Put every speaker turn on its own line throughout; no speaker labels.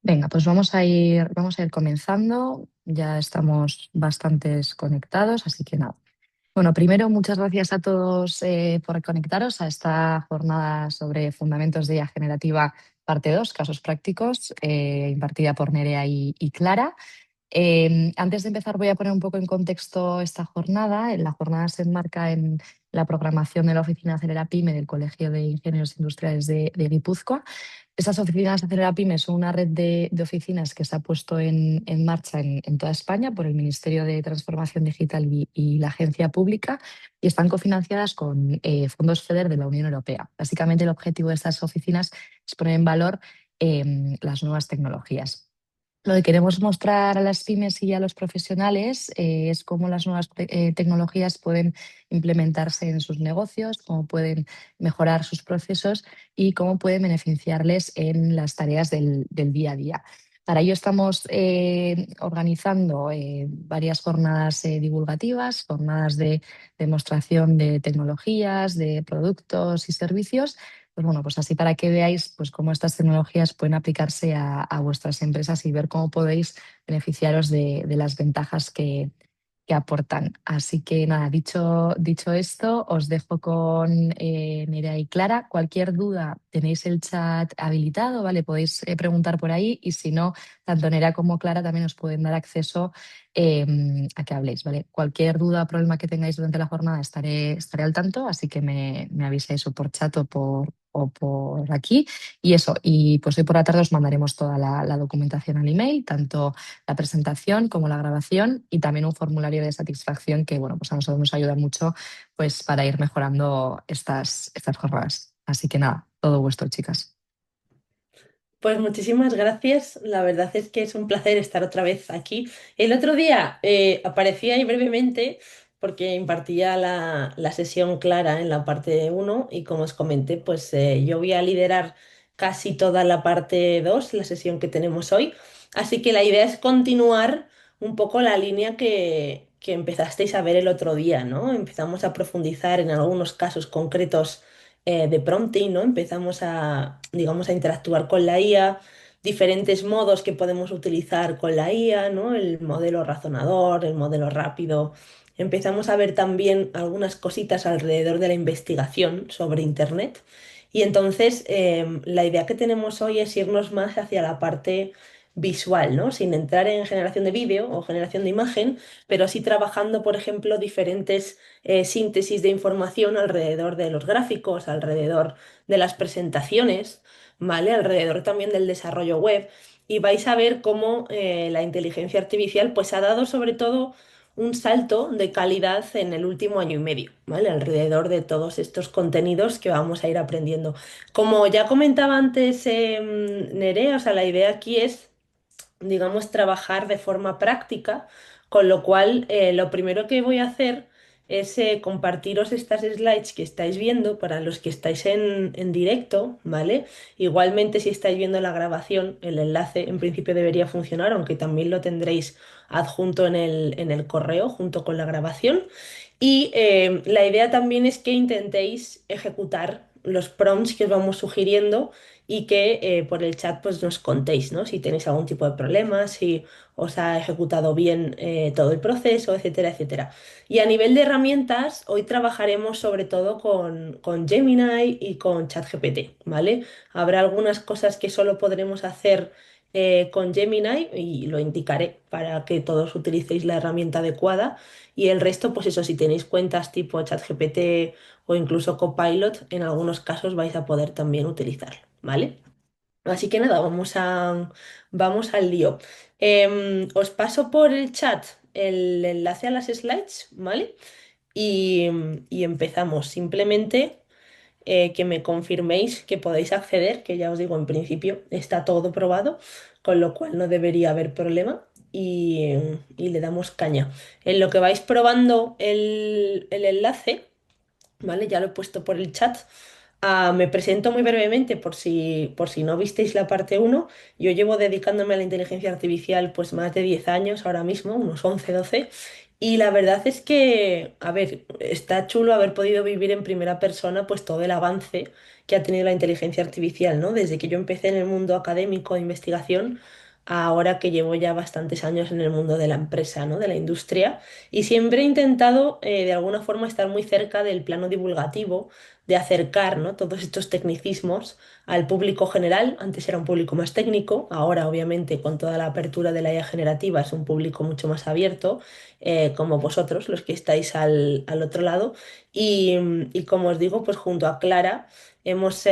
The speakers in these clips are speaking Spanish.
Venga, pues vamos a ir comenzando. Ya estamos bastantes conectados, así que nada. Bueno, primero, muchas gracias a todos por conectaros a esta jornada sobre fundamentos de IA generativa, parte 2, casos prácticos, impartida por Nerea y Clara. Antes de empezar, voy a poner un poco en contexto esta jornada. La jornada se enmarca en la programación de la Oficina Acelera Pyme del Colegio de Ingenieros Industriales de Guipúzcoa. Estas oficinas Acelera Pyme son una red de oficinas que se ha puesto en marcha en toda España por el Ministerio de Transformación Digital y la Agencia Pública y están cofinanciadas con fondos FEDER de la Unión Europea. Básicamente, el objetivo de estas oficinas es poner en valor las nuevas tecnologías. Lo que queremos mostrar a las pymes y a los profesionales es cómo las nuevas tecnologías pueden implementarse en sus negocios, cómo pueden mejorar sus procesos y cómo pueden beneficiarles en las tareas del día a día. Para ello estamos organizando varias jornadas divulgativas, jornadas de demostración de tecnologías, de productos y servicios, pues bueno, pues así para que veáis pues cómo estas tecnologías pueden aplicarse a vuestras empresas y ver cómo podéis beneficiaros de las ventajas que aportan. Así que nada, dicho esto, os dejo con Nerea y Clara. Cualquier duda, tenéis el chat habilitado, ¿vale? Podéis preguntar por ahí y si no, tanto Nerea como Clara también os pueden dar acceso a que habléis, ¿vale? Cualquier duda o problema que tengáis durante la jornada estaré al tanto, así que me avisáis o por chat o por aquí. Y eso, y pues hoy por la tarde os mandaremos toda la documentación al email, tanto la presentación como la grabación y también un formulario de satisfacción que, bueno, pues a nosotros nos ayuda mucho pues para ir mejorando estas jornadas. Así que nada, todo vuestro, chicas.
Pues muchísimas gracias. La verdad es que es un placer estar otra vez aquí. El otro día aparecí ahí brevemente porque impartía la sesión Clara en la parte uno y como os comenté, pues yo voy a liderar casi toda la parte 2, la sesión que tenemos hoy. Así que la idea es continuar un poco la línea que empezasteis a ver el otro día, ¿no? Empezamos a profundizar en algunos casos concretos de prompting, ¿no? Empezamos a, digamos, a interactuar con la IA, diferentes modos que podemos utilizar con la IA, ¿no? El modelo razonador, el modelo rápido. Empezamos a ver también algunas cositas alrededor de la investigación sobre Internet. Y entonces la idea que tenemos hoy es irnos más hacia la parte visual, ¿no? Sin entrar en generación de vídeo o generación de imagen, pero sí trabajando, por ejemplo, diferentes síntesis de información alrededor de los gráficos, alrededor de las presentaciones, ¿vale? Alrededor también del desarrollo web. Y vais a ver cómo la inteligencia artificial pues ha dado sobre todo un salto de calidad en el último año y medio, ¿vale? Alrededor de todos estos contenidos que vamos a ir aprendiendo. Como ya comentaba antes Nerea, o sea, la idea aquí es digamos, trabajar de forma práctica, con lo cual lo primero que voy a hacer es compartiros estas slides que estáis viendo para los que estáis en directo, ¿vale? Igualmente, si estáis viendo la grabación, el enlace en principio debería funcionar, aunque también lo tendréis adjunto en el correo junto con la grabación. Y la idea también es que intentéis ejecutar los prompts que os vamos sugiriendo y que por el chat pues nos contéis, ¿no? Si tenéis algún tipo de problema, si os ha ejecutado bien todo el proceso, etcétera, etcétera. Y a nivel de herramientas, hoy trabajaremos sobre todo con Gemini y con ChatGPT, ¿vale? Habrá algunas cosas que solo podremos hacer con Gemini y lo indicaré para que todos utilicéis la herramienta adecuada. Y el resto, pues eso, si tenéis cuentas tipo ChatGPT o incluso Copilot, en algunos casos vais a poder también utilizarlo, ¿vale? Así que nada, vamos al lío. Os paso por el chat el enlace a las slides, ¿vale? Y, y empezamos. Simplemente que me confirméis que podéis acceder, que ya os digo, en principio está todo probado, con lo cual no debería haber problema. Y le damos caña. En lo que vais probando el enlace, ¿vale? Ya lo he puesto por el chat. Me presento muy brevemente por si no visteis la parte uno. Yo llevo dedicándome a la inteligencia artificial pues más de 10 años ahora mismo, unos 11 12 Y la verdad es que, a ver, está chulo haber podido vivir en primera persona pues todo el avance que ha tenido la inteligencia artificial, ¿no? Desde que yo empecé en el mundo académico de investigación, a ahora que llevo ya bastantes años en el mundo de la empresa, ¿no? De la industria. Y siempre he intentado de alguna forma estar muy cerca del plano divulgativo, de acercar, ¿no? Todos estos tecnicismos al público general. Antes era un público más técnico, ahora obviamente con toda la apertura de la IA generativa es un público mucho más abierto, como vosotros, los que estáis al otro lado. Y como os digo, pues junto a Clara hemos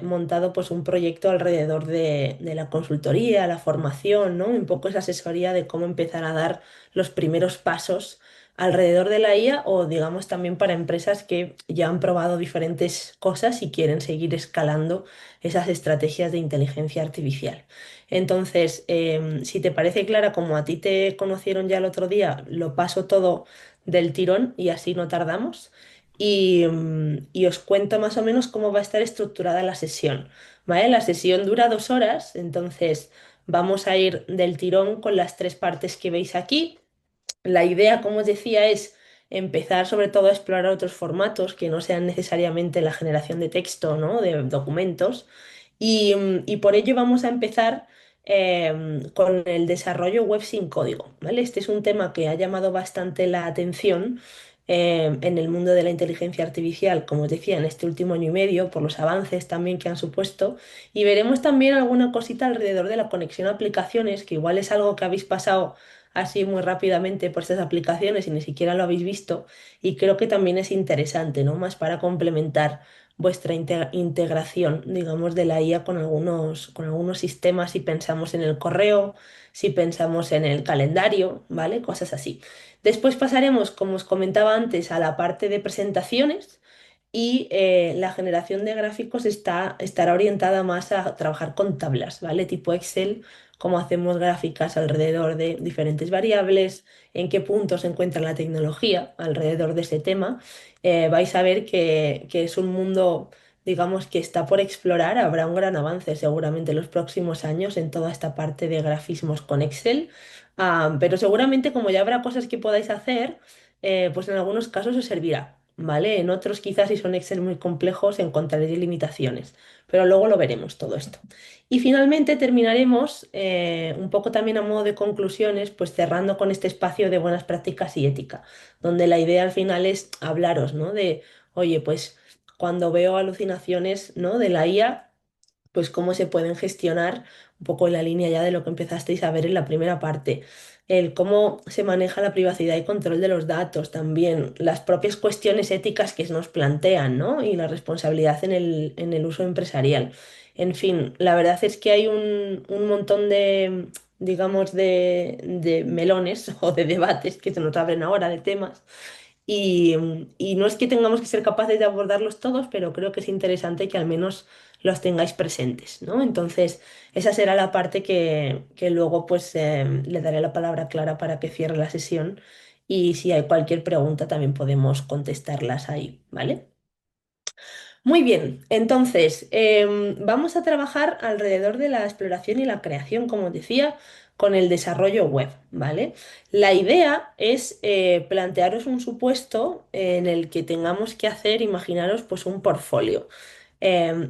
montado pues un proyecto alrededor de la consultoría, la formación, ¿no? Un poco esa asesoría de cómo empezar a dar los primeros pasos alrededor de la IA o digamos también para empresas que ya han probado diferentes cosas y quieren seguir escalando esas estrategias de inteligencia artificial. Entonces, si te parece Clara, como a ti te conocieron ya el otro día, lo paso todo del tirón y así no tardamos. Y os cuento más o menos cómo va a estar estructurada la sesión. ¿Vale? La sesión dura 2 horas, entonces vamos a ir del tirón con las tres partes que veis aquí. La idea, como os decía, es empezar sobre todo a explorar otros formatos que no sean necesariamente la generación de texto, ¿no? De documentos. Y por ello vamos a empezar con el desarrollo web sin código, ¿vale? Este es un tema que ha llamado bastante la atención en el mundo de la inteligencia artificial, como os decía, en este último año y medio, por los avances también que han supuesto. Y veremos también alguna cosita alrededor de la conexión a aplicaciones, que igual es algo que habéis pasado así muy rápidamente por estas aplicaciones y ni siquiera lo habéis visto. Y creo que también es interesante, ¿no? Más para complementar vuestra integración, digamos, de la IA con algunos sistemas, si pensamos en el correo, si pensamos en el calendario, ¿vale? Cosas así. Después pasaremos, como os comentaba antes, a la parte de presentaciones y la generación de gráficos estará orientada más a trabajar con tablas, ¿vale? Tipo Excel, cómo hacemos gráficas alrededor de diferentes variables, en qué punto se encuentra la tecnología alrededor de ese tema. Vais a ver que es un mundo, digamos, que está por explorar. Habrá un gran avance seguramente en los próximos años en toda esta parte de grafismos con Excel. Pero seguramente como ya habrá cosas que podáis hacer, pues en algunos casos os servirá. ¿Vale? En otros quizás si son Excel muy complejos encontraréis limitaciones, pero luego lo veremos todo esto. Y finalmente terminaremos un poco también a modo de conclusiones, pues cerrando con este espacio de buenas prácticas y ética, donde la idea al final es hablaros, ¿no? De, oye, pues cuando veo alucinaciones, ¿no? De la IA, pues cómo se pueden gestionar un poco en la línea ya de lo que empezasteis a ver en la primera parte. El cómo se maneja la privacidad y control de los datos también, las propias cuestiones éticas que nos plantean, ¿no? Y la responsabilidad en el uso empresarial. En fin, la verdad es que hay un montón de, digamos, de melones o de debates que se nos abren ahora de temas y no es que tengamos que ser capaces de abordarlos todos, pero creo que es interesante que al menos los tengáis presentes, ¿no? Entonces, esa será la parte que luego pues le daré la palabra a Clara para que cierre la sesión y si hay cualquier pregunta también podemos contestarlas ahí, ¿vale? Muy bien, entonces vamos a trabajar alrededor de la exploración y la creación, como decía, con el desarrollo web, ¿vale? La idea es plantearos un supuesto en el que tengamos que hacer, imaginaros, pues un portfolio.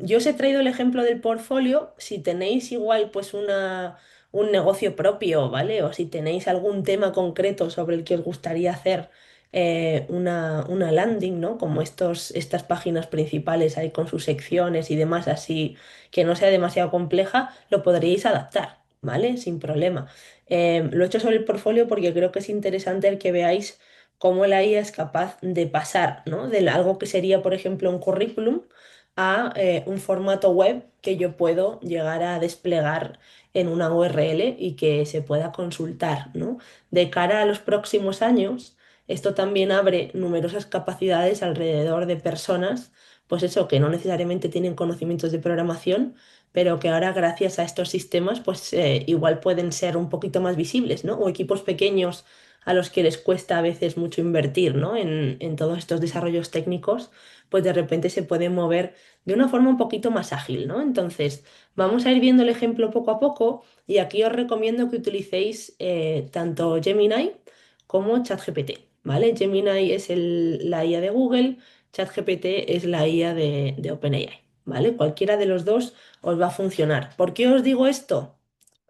Yo os he traído el ejemplo del portfolio, si tenéis igual pues un negocio propio, ¿vale? O si tenéis algún tema concreto sobre el que os gustaría hacer una landing, ¿no? Como estas páginas principales ahí con sus secciones y demás, así que no sea demasiado compleja, lo podríais adaptar, ¿vale? Sin problema. Lo he hecho sobre el portfolio porque creo que es interesante el que veáis cómo la IA es capaz de pasar, ¿no? De algo que sería, por ejemplo, un currículum a un formato web que yo puedo llegar a desplegar en una URL y que se pueda consultar, ¿no? De cara a los próximos años, esto también abre numerosas capacidades alrededor de personas, pues eso, que no necesariamente tienen conocimientos de programación, pero que ahora gracias a estos sistemas, pues igual pueden ser un poquito más visibles, ¿no? O equipos pequeños a los que les cuesta a veces mucho invertir, ¿no? En todos estos desarrollos técnicos, pues de repente se pueden mover de una forma un poquito más ágil, ¿no? Entonces, vamos a ir viendo el ejemplo poco a poco y aquí os recomiendo que utilicéis tanto Gemini como ChatGPT, ¿vale? Gemini es la IA de Google, ChatGPT es la IA de OpenAI, ¿vale? Cualquiera de los dos os va a funcionar. ¿Por qué os digo esto?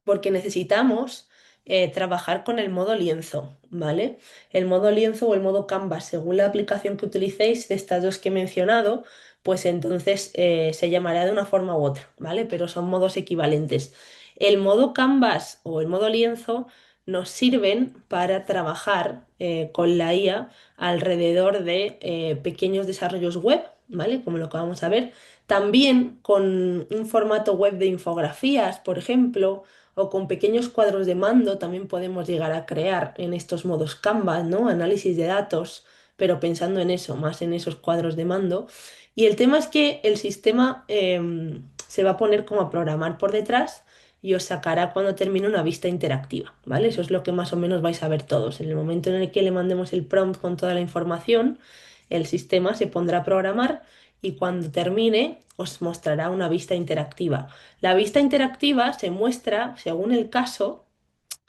Porque necesitamos trabajar con el modo lienzo, ¿vale? El modo lienzo o el modo Canvas, según la aplicación que utilicéis de estas dos que he mencionado, pues entonces se llamará de una forma u otra, ¿vale? Pero son modos equivalentes. El modo Canvas o el modo lienzo nos sirven para trabajar con la IA alrededor de pequeños desarrollos web, ¿vale? Como lo que vamos a ver. También con un formato web de infografías, por ejemplo, o con pequeños cuadros de mando también podemos llegar a crear en estos modos Canvas, ¿no? Análisis de datos, pero pensando en eso, más en esos cuadros de mando. Y el tema es que el sistema se va a poner como a programar por detrás y os sacará cuando termine una vista interactiva, ¿vale? Eso es lo que más o menos vais a ver todos. En el momento en el que le mandemos el prompt con toda la información, el sistema se pondrá a programar y cuando termine os mostrará una vista interactiva. La vista interactiva se muestra, según el caso,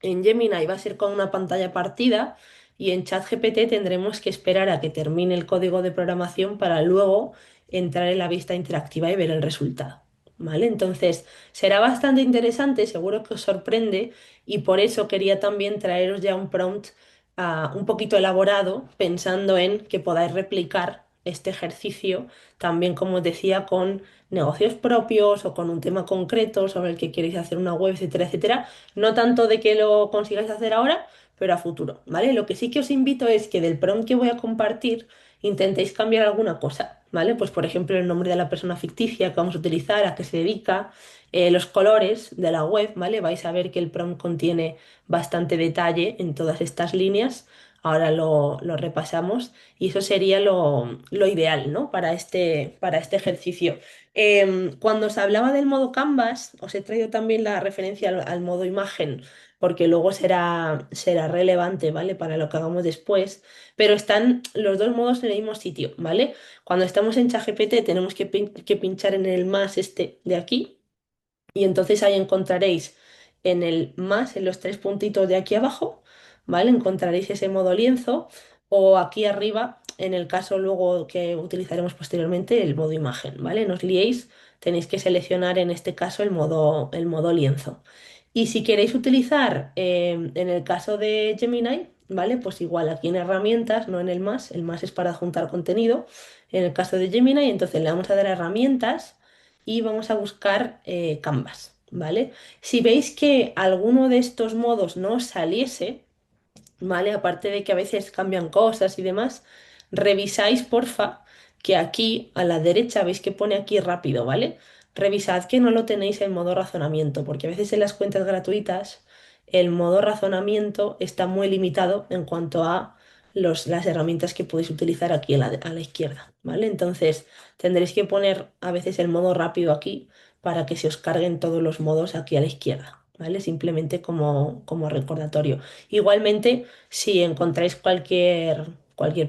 en Gemini va a ser con una pantalla partida y en ChatGPT tendremos que esperar a que termine el código de programación para luego entrar en la vista interactiva y ver el resultado. ¿Vale? Entonces, será bastante interesante, seguro que os sorprende y por eso quería también traeros ya un prompt un poquito elaborado, pensando en que podáis replicar este ejercicio también, como os decía, con negocios propios o con un tema concreto sobre el que queréis hacer una web, etcétera, etcétera. No tanto de que lo consigáis hacer ahora, pero a futuro, ¿vale? Lo que sí que os invito es que del prompt que voy a compartir intentéis cambiar alguna cosa, ¿vale? Pues por ejemplo el nombre de la persona ficticia que vamos a utilizar, a qué se dedica, los colores de la web, ¿vale? Vais a ver que el prompt contiene bastante detalle en todas estas líneas. Ahora lo repasamos y eso sería lo ideal, ¿no? Para este ejercicio. Cuando os hablaba del modo Canvas, os he traído también la referencia al modo imagen, porque luego será relevante, ¿vale? Para lo que hagamos después, pero están los dos modos en el mismo sitio, ¿vale? Cuando estamos en ChatGPT tenemos que pinchar en el más este de aquí y entonces ahí encontraréis en el más, en los tres puntitos de aquí abajo, ¿vale? Encontraréis ese modo lienzo o aquí arriba, en el caso luego que utilizaremos posteriormente, el modo imagen, ¿vale? No os liéis, tenéis que seleccionar en este caso el modo lienzo. Y si queréis utilizar, en el caso de Gemini, ¿vale? Pues igual aquí en herramientas, no en el más es para juntar contenido. En el caso de Gemini, entonces le vamos a dar a herramientas y vamos a buscar Canvas, ¿vale? Si veis que alguno de estos modos no os saliese, ¿vale? Aparte de que a veces cambian cosas y demás, revisáis, porfa, que aquí a la derecha veis que pone aquí rápido, ¿vale? Revisad que no lo tenéis en modo razonamiento, porque a veces en las cuentas gratuitas el modo razonamiento está muy limitado en cuanto a las herramientas que podéis utilizar aquí a la izquierda, ¿vale? Entonces tendréis que poner a veces el modo rápido aquí para que se os carguen todos los modos aquí a la izquierda, ¿vale? Simplemente como recordatorio. Igualmente, si encontráis cualquier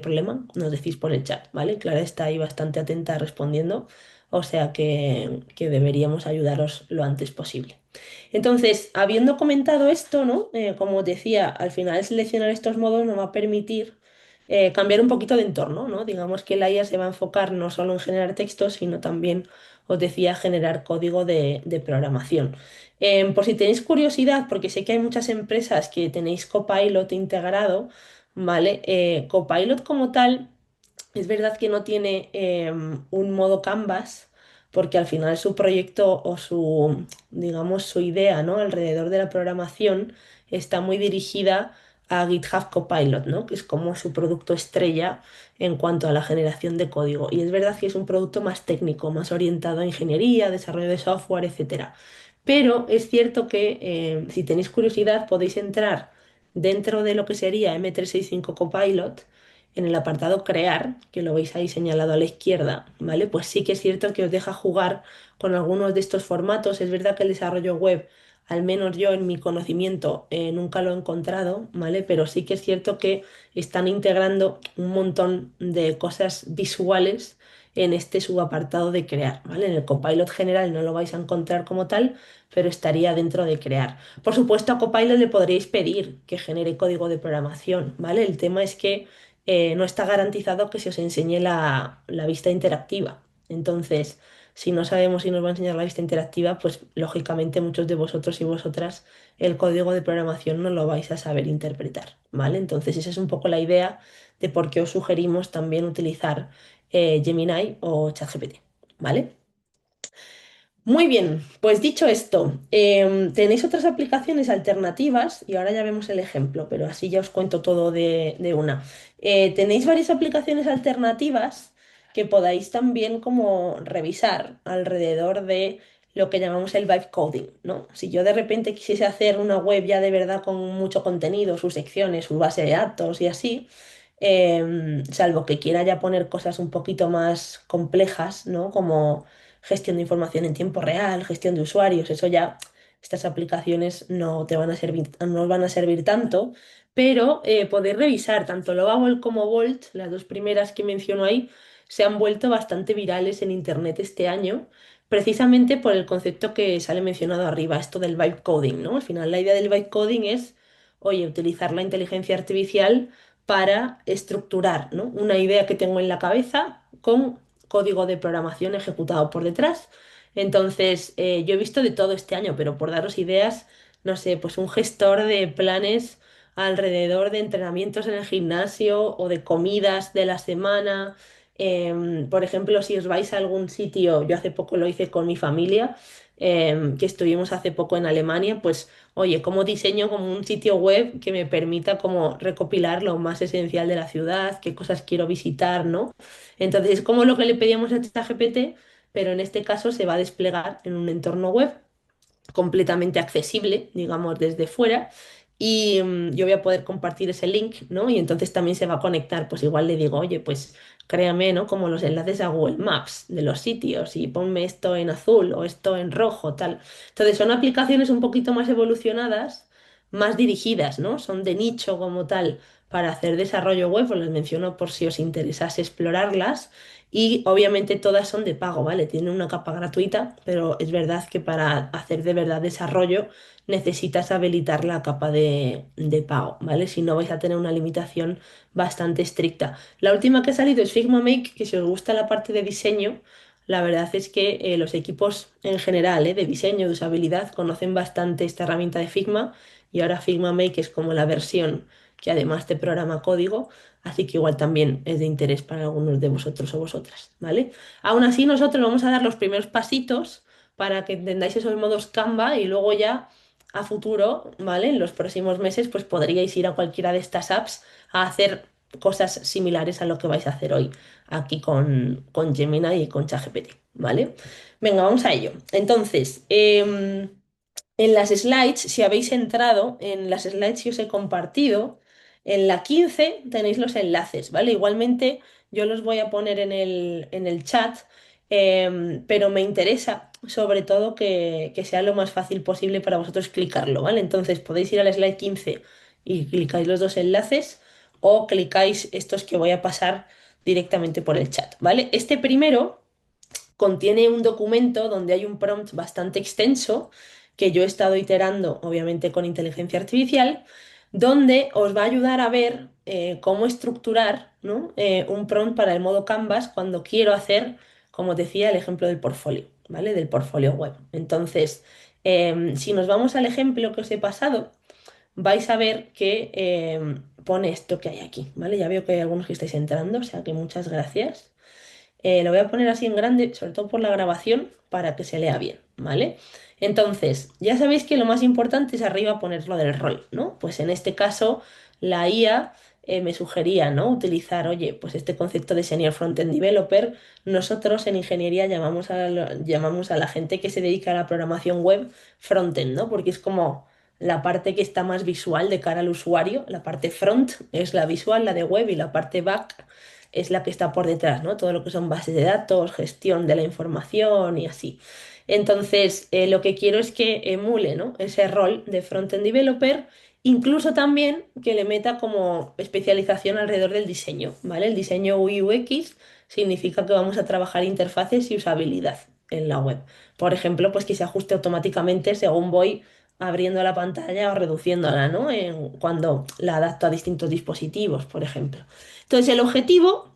problema, nos decís por el chat, ¿vale? Clara está ahí bastante atenta respondiendo, o sea que deberíamos ayudaros lo antes posible. Entonces, habiendo comentado esto, ¿no? Como os decía, al final seleccionar estos modos nos va a permitir cambiar un poquito de entorno, ¿no? Digamos que la IA se va a enfocar no solo en generar textos, sino también, os decía, generar código de programación. Por si tenéis curiosidad, porque sé que hay muchas empresas que tenéis Copilot integrado, ¿vale? Copilot como tal, es verdad que no tiene un modo Canvas, porque al final su proyecto o digamos, su idea, ¿no? Alrededor de la programación está muy dirigida a GitHub Copilot, ¿no? Que es como su producto estrella en cuanto a la generación de código. Y es verdad que es un producto más técnico, más orientado a ingeniería, desarrollo de software, etcétera. Pero es cierto que si tenéis curiosidad podéis entrar dentro de lo que sería M365 Copilot en el apartado crear, que lo veis ahí señalado a la izquierda, ¿vale? Pues sí que es cierto que os deja jugar con algunos de estos formatos. Es verdad que el desarrollo web, al menos yo en mi conocimiento, nunca lo he encontrado, ¿vale? Pero sí que es cierto que están integrando un montón de cosas visuales en este subapartado de crear, ¿vale? En el Copilot general no lo vais a encontrar como tal, pero estaría dentro de crear. Por supuesto, a Copilot le podréis pedir que genere código de programación, ¿vale? El tema es que no está garantizado que se os enseñe la vista interactiva. Entonces, si no sabemos si nos va a enseñar la vista interactiva, pues lógicamente muchos de vosotros y vosotras el código de programación no lo vais a saber interpretar, ¿vale? Entonces, esa es un poco la idea de por qué os sugerimos también utilizar Gemini o ChatGPT, ¿vale? Muy bien, pues dicho esto, tenéis otras aplicaciones alternativas y ahora ya vemos el ejemplo, pero así ya os cuento todo de una. Tenéis varias aplicaciones alternativas que podáis también como revisar alrededor de lo que llamamos el vibe coding, ¿no? Si yo de repente quisiese hacer una web ya de verdad con mucho contenido, sus secciones, su base de datos y así, salvo que quiera ya poner cosas un poquito más complejas, ¿no? Como gestión de información en tiempo real, gestión de usuarios, eso ya, estas aplicaciones no te van a servir, no os van a servir tanto, pero podéis revisar, tanto Lovable como Volt, las dos primeras que menciono ahí, se han vuelto bastante virales en Internet este año, precisamente por el concepto que sale mencionado arriba, esto del vibe coding, ¿no? Al final la idea del vibe coding es, oye, utilizar la inteligencia artificial para estructurar, ¿no? Una idea que tengo en la cabeza con código de programación ejecutado por detrás. Entonces, yo he visto de todo este año, pero por daros ideas, no sé, pues un gestor de planes alrededor de entrenamientos en el gimnasio o de comidas de la semana. Por ejemplo, si os vais a algún sitio, yo hace poco lo hice con mi familia, que estuvimos hace poco en Alemania, pues oye, ¿cómo diseño como un sitio web que me permita como recopilar lo más esencial de la ciudad, qué cosas quiero visitar, ¿no? Entonces es como lo que le pedíamos a ChatGPT, pero en este caso se va a desplegar en un entorno web completamente accesible, digamos, desde fuera. Y yo voy a poder compartir ese link, ¿no? Y entonces también se va a conectar, pues igual le digo, oye, pues créame, ¿no? Como los enlaces a Google Maps de los sitios y ponme esto en azul o esto en rojo, tal. Entonces son aplicaciones un poquito más evolucionadas, más dirigidas, ¿no? Son de nicho como tal para hacer desarrollo web, os las menciono por si os interesase explorarlas. Y obviamente todas son de pago, ¿vale? Tienen una capa gratuita, pero es verdad que para hacer de verdad desarrollo necesitas habilitar la capa de pago, ¿vale? Si no vais a tener una limitación bastante estricta. La última que ha salido es Figma Make, que si os gusta la parte de diseño, la verdad es que los equipos en general, de diseño, de usabilidad, conocen bastante esta herramienta de Figma y ahora Figma Make es como la versión que además te programa código. Así que igual también es de interés para algunos de vosotros o vosotras, ¿vale? Aún así, nosotros vamos a dar los primeros pasitos para que entendáis esos modos Canva y luego ya a futuro, ¿vale? En los próximos meses, pues podríais ir a cualquiera de estas apps a hacer cosas similares a lo que vais a hacer hoy aquí con Gemini y con ChatGPT, ¿vale? Venga, vamos a ello. Entonces, en las slides, si habéis entrado en las slides que os he compartido, en la 15 tenéis los enlaces, ¿vale? Igualmente yo los voy a poner en el chat, pero me interesa sobre todo que sea lo más fácil posible para vosotros clicarlo, ¿vale? Entonces podéis ir al slide 15 y clicáis los dos enlaces o clicáis estos que voy a pasar directamente por el chat, ¿vale? Este primero contiene un documento donde hay un prompt bastante extenso que yo he estado iterando, obviamente con inteligencia artificial, donde os va a ayudar a ver cómo estructurar, ¿no? Un prompt para el modo Canvas cuando quiero hacer, como os decía, el ejemplo del portfolio, ¿vale? Del portfolio web. Entonces, si nos vamos al ejemplo que os he pasado, vais a ver que pone esto que hay aquí, ¿vale? Ya veo que hay algunos que estáis entrando, o sea que muchas gracias. Lo voy a poner así en grande, sobre todo por la grabación, para que se lea bien, ¿vale? Entonces, ya sabéis que lo más importante es arriba poner lo del rol, ¿no? Pues en este caso, la IA me sugería, ¿no? Utilizar, oye, pues este concepto de Senior Frontend Developer. Nosotros en ingeniería llamamos a la gente que se dedica a la programación web frontend, ¿no? Porque es como la parte que está más visual de cara al usuario. La parte front es la visual, la de web, y la parte back es la que está por detrás, ¿no? Todo lo que son bases de datos, gestión de la información y así. Entonces, lo que quiero es que emule, ¿no? Ese rol de front-end developer, incluso también que le meta como especialización alrededor del diseño, ¿vale? El diseño UI UX significa que vamos a trabajar interfaces y usabilidad en la web. Por ejemplo, pues que se ajuste automáticamente según voy abriendo la pantalla o reduciéndola, ¿no? Cuando la adapto a distintos dispositivos, por ejemplo. Entonces, el objetivo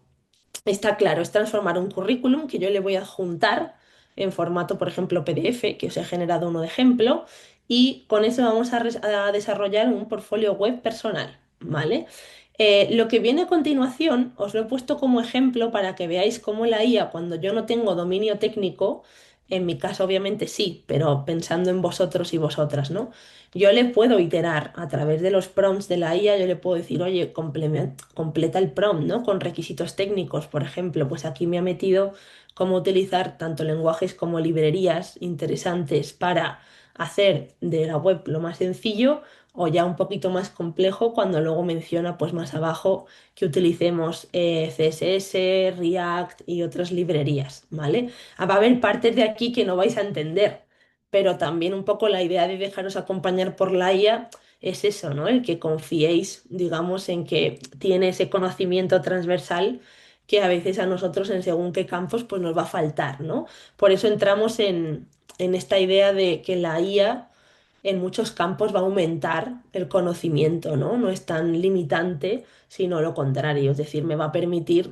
está claro, es transformar un currículum que yo le voy a adjuntar en formato, por ejemplo, PDF, que os he generado uno de ejemplo, y con eso vamos a desarrollar un portfolio web personal, ¿vale? Lo que viene a continuación os lo he puesto como ejemplo para que veáis cómo la IA, cuando yo no tengo dominio técnico, en mi caso obviamente sí, pero pensando en vosotros y vosotras, ¿no? Yo le puedo iterar a través de los prompts de la IA, yo le puedo decir, oye, completa el prompt, ¿no? Con requisitos técnicos, por ejemplo, pues aquí me ha metido cómo utilizar tanto lenguajes como librerías interesantes para hacer de la web lo más sencillo o ya un poquito más complejo cuando luego menciona pues más abajo que utilicemos CSS, React y otras librerías, ¿vale? Va a haber partes de aquí que no vais a entender, pero también un poco la idea de dejaros acompañar por la IA es eso, ¿no? El que confiéis, digamos, en que tiene ese conocimiento transversal que a veces a nosotros en según qué campos pues nos va a faltar, ¿no? Por eso entramos en esta idea de que la IA en muchos campos va a aumentar el conocimiento, ¿no? No es tan limitante, sino lo contrario, es decir, me va a permitir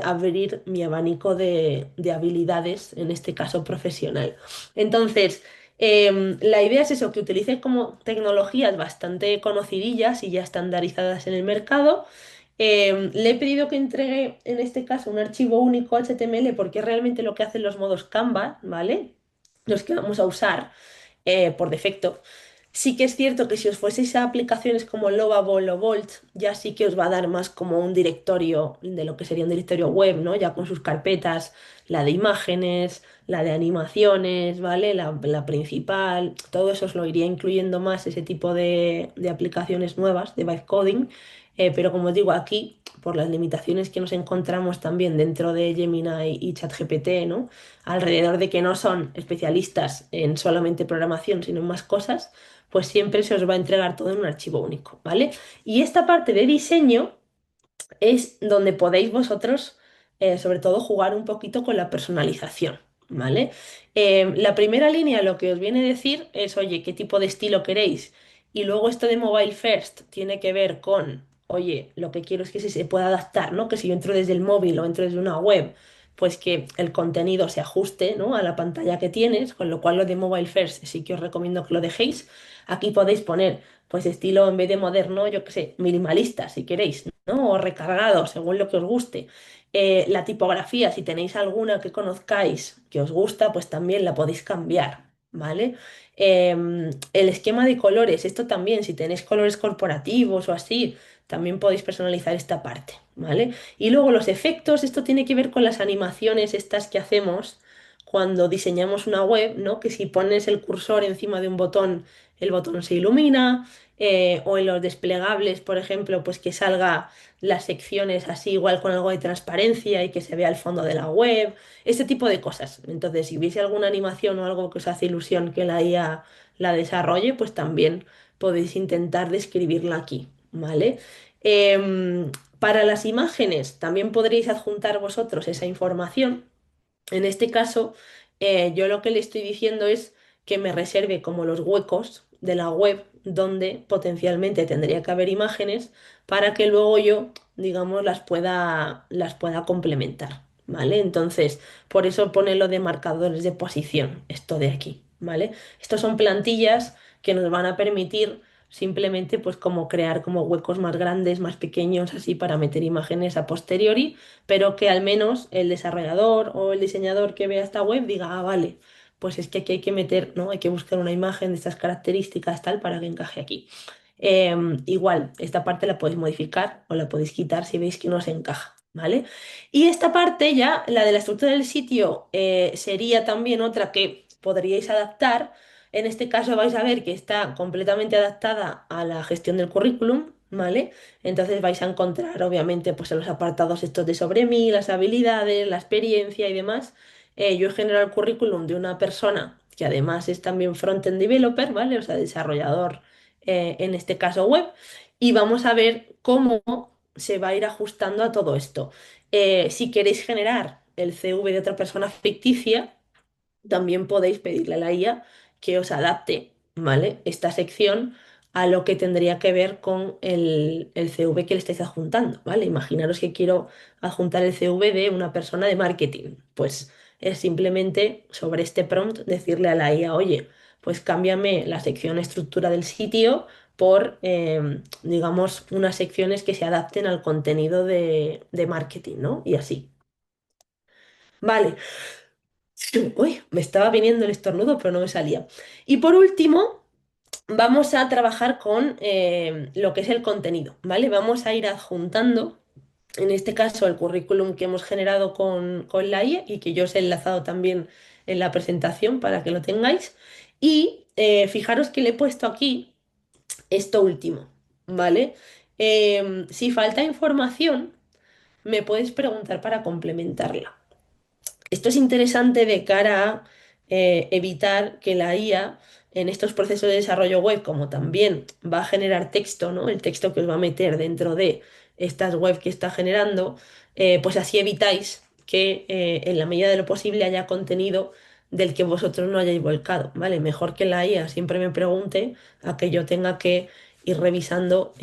abrir mi abanico de habilidades, en este caso profesional. Entonces, la idea es eso, que utilice como tecnologías bastante conocidillas y ya estandarizadas en el mercado. Le he pedido que entregue, en este caso, un archivo único HTML porque es realmente lo que hacen los modos Canva, ¿vale? Los que vamos a usar por defecto. Sí que es cierto que si os fueseis a aplicaciones como Lovable o Volt, ya sí que os va a dar más como un directorio de lo que sería un directorio web, ¿no? Ya con sus carpetas, la de imágenes, la de animaciones, ¿vale? La principal, todo eso os lo iría incluyendo más ese tipo de aplicaciones nuevas de vibe coding. Pero como os digo, aquí, por las limitaciones que nos encontramos también dentro de Gemini y ChatGPT, ¿no? Alrededor de que no son especialistas en solamente programación, sino en más cosas, pues siempre se os va a entregar todo en un archivo único, ¿vale? Y esta parte de diseño es donde podéis vosotros, sobre todo, jugar un poquito con la personalización, ¿vale? La primera línea lo que os viene a decir es, oye, ¿qué tipo de estilo queréis? Y luego esto de mobile first tiene que ver con, oye, lo que quiero es que se pueda adaptar, ¿no? Que si yo entro desde el móvil o entro desde una web, pues que el contenido se ajuste, ¿no? A la pantalla que tienes, con lo cual lo de mobile first sí que os recomiendo que lo dejéis. Aquí podéis poner, pues estilo en vez de moderno, yo qué sé, minimalista, si queréis, ¿no? O recargado, según lo que os guste. La tipografía, si tenéis alguna que conozcáis que os gusta, pues también la podéis cambiar, ¿vale? El esquema de colores, esto también, si tenéis colores corporativos o así, también podéis personalizar esta parte, ¿vale? Y luego los efectos, esto tiene que ver con las animaciones estas que hacemos cuando diseñamos una web, ¿no? Que si pones el cursor encima de un botón, el botón se ilumina, o en los desplegables, por ejemplo, pues que salga las secciones así igual con algo de transparencia y que se vea el fondo de la web, este tipo de cosas. Entonces, si hubiese alguna animación o algo que os hace ilusión que la IA la desarrolle, pues también podéis intentar describirla aquí, ¿vale? Para las imágenes, también podréis adjuntar vosotros esa información. En este caso, yo lo que le estoy diciendo es que me reserve como los huecos de la web donde potencialmente tendría que haber imágenes para que luego yo, digamos, las pueda complementar, ¿vale? Entonces, por eso pone lo de marcadores de posición, esto de aquí, ¿vale? Estos son plantillas que nos van a permitir simplemente, pues, como crear como huecos más grandes, más pequeños, así para meter imágenes a posteriori, pero que al menos el desarrollador o el diseñador que vea esta web diga, ah, vale, pues es que aquí hay que meter, ¿no? Hay que buscar una imagen de estas características tal para que encaje aquí. Igual, esta parte la podéis modificar o la podéis quitar si veis que no se encaja, ¿vale? Y esta parte ya, la de la estructura del sitio, sería también otra que podríais adaptar. En este caso vais a ver que está completamente adaptada a la gestión del currículum, ¿vale? Entonces vais a encontrar, obviamente, pues en los apartados estos de sobre mí, las habilidades, la experiencia y demás. Yo he generado el currículum de una persona que además es también front-end developer, ¿vale? O sea, desarrollador, en este caso web. Y vamos a ver cómo se va a ir ajustando a todo esto. Si queréis generar el CV de otra persona ficticia, también podéis pedirle a la IA que os adapte, ¿vale? Esta sección a lo que tendría que ver con el CV que le estáis adjuntando, ¿vale? Imaginaros que quiero adjuntar el CV de una persona de marketing. Pues es simplemente sobre este prompt decirle a la IA, oye, pues cámbiame la sección estructura del sitio por, digamos, unas secciones que se adapten al contenido de marketing, ¿no? Y así. Vale. Uy, me estaba viniendo el estornudo, pero no me salía. Y por último, vamos a trabajar con lo que es el contenido, ¿vale? Vamos a ir adjuntando, en este caso, el currículum que hemos generado con la IA y que yo os he enlazado también en la presentación para que lo tengáis. Y fijaros que le he puesto aquí esto último, ¿vale? Si falta información, me puedes preguntar para complementarla. Esto es interesante de cara a evitar que la IA en estos procesos de desarrollo web, como también va a generar texto, ¿no? El texto que os va a meter dentro de estas web que está generando, pues así evitáis que en la medida de lo posible haya contenido del que vosotros no hayáis volcado, ¿vale? Mejor que la IA siempre me pregunte a que yo tenga que ir revisando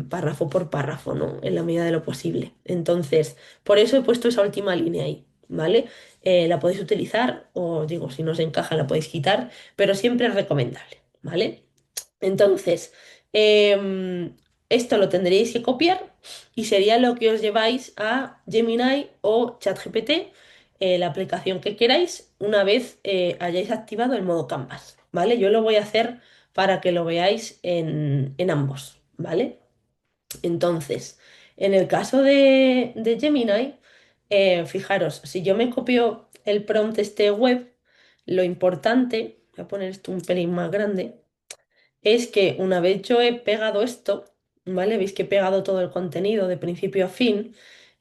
párrafo por párrafo, ¿no? En la medida de lo posible. Entonces, por eso he puesto esa última línea ahí, ¿vale? La podéis utilizar o digo, si no os encaja la podéis quitar, pero siempre es recomendable, ¿vale? Entonces, esto lo tendríais que copiar y sería lo que os lleváis a Gemini o ChatGPT, la aplicación que queráis, una vez hayáis activado el modo Canvas, ¿vale? Yo lo voy a hacer para que lo veáis en ambos, ¿vale? Entonces, en el caso de Gemini, fijaros, si yo me copio el prompt este web, lo importante, voy a poner esto un pelín más grande, es que una vez yo he pegado esto, ¿vale? Veis que he pegado todo el contenido de principio a fin,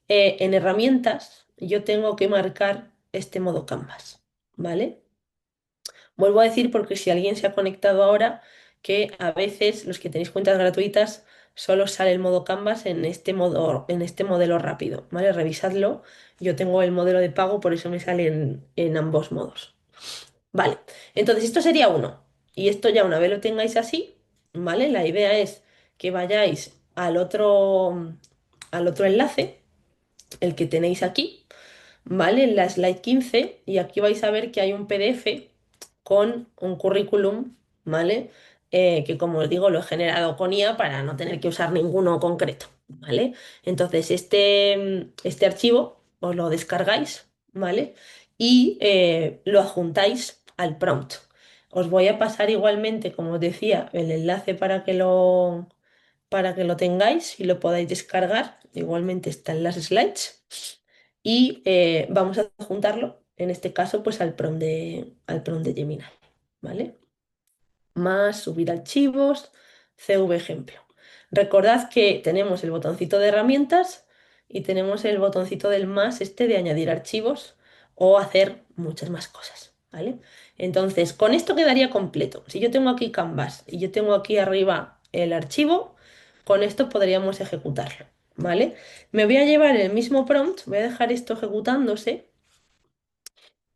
en herramientas yo tengo que marcar este modo Canvas, ¿vale? Vuelvo a decir porque si alguien se ha conectado ahora, que a veces los que tenéis cuentas gratuitas solo sale el modo Canvas en este modo, en este modelo rápido, ¿vale? Revisadlo. Yo tengo el modelo de pago, por eso me sale en ambos modos. Vale, entonces esto sería uno. Y esto ya una vez lo tengáis así, ¿vale? La idea es que vayáis al otro enlace, el que tenéis aquí, ¿vale? En la slide 15 y aquí vais a ver que hay un PDF con un currículum, ¿vale? Que como os digo lo he generado con IA para no tener que usar ninguno concreto, ¿vale? Entonces este archivo os lo descargáis, ¿vale? Y lo adjuntáis al prompt. Os voy a pasar igualmente, como os decía, el enlace para que lo tengáis y lo podáis descargar. Igualmente está en las slides y vamos a juntarlo, en este caso, pues al prompt de Gemini, ¿vale? Más subir archivos, CV ejemplo. Recordad que tenemos el botoncito de herramientas y tenemos el botoncito del más este de añadir archivos o hacer muchas más cosas, ¿vale? Entonces, con esto quedaría completo. Si yo tengo aquí Canvas y yo tengo aquí arriba el archivo, con esto podríamos ejecutarlo, ¿vale? Me voy a llevar el mismo prompt, voy a dejar esto ejecutándose.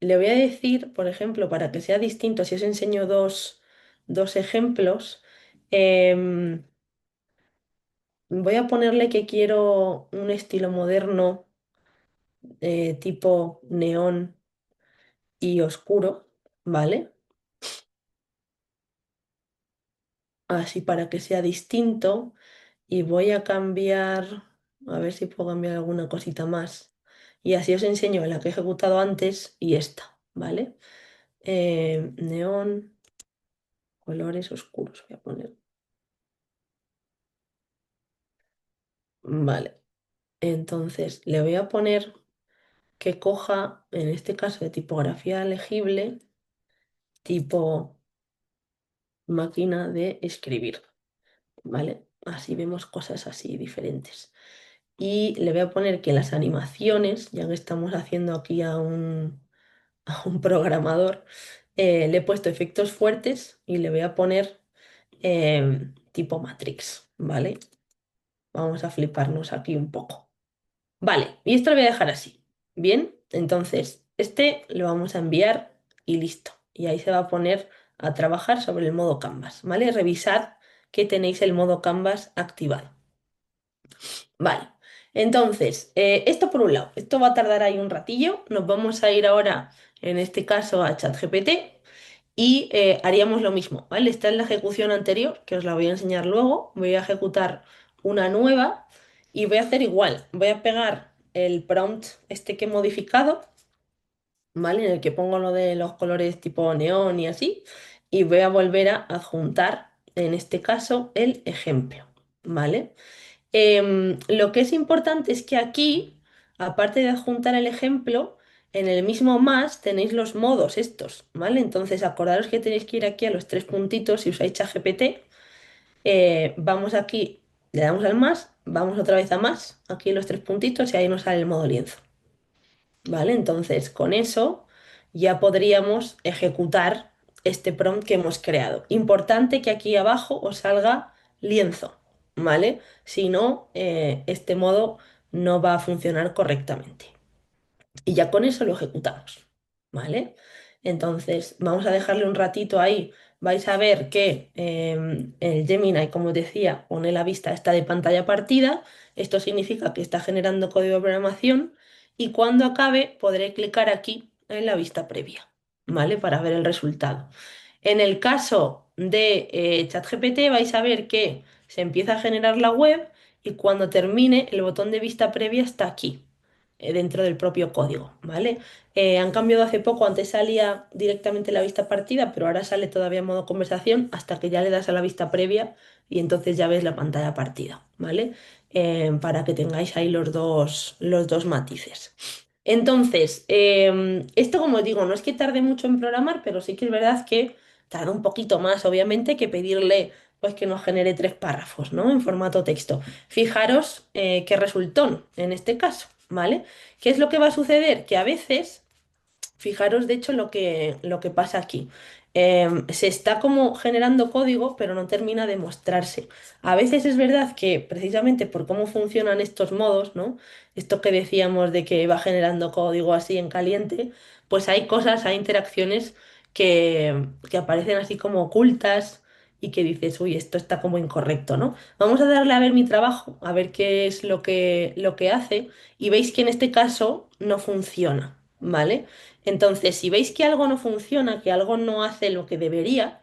Le voy a decir, por ejemplo, para que sea distinto, si os enseño dos ejemplos, em, voy a ponerle que quiero un estilo moderno, tipo neón y oscuro, ¿vale? Así para que sea distinto. Y voy a cambiar, a ver si puedo cambiar alguna cosita más. Y así os enseño la que he ejecutado antes y esta, ¿vale? Neón, colores oscuros, voy a poner. Vale. Entonces le voy a poner que coja, en este caso de tipografía legible, tipo máquina de escribir, ¿vale? Así vemos cosas así diferentes. Y le voy a poner que las animaciones, ya que estamos haciendo aquí a un programador, le he puesto efectos fuertes y le voy a poner tipo Matrix, ¿vale? Vamos a fliparnos aquí un poco. Vale, y esto lo voy a dejar así. Bien, entonces este lo vamos a enviar y listo. Y ahí se va a poner a trabajar sobre el modo Canvas, ¿vale? Revisad que tenéis el modo Canvas activado. Vale, entonces, esto por un lado, esto va a tardar ahí un ratillo. Nos vamos a ir ahora, en este caso, a ChatGPT y haríamos lo mismo, ¿vale? Esta es la ejecución anterior, que os la voy a enseñar luego. Voy a ejecutar una nueva y voy a hacer igual. Voy a pegar el prompt este que he modificado, ¿vale? En el que pongo lo de los colores tipo neón y así. Y voy a volver a adjuntar, en este caso, el ejemplo, ¿vale? Lo que es importante es que aquí, aparte de adjuntar el ejemplo, en el mismo más tenéis los modos estos, ¿vale? Entonces acordaros que tenéis que ir aquí a los tres puntitos si usáis ChatGPT. Vamos aquí, le damos al más, vamos otra vez a más, aquí en los tres puntitos y ahí nos sale el modo lienzo, ¿vale? Entonces con eso ya podríamos ejecutar este prompt que hemos creado. Importante que aquí abajo os salga lienzo, ¿vale? Si no, este modo no va a funcionar correctamente. Y ya con eso lo ejecutamos, ¿vale? Entonces, vamos a dejarle un ratito ahí. Vais a ver que el Gemini, como os decía, pone la vista esta de pantalla partida. Esto significa que está generando código de programación y cuando acabe podré clicar aquí en la vista previa, ¿vale? Para ver el resultado. En el caso de ChatGPT vais a ver que se empieza a generar la web y cuando termine el botón de vista previa está aquí dentro del propio código, ¿vale? Han cambiado hace poco, antes salía directamente la vista partida, pero ahora sale todavía en modo conversación hasta que ya le das a la vista previa y entonces ya ves la pantalla partida, ¿vale? Para que tengáis ahí los dos matices. Entonces, esto como os digo, no es que tarde mucho en programar, pero sí que es verdad que tarda un poquito más, obviamente, que pedirle pues que nos genere tres párrafos, ¿no? En formato texto. Fijaros qué resultón en este caso, ¿vale? ¿Qué es lo que va a suceder? Que a veces, fijaros de hecho lo que pasa aquí. Se está como generando código, pero no termina de mostrarse. A veces es verdad que precisamente por cómo funcionan estos modos, ¿no? Esto que decíamos de que va generando código así en caliente, pues hay cosas, hay interacciones que aparecen así como ocultas y que dices, uy, esto está como incorrecto, ¿no? Vamos a darle a ver mi trabajo, a ver qué es lo que hace y veis que en este caso no funciona, ¿vale? Entonces, si veis que algo no funciona, que algo no hace lo que debería,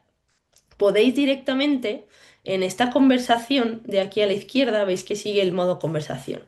podéis directamente en esta conversación de aquí a la izquierda, veis que sigue el modo conversación.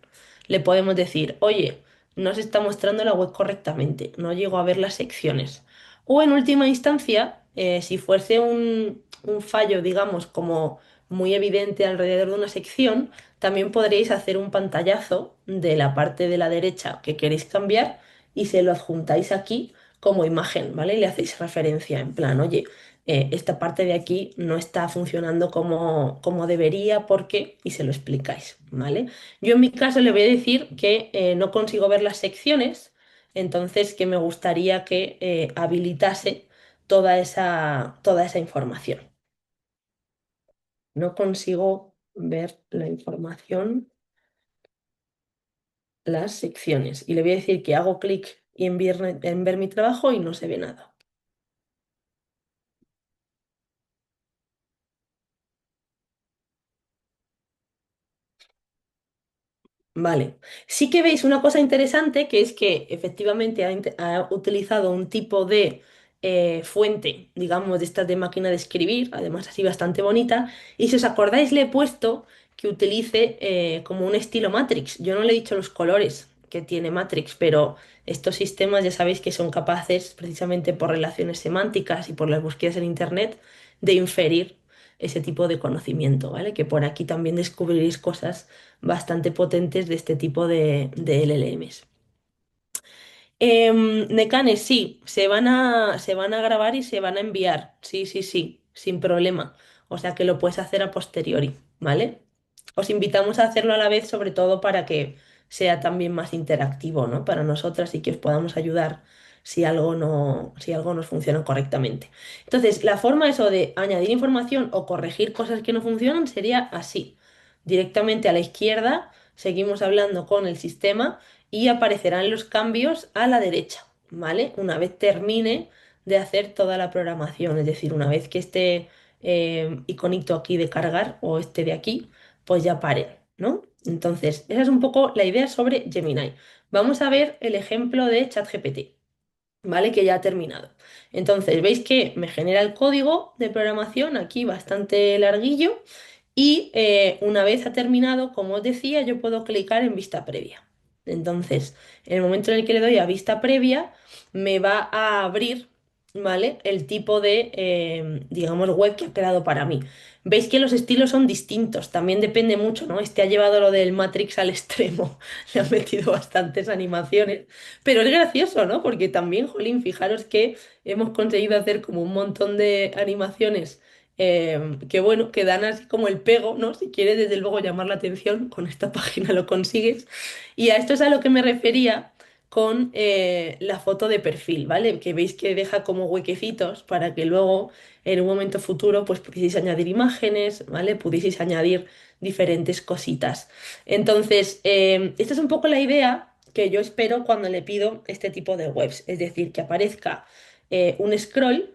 Le podemos decir, oye, no se está mostrando la web correctamente, no llego a ver las secciones. O en última instancia, si fuese un fallo, digamos, como muy evidente alrededor de una sección, también podréis hacer un pantallazo de la parte de la derecha que queréis cambiar y se lo adjuntáis aquí como imagen, ¿vale? Y le hacéis referencia en plan, oye, esta parte de aquí no está funcionando como debería, ¿por qué? Y se lo explicáis, ¿vale? Yo en mi caso le voy a decir que no consigo ver las secciones, entonces que me gustaría que habilitase toda esa información. No consigo ver la información, las secciones. Y le voy a decir que hago clic en ver mi trabajo y no se ve nada. Vale. Sí que veis una cosa interesante que es que efectivamente ha utilizado un tipo de fuente, digamos, de estas de máquina de escribir, además así bastante bonita. Y si os acordáis, le he puesto que utilice como un estilo Matrix. Yo no le he dicho los colores que tiene Matrix, pero estos sistemas ya sabéis que son capaces, precisamente por relaciones semánticas y por las búsquedas en Internet, de inferir ese tipo de conocimiento, ¿vale? Que por aquí también descubriréis cosas bastante potentes de este tipo de LLMs. Necanes, sí, se van a grabar y se van a enviar. Sí, sí, sí, sin problema. O sea que lo puedes hacer a posteriori, ¿vale? Os invitamos a hacerlo a la vez, sobre todo para que sea también más interactivo, ¿no? Para nosotras y que os podamos ayudar si algo no funciona correctamente. Entonces, la forma eso de añadir información o corregir cosas que no funcionan sería así. directamente a la izquierda, seguimos hablando con el sistema y aparecerán los cambios a la derecha, ¿vale? Una vez termine de hacer toda la programación, es decir, una vez que este iconito aquí de cargar o este de aquí, pues ya pare, ¿no? Entonces, esa es un poco la idea sobre Gemini. Vamos a ver el ejemplo de ChatGPT. ¿Vale? Que ya ha terminado. Entonces, veis que me genera el código de programación aquí bastante larguillo y una vez ha terminado, como os decía, yo puedo clicar en vista previa. Entonces, en el momento en el que le doy a vista previa, me va a abrir, ¿vale? El tipo de, digamos, web que ha creado para mí. Veis que los estilos son distintos, también depende mucho, ¿no? Este ha llevado lo del Matrix al extremo, le ha metido bastantes animaciones. Pero es gracioso, ¿no? Porque también, jolín, fijaros que hemos conseguido hacer como un montón de animaciones que, bueno, que dan así como el pego, ¿no? Si quieres, desde luego, llamar la atención, con esta página lo consigues. Y a esto es a lo que me refería con la foto de perfil, ¿vale? Que veis que deja como huequecitos para que luego, en un momento futuro, pues pudieseis añadir imágenes, ¿vale? Pudieseis añadir diferentes cositas. Entonces, esta es un poco la idea que yo espero cuando le pido este tipo de webs, es decir, que aparezca un scroll,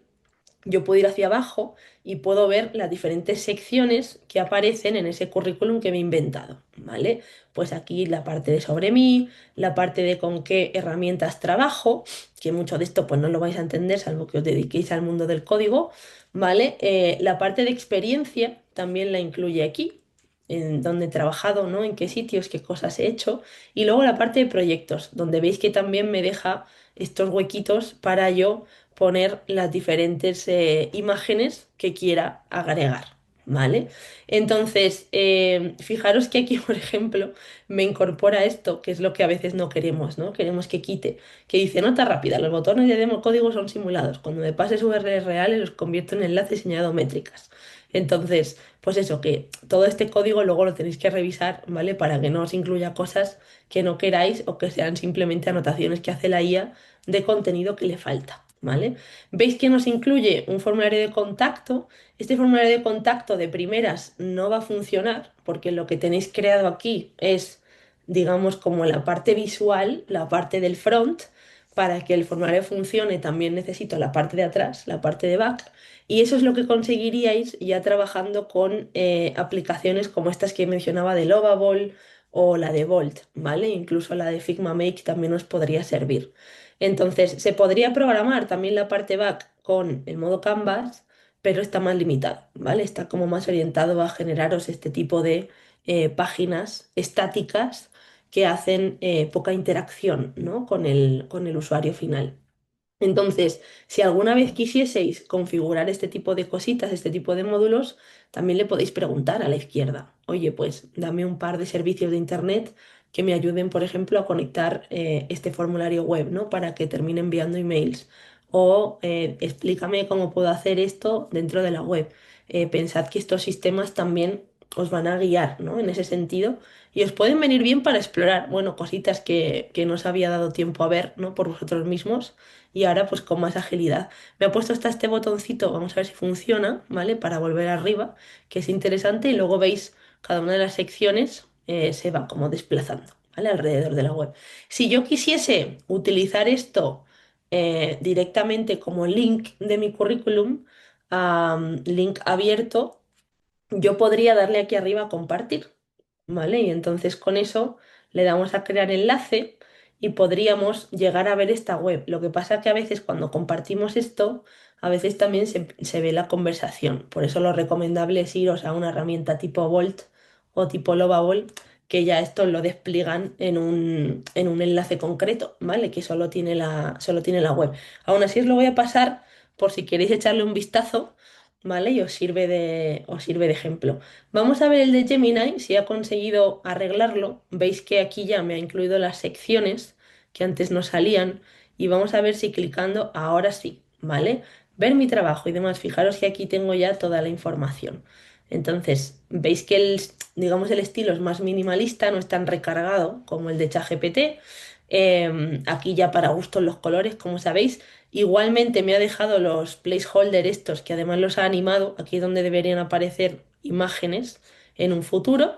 yo puedo ir hacia abajo y puedo ver las diferentes secciones que aparecen en ese currículum que me he inventado, ¿vale? Pues aquí la parte de sobre mí, la parte de con qué herramientas trabajo, que mucho de esto pues no lo vais a entender salvo que os dediquéis al mundo del código, ¿vale? La parte de experiencia también la incluye aquí, en dónde he trabajado, ¿no? En qué sitios, qué cosas he hecho. Y luego la parte de proyectos, donde veis que también me deja estos huequitos para yo poner las diferentes imágenes que quiera agregar, ¿vale? Entonces, fijaros que aquí, por ejemplo, me incorpora esto, que es lo que a veces no queremos, ¿no? Queremos que quite, que dice nota rápida, los botones de demo código son simulados. Cuando me pases URLs reales los convierto en enlaces y añado métricas. Entonces, pues eso, que todo este código luego lo tenéis que revisar, ¿vale? Para que no os incluya cosas que no queráis o que sean simplemente anotaciones que hace la IA de contenido que le falta, ¿vale? Veis que nos incluye un formulario de contacto. Este formulario de contacto de primeras no va a funcionar porque lo que tenéis creado aquí es, digamos, como la parte visual, la parte del front. Para que el formulario funcione también necesito la parte de atrás, la parte de back. Y eso es lo que conseguiríais ya trabajando con aplicaciones como estas que mencionaba de Lovable o la de Bolt, ¿vale? Incluso la de Figma Make también os podría servir. Entonces, se podría programar también la parte back con el modo Canvas, pero está más limitado, ¿vale? Está como más orientado a generaros este tipo de páginas estáticas que hacen poca interacción, ¿no? con el usuario final. Entonces, si alguna vez quisieseis configurar este tipo de cositas, este tipo de módulos, también le podéis preguntar a la izquierda, oye, pues dame un par de servicios de internet que me ayuden, por ejemplo, a conectar este formulario web, ¿no? Para que termine enviando emails. O explícame cómo puedo hacer esto dentro de la web. Pensad que estos sistemas también os van a guiar, ¿no? En ese sentido. Y os pueden venir bien para explorar, bueno, cositas que no os había dado tiempo a ver, ¿no? Por vosotros mismos y ahora pues con más agilidad. Me ha puesto hasta este botoncito, vamos a ver si funciona, ¿vale? Para volver arriba, que es interesante y luego veis cada una de las secciones se va como desplazando, ¿vale? Alrededor de la web. Si yo quisiese utilizar esto directamente como link de mi currículum, link abierto, yo podría darle aquí arriba a compartir. ¿Vale? Y entonces con eso le damos a crear enlace y podríamos llegar a ver esta web. Lo que pasa que a veces cuando compartimos esto, a veces también se ve la conversación. Por eso lo recomendable es iros a una herramienta tipo Volt o tipo Lovable, que ya esto lo despliegan en un enlace concreto, ¿vale? Que solo tiene la web. Aún así os lo voy a pasar por si queréis echarle un vistazo, ¿vale? Y os sirve de ejemplo. Vamos a ver el de Gemini, si ha conseguido arreglarlo. Veis que aquí ya me ha incluido las secciones que antes no salían y vamos a ver si clicando ahora sí, ¿vale? Ver mi trabajo y demás. Fijaros que aquí tengo ya toda la información. Entonces, veis que digamos, el estilo es más minimalista, no es tan recargado como el de ChatGPT. Aquí ya para gustos los colores, como sabéis. Igualmente me ha dejado los placeholder estos, que además los ha animado, aquí es donde deberían aparecer imágenes en un futuro.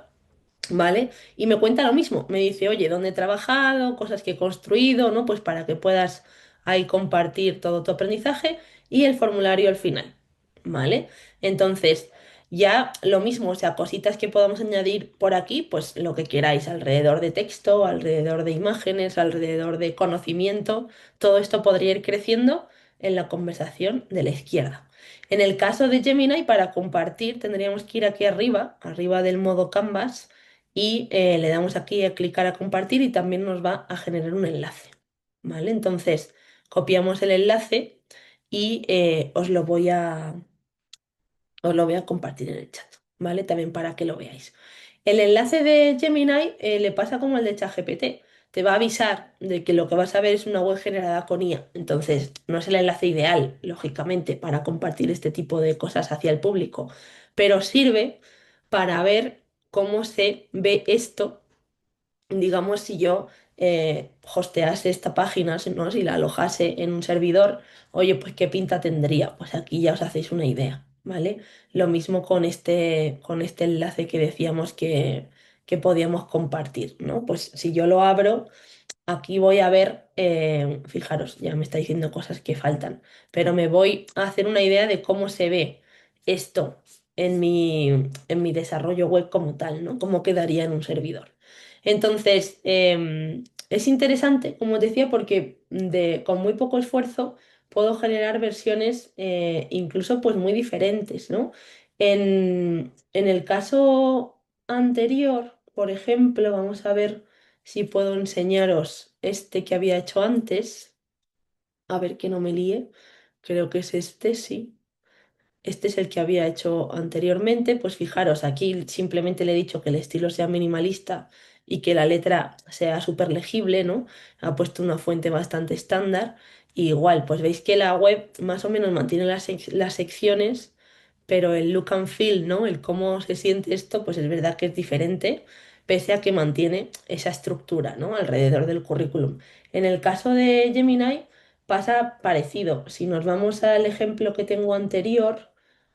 ¿vale? Y me cuenta lo mismo, me dice, oye, ¿dónde he trabajado? Cosas que he construido, ¿no? Pues para que puedas ahí compartir todo tu aprendizaje y el formulario al final, ¿vale? Entonces, ya lo mismo, o sea, cositas que podamos añadir por aquí, pues lo que queráis, alrededor de texto, alrededor de imágenes, alrededor de conocimiento, todo esto podría ir creciendo en la conversación de la izquierda. En el caso de Gemini, para compartir, tendríamos que ir aquí arriba, arriba del modo Canvas y le damos aquí a clicar a compartir y también nos va a generar un enlace, ¿vale? Entonces, copiamos el enlace y os lo voy a compartir en el chat, ¿vale? También para que lo veáis. El enlace de Gemini le pasa como el de ChatGPT. Te va a avisar de que lo que vas a ver es una web generada con IA. Entonces, no es el enlace ideal, lógicamente, para compartir este tipo de cosas hacia el público, pero sirve para ver cómo se ve esto, digamos, si yo hostease esta página, ¿no? Si la alojase en un servidor, oye, pues qué pinta tendría. Pues aquí ya os hacéis una idea, ¿vale? Lo mismo con este enlace que decíamos que podíamos compartir, ¿no? Pues si yo lo abro. Aquí voy a ver, fijaros, ya me está diciendo cosas que faltan, pero me voy a hacer una idea de cómo se ve esto en mi desarrollo web como tal, ¿no? Cómo quedaría en un servidor. Entonces, es interesante, como os decía, porque con muy poco esfuerzo puedo generar versiones incluso pues muy diferentes, ¿no? En el caso anterior, por ejemplo, vamos a ver si puedo enseñaros este que había hecho antes. A ver que no me líe. Creo que es este, sí. Este es el que había hecho anteriormente. Pues fijaros, aquí simplemente le he dicho que el estilo sea minimalista y que la letra sea súper legible, ¿no? Ha puesto una fuente bastante estándar. Y igual, pues veis que la web más o menos mantiene las secciones, pero el look and feel, ¿no? El cómo se siente esto, pues es verdad que es diferente, pese a que mantiene esa estructura, ¿no? Alrededor del currículum. En el caso de Gemini pasa parecido. Si nos vamos al ejemplo que tengo anterior,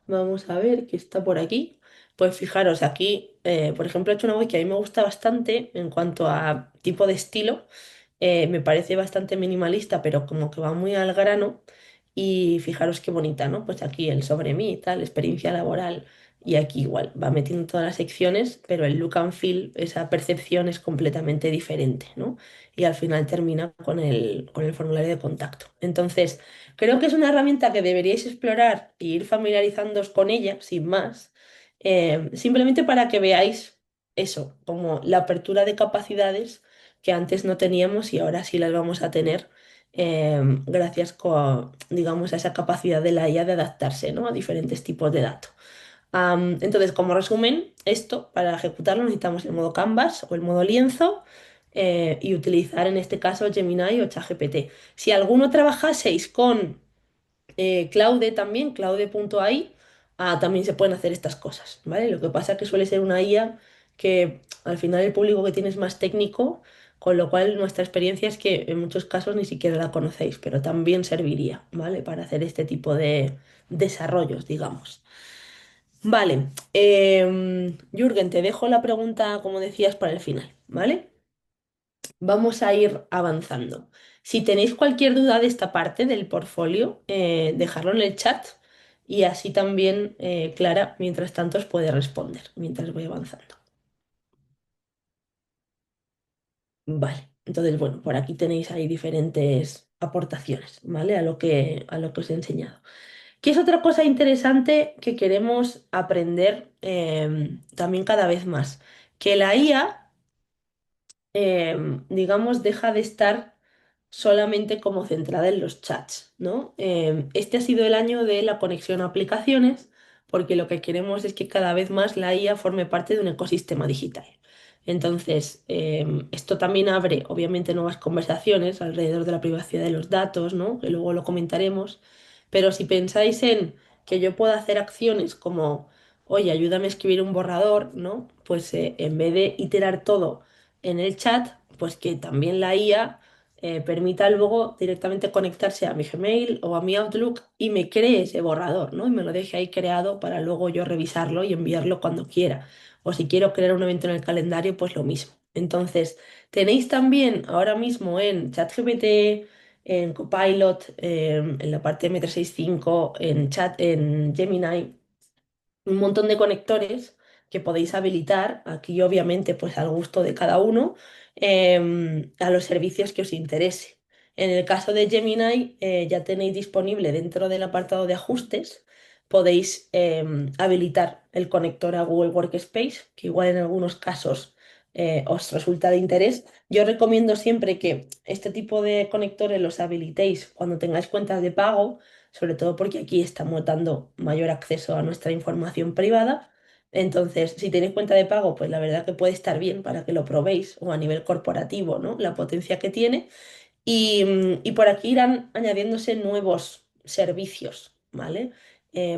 vamos a ver que está por aquí. Pues fijaros, aquí, por ejemplo, he hecho una web que a mí me gusta bastante en cuanto a tipo de estilo. Me parece bastante minimalista, pero como que va muy al grano. Y fijaros qué bonita, ¿no? Pues aquí el sobre mí, tal, experiencia laboral. Y aquí igual, va metiendo todas las secciones, pero el look and feel, esa percepción es completamente diferente, ¿no? Y al final termina con el formulario de contacto. Entonces, creo que es una herramienta que deberíais explorar e ir familiarizándoos con ella, sin más, simplemente para que veáis eso, como la apertura de capacidades que antes no teníamos y ahora sí las vamos a tener gracias, digamos, a esa capacidad de la IA de adaptarse, ¿no? A diferentes tipos de datos. Entonces, como resumen, esto para ejecutarlo necesitamos el modo Canvas o el modo lienzo y utilizar en este caso Gemini o ChatGPT. Si alguno trabajaseis con Claude también, claude.ai, también se pueden hacer estas cosas, ¿vale? Lo que pasa es que suele ser una IA que al final el público que tiene es más técnico, con lo cual nuestra experiencia es que en muchos casos ni siquiera la conocéis, pero también serviría, ¿vale? Para hacer este tipo de desarrollos, digamos. Vale, Jürgen, te dejo la pregunta, como decías, para el final, ¿vale? Vamos a ir avanzando. Si tenéis cualquier duda de esta parte del portfolio, dejadlo en el chat y así también Clara, mientras tanto, os puede responder mientras voy avanzando. Vale, entonces, bueno, por aquí tenéis ahí diferentes aportaciones, ¿vale? A lo que os he enseñado. ¿Qué es otra cosa interesante que queremos aprender también cada vez más? Que la IA digamos, deja de estar solamente como centrada en los chats, ¿no? Este ha sido el año de la conexión a aplicaciones, porque lo que queremos es que cada vez más la IA forme parte de un ecosistema digital. Entonces, esto también abre, obviamente, nuevas conversaciones alrededor de la privacidad de los datos, ¿no? Que luego lo comentaremos. Pero si pensáis en que yo pueda hacer acciones como, oye, ayúdame a escribir un borrador, ¿no? Pues en vez de iterar todo en el chat, pues que también la IA permita luego directamente conectarse a mi Gmail o a mi Outlook y me cree ese borrador, ¿no? Y me lo deje ahí creado para luego yo revisarlo y enviarlo cuando quiera. O si quiero crear un evento en el calendario, pues lo mismo. Entonces, tenéis también ahora mismo en ChatGPT, en Copilot, en la parte M365, en Gemini un montón de conectores que podéis habilitar, aquí obviamente pues al gusto de cada uno, a los servicios que os interese. En el caso de Gemini, ya tenéis disponible dentro del apartado de ajustes, podéis habilitar el conector a Google Workspace, que igual en algunos casos os resulta de interés. Yo recomiendo siempre que este tipo de conectores los habilitéis cuando tengáis cuentas de pago, sobre todo porque aquí estamos dando mayor acceso a nuestra información privada. Entonces, si tenéis cuenta de pago, pues la verdad que puede estar bien para que lo probéis o a nivel corporativo, ¿no? La potencia que tiene. Y por aquí irán añadiéndose nuevos servicios, ¿vale?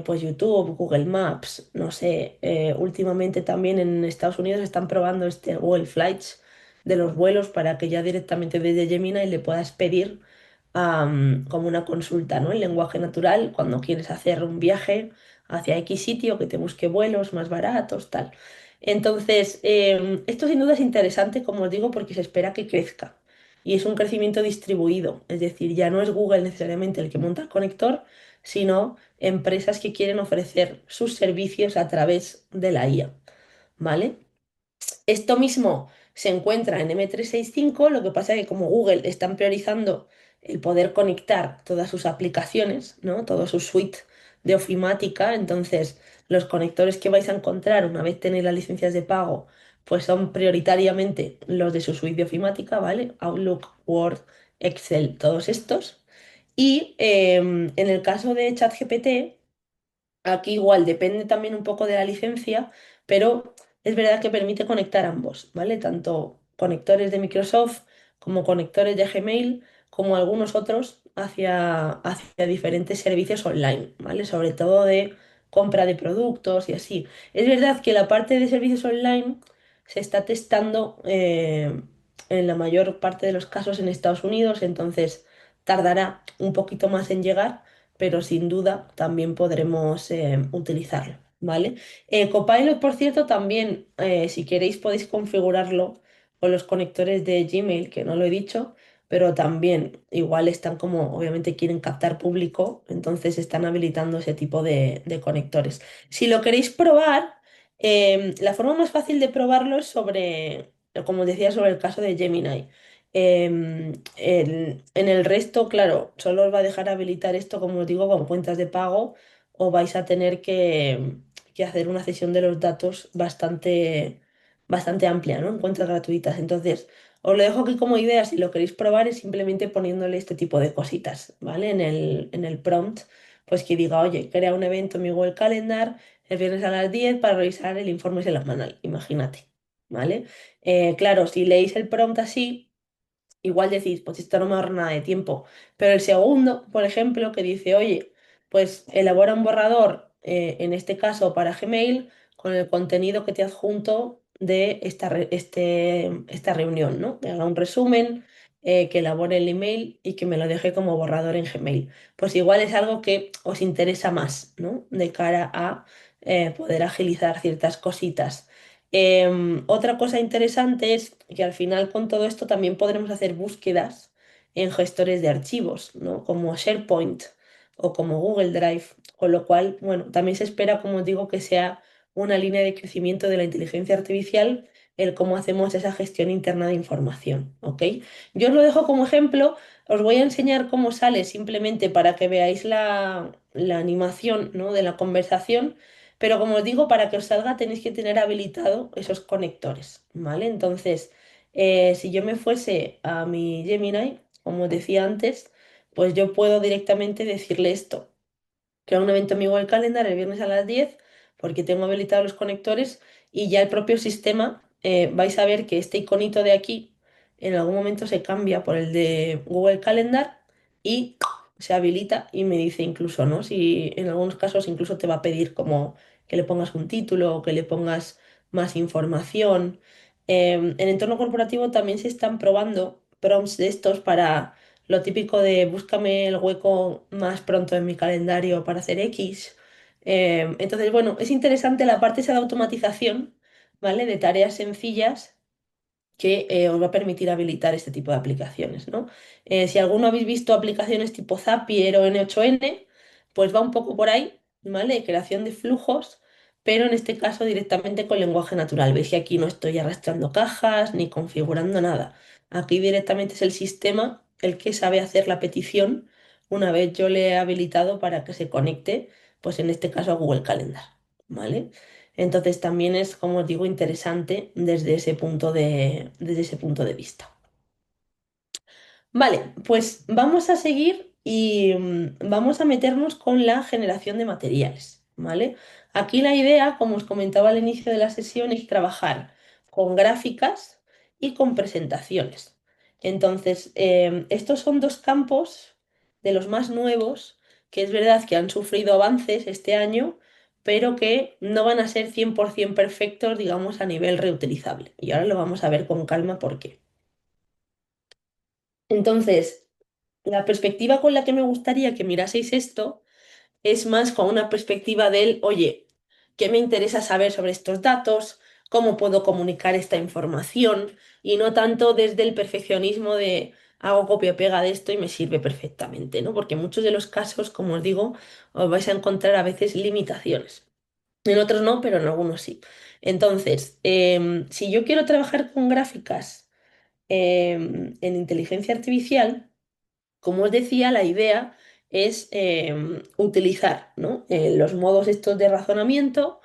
Pues YouTube, Google Maps, no sé, últimamente también en Estados Unidos están probando este Google Flights de los vuelos para que ya directamente desde Gemini le puedas pedir como una consulta, ¿no? En lenguaje natural, cuando quieres hacer un viaje hacia X sitio, que te busque vuelos más baratos, tal. Entonces, esto sin duda es interesante, como os digo, porque se espera que crezca. Y es un crecimiento distribuido, es decir, ya no es Google necesariamente el que monta el conector, sino empresas que quieren ofrecer sus servicios a través de la IA, ¿vale? Esto mismo se encuentra en M365, lo que pasa es que como Google están priorizando el poder conectar todas sus aplicaciones, ¿no? Todo su suite de ofimática, entonces los conectores que vais a encontrar una vez tenéis las licencias de pago, pues son prioritariamente los de su suite de ofimática, ¿vale? Outlook, Word, Excel, todos estos. Y en el caso de ChatGPT, aquí igual depende también un poco de la licencia, pero es verdad que permite conectar ambos, ¿vale? Tanto conectores de Microsoft como conectores de Gmail, como algunos otros hacia diferentes servicios online, ¿vale? Sobre todo de compra de productos y así. Es verdad que la parte de servicios online se está testando en la mayor parte de los casos en Estados Unidos, entonces tardará un poquito más en llegar, pero sin duda también podremos utilizarlo, ¿vale? Copilot, por cierto, también, si queréis, podéis configurarlo con los conectores de Gmail, que no lo he dicho, pero también igual están como, obviamente quieren captar público, entonces están habilitando ese tipo de conectores. Si lo queréis probar, la forma más fácil de probarlo es sobre, como decía, sobre el caso de Gemini. En el resto, claro, solo os va a dejar habilitar esto, como os digo, con cuentas de pago o vais a tener que hacer una cesión de los datos bastante amplia, ¿no? En cuentas gratuitas. Entonces, os lo dejo aquí como idea, si lo queréis probar es simplemente poniéndole este tipo de cositas, ¿vale? En el prompt, pues que diga, oye, crea un evento en mi Google Calendar el viernes a las 10 para revisar el informe semanal, imagínate, ¿vale? Claro, si leéis el prompt así igual decís, pues esto no me ahorra nada de tiempo. Pero el segundo, por ejemplo, que dice, oye, pues elabora un borrador, en este caso para Gmail, con el contenido que te adjunto de esta reunión, ¿no? Que haga un resumen, que elabore el email y que me lo deje como borrador en Gmail. Pues igual es algo que os interesa más, ¿no? De cara a poder agilizar ciertas cositas. Otra cosa interesante es que al final con todo esto también podremos hacer búsquedas en gestores de archivos, ¿no? Como SharePoint o como Google Drive, con lo cual, bueno, también se espera, como os digo, que sea una línea de crecimiento de la inteligencia artificial el cómo hacemos esa gestión interna de información, ¿ok? Yo os lo dejo como ejemplo, os voy a enseñar cómo sale simplemente para que veáis la animación, ¿no? de la conversación. Pero como os digo, para que os salga tenéis que tener habilitado esos conectores, ¿vale? Entonces, si yo me fuese a mi Gemini, como os decía antes, pues yo puedo directamente decirle esto crea un evento en mi Google Calendar el viernes a las 10 porque tengo habilitados los conectores y ya el propio sistema vais a ver que este iconito de aquí en algún momento se cambia por el de Google Calendar y se habilita y me dice incluso, ¿no? Si en algunos casos incluso te va a pedir como que le pongas un título o que le pongas más información. En entorno corporativo también se están probando prompts de estos para lo típico de búscame el hueco más pronto en mi calendario para hacer X. Entonces, bueno, es interesante la parte esa de automatización, ¿vale? De tareas sencillas que os va a permitir habilitar este tipo de aplicaciones, ¿no? Si alguno habéis visto aplicaciones tipo Zapier o N8N, pues va un poco por ahí, ¿vale? Creación de flujos, pero en este caso directamente con lenguaje natural. Veis que aquí no estoy arrastrando cajas ni configurando nada. Aquí directamente es el sistema el que sabe hacer la petición una vez yo le he habilitado para que se conecte, pues en este caso a Google Calendar, ¿vale? Entonces también es, como os digo, interesante desde ese punto de vista. Vale, pues vamos a seguir y vamos a meternos con la generación de materiales, ¿vale? Aquí la idea, como os comentaba al inicio de la sesión, es trabajar con gráficas y con presentaciones. Entonces, estos son dos campos de los más nuevos, que es verdad que han sufrido avances este año, pero que no van a ser 100% perfectos, digamos, a nivel reutilizable. Y ahora lo vamos a ver con calma por qué. Entonces, la perspectiva con la que me gustaría que miraseis esto es más con una perspectiva del, oye, ¿qué me interesa saber sobre estos datos? ¿Cómo puedo comunicar esta información? Y no tanto desde el perfeccionismo de hago copia-pega de esto y me sirve perfectamente, ¿no? Porque en muchos de los casos, como os digo, os vais a encontrar a veces limitaciones. En otros no, pero en algunos sí. Entonces, si yo quiero trabajar con gráficas en inteligencia artificial, como os decía, la idea es utilizar, ¿no? Los modos estos de razonamiento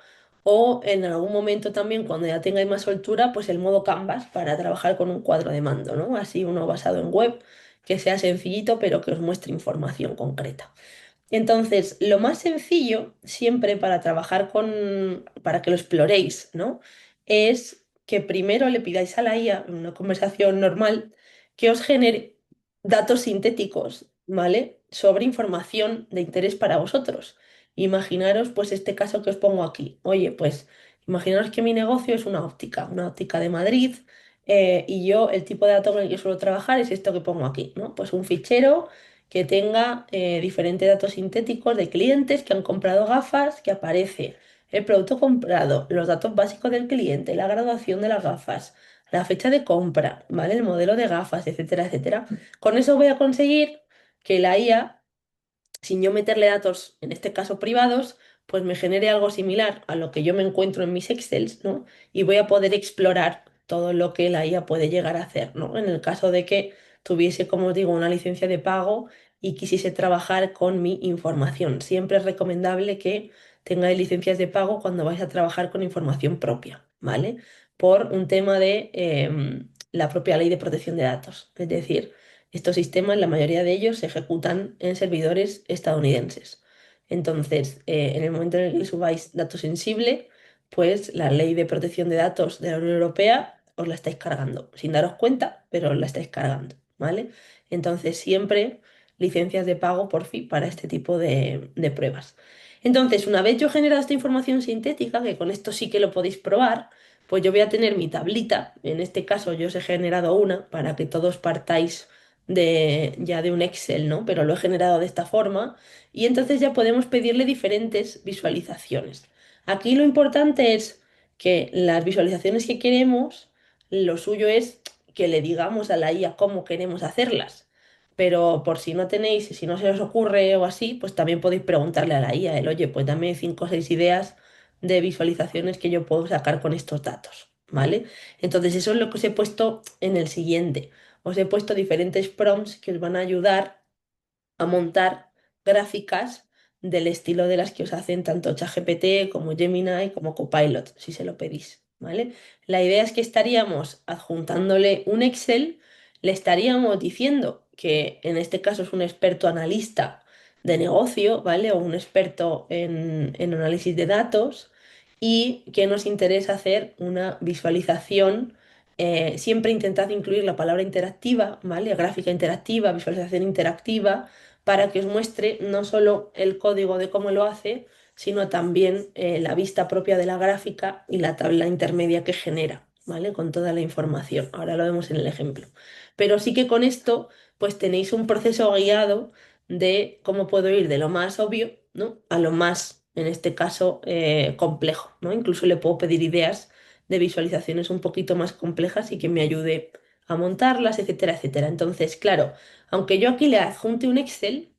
o en algún momento también, cuando ya tengáis más soltura, pues el modo Canvas para trabajar con un cuadro de mando, ¿no? Así uno basado en web, que sea sencillito, pero que os muestre información concreta. Entonces, lo más sencillo siempre para trabajar para que lo exploréis, ¿no? Es que primero le pidáis a la IA, en una conversación normal, que os genere datos sintéticos, ¿vale? Sobre información de interés para vosotros. Imaginaros, pues, este caso que os pongo aquí. Oye, pues, imaginaros que mi negocio es una óptica de Madrid, y yo, el tipo de datos con el que suelo trabajar es esto que pongo aquí, ¿no? Pues un fichero que tenga diferentes datos sintéticos de clientes que han comprado gafas, que aparece el producto comprado, los datos básicos del cliente, la graduación de las gafas, la fecha de compra, ¿vale? El modelo de gafas, etcétera, etcétera. Con eso voy a conseguir que la IA, sin yo meterle datos, en este caso privados, pues me genere algo similar a lo que yo me encuentro en mis Excels, ¿no? Y voy a poder explorar todo lo que la IA puede llegar a hacer, ¿no? En el caso de que tuviese, como os digo, una licencia de pago y quisiese trabajar con mi información. Siempre es recomendable que tengáis licencias de pago cuando vais a trabajar con información propia, ¿vale? Por un tema de la propia ley de protección de datos. Es decir, estos sistemas, la mayoría de ellos se ejecutan en servidores estadounidenses. Entonces, en el momento en el que subáis datos sensibles, pues la ley de protección de datos de la Unión Europea os la estáis cargando, sin daros cuenta, pero os la estáis cargando, ¿vale? Entonces, siempre licencias de pago por fin para este tipo de pruebas. Entonces, una vez yo he generado esta información sintética, que con esto sí que lo podéis probar, pues yo voy a tener mi tablita, en este caso yo os he generado una para que todos partáis ya de un Excel, ¿no? Pero lo he generado de esta forma y entonces ya podemos pedirle diferentes visualizaciones. Aquí lo importante es que las visualizaciones que queremos, lo suyo es que le digamos a la IA cómo queremos hacerlas. Pero por si no tenéis, si no se os ocurre o así, pues también podéis preguntarle a la IA, oye, pues dame 5 o 6 ideas de visualizaciones que yo puedo sacar con estos datos, ¿vale? Entonces eso es lo que os he puesto en el siguiente. Os he puesto diferentes prompts que os van a ayudar a montar gráficas del estilo de las que os hacen tanto ChatGPT como Gemini como Copilot, si se lo pedís, ¿vale? La idea es que estaríamos adjuntándole un Excel, le estaríamos diciendo que en este caso es un experto analista de negocio, ¿vale? O un experto en análisis de datos y que nos interesa hacer una visualización. Siempre intentad incluir la palabra interactiva, ¿vale? Gráfica interactiva, visualización interactiva, para que os muestre no solo el código de cómo lo hace, sino también la vista propia de la gráfica y la tabla intermedia que genera, ¿vale? Con toda la información. Ahora lo vemos en el ejemplo. Pero sí que con esto, pues tenéis un proceso guiado de cómo puedo ir de lo más obvio, ¿no? A lo más, en este caso, complejo, ¿no? Incluso le puedo pedir ideas de visualizaciones un poquito más complejas y que me ayude a montarlas, etcétera, etcétera. Entonces, claro, aunque yo aquí le adjunte un Excel,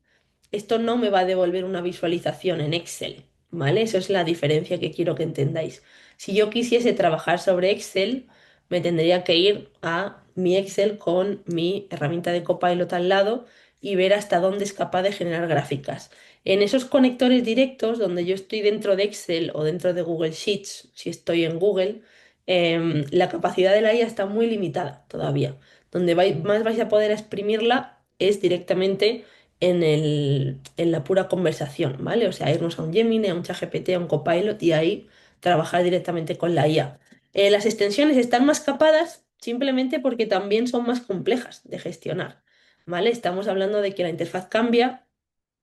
esto no me va a devolver una visualización en Excel, ¿vale? Eso es la diferencia que quiero que entendáis. Si yo quisiese trabajar sobre Excel, me tendría que ir a mi Excel con mi herramienta de Copilot al lado y ver hasta dónde es capaz de generar gráficas. En esos conectores directos, donde yo estoy dentro de Excel o dentro de Google Sheets, si estoy en Google, la capacidad de la IA está muy limitada todavía. Donde más vais a poder exprimirla es directamente en la pura conversación, ¿vale? O sea, irnos a un Gemini, a un ChatGPT, a un Copilot y ahí trabajar directamente con la IA. Las extensiones están más capadas simplemente porque también son más complejas de gestionar, ¿vale? Estamos hablando de que la interfaz cambia,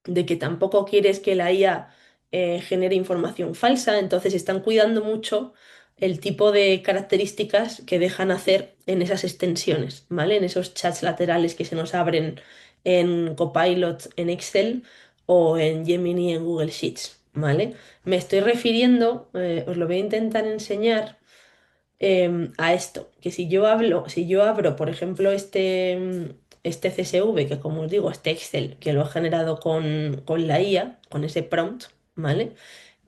de que tampoco quieres que la IA genere información falsa, entonces están cuidando mucho el tipo de características que dejan hacer en esas extensiones, ¿vale? En esos chats laterales que se nos abren en Copilot en Excel o en Gemini en Google Sheets, ¿vale? Me estoy refiriendo, os lo voy a intentar enseñar a esto, que si yo abro, por ejemplo, este CSV, que como os digo, este Excel, que lo he generado con la IA, con ese prompt, ¿vale?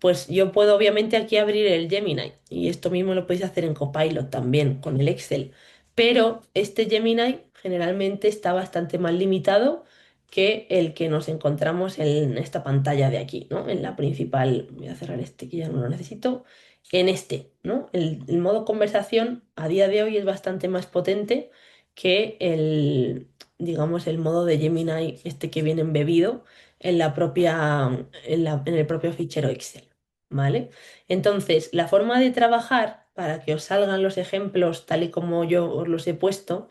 Pues yo puedo obviamente aquí abrir el Gemini y esto mismo lo podéis hacer en Copilot también con el Excel, pero este Gemini generalmente está bastante más limitado que el que nos encontramos en esta pantalla de aquí, ¿no? En la principal, voy a cerrar este que ya no lo necesito, en este, ¿no? El modo conversación a día de hoy es bastante más potente que digamos, el modo de Gemini, este que viene embebido en la propia, en el propio fichero Excel, ¿vale? Entonces, la forma de trabajar para que os salgan los ejemplos tal y como yo os los he puesto,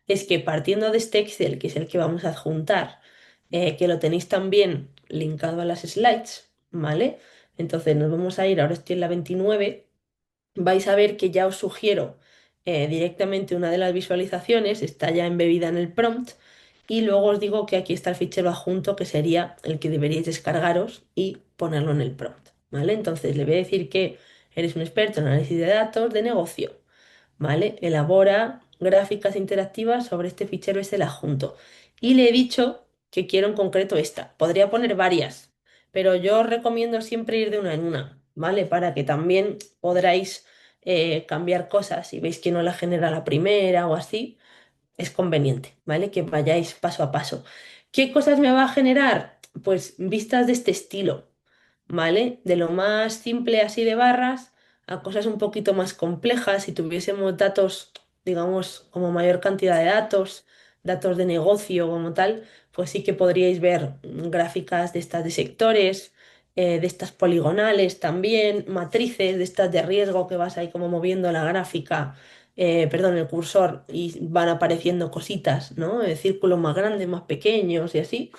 es que partiendo de este Excel, que es el que vamos a adjuntar, que lo tenéis también linkado a las slides, ¿vale? Entonces nos vamos a ir, ahora estoy en la 29, vais a ver que ya os sugiero directamente una de las visualizaciones, está ya embebida en el prompt, y luego os digo que aquí está el fichero adjunto, que sería el que deberíais descargaros y ponerlo en el prompt, ¿vale? Entonces le voy a decir que eres un experto en análisis de datos de negocio. ¿Vale? Elabora gráficas interactivas sobre este fichero, es el adjunto. Y le he dicho que quiero en concreto esta. Podría poner varias, pero yo os recomiendo siempre ir de una en una, ¿vale? Para que también podráis cambiar cosas. Si veis que no la genera la primera o así, es conveniente, ¿vale? Que vayáis paso a paso. ¿Qué cosas me va a generar? Pues vistas de este estilo, ¿vale? De lo más simple así de barras a cosas un poquito más complejas. Si tuviésemos datos, digamos, como mayor cantidad de datos, datos de negocio como tal, pues sí que podríais ver gráficas de estas de sectores, de estas poligonales también, matrices de estas de riesgo que vas ahí como moviendo la gráfica, perdón, el cursor y van apareciendo cositas, ¿no? Círculos más grandes, más pequeños y así.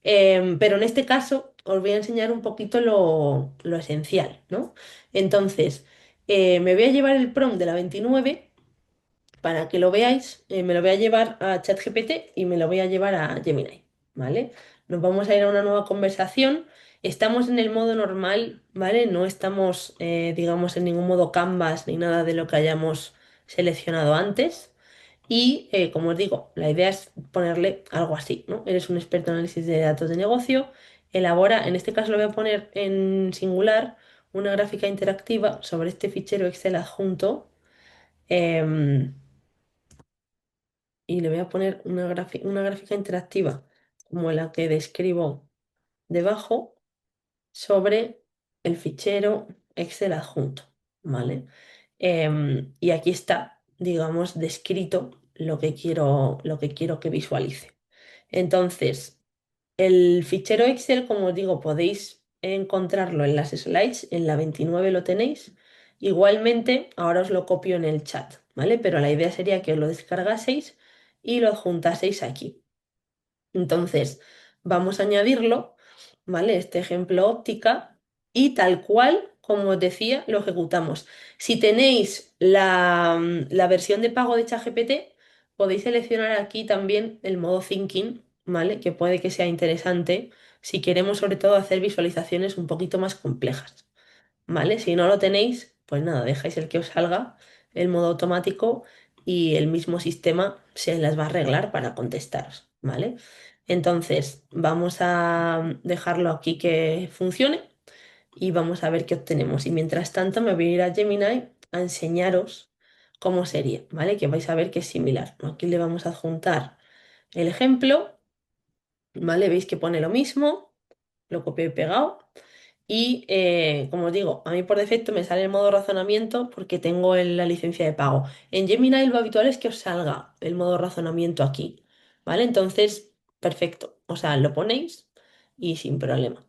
Pero en este caso os voy a enseñar un poquito lo esencial, ¿no? Entonces, me voy a llevar el prompt de la 29 para que lo veáis. Me lo voy a llevar a ChatGPT y me lo voy a llevar a Gemini, ¿vale? Nos vamos a ir a una nueva conversación. Estamos en el modo normal, ¿vale? No estamos, digamos, en ningún modo Canvas ni nada de lo que hayamos seleccionado antes. Y como os digo, la idea es ponerle algo así, ¿no? Eres un experto en análisis de datos de negocio, elabora, en este caso lo voy a poner en singular, una gráfica interactiva sobre este fichero Excel adjunto, em, y le voy a poner una gráfica interactiva como la que describo debajo sobre el fichero Excel adjunto, ¿vale? Y aquí está, digamos, descrito lo que quiero que visualice. Entonces, el fichero Excel, como os digo, podéis encontrarlo en las slides, en la 29 lo tenéis. Igualmente, ahora os lo copio en el chat, ¿vale? Pero la idea sería que os lo descargaseis y lo adjuntaseis aquí. Entonces, vamos a añadirlo, ¿vale? Este ejemplo óptica y tal cual como os decía, lo ejecutamos. Si tenéis la versión de pago de ChatGPT, podéis seleccionar aquí también el modo Thinking, ¿vale? Que puede que sea interesante si queremos sobre todo hacer visualizaciones un poquito más complejas, ¿vale? Si no lo tenéis, pues nada, dejáis el que os salga, el modo automático y el mismo sistema se las va a arreglar para contestaros, ¿vale? Entonces, vamos a dejarlo aquí que funcione y vamos a ver qué obtenemos. Y mientras tanto me voy a ir a Gemini a enseñaros cómo sería, ¿vale? Que vais a ver que es similar. Aquí le vamos a adjuntar el ejemplo, ¿vale? Veis que pone lo mismo, lo copio y pegado. Y como os digo, a mí por defecto me sale el modo razonamiento porque tengo la licencia de pago. En Gemini lo habitual es que os salga el modo razonamiento aquí, ¿vale? Entonces, perfecto. O sea, lo ponéis y sin problema.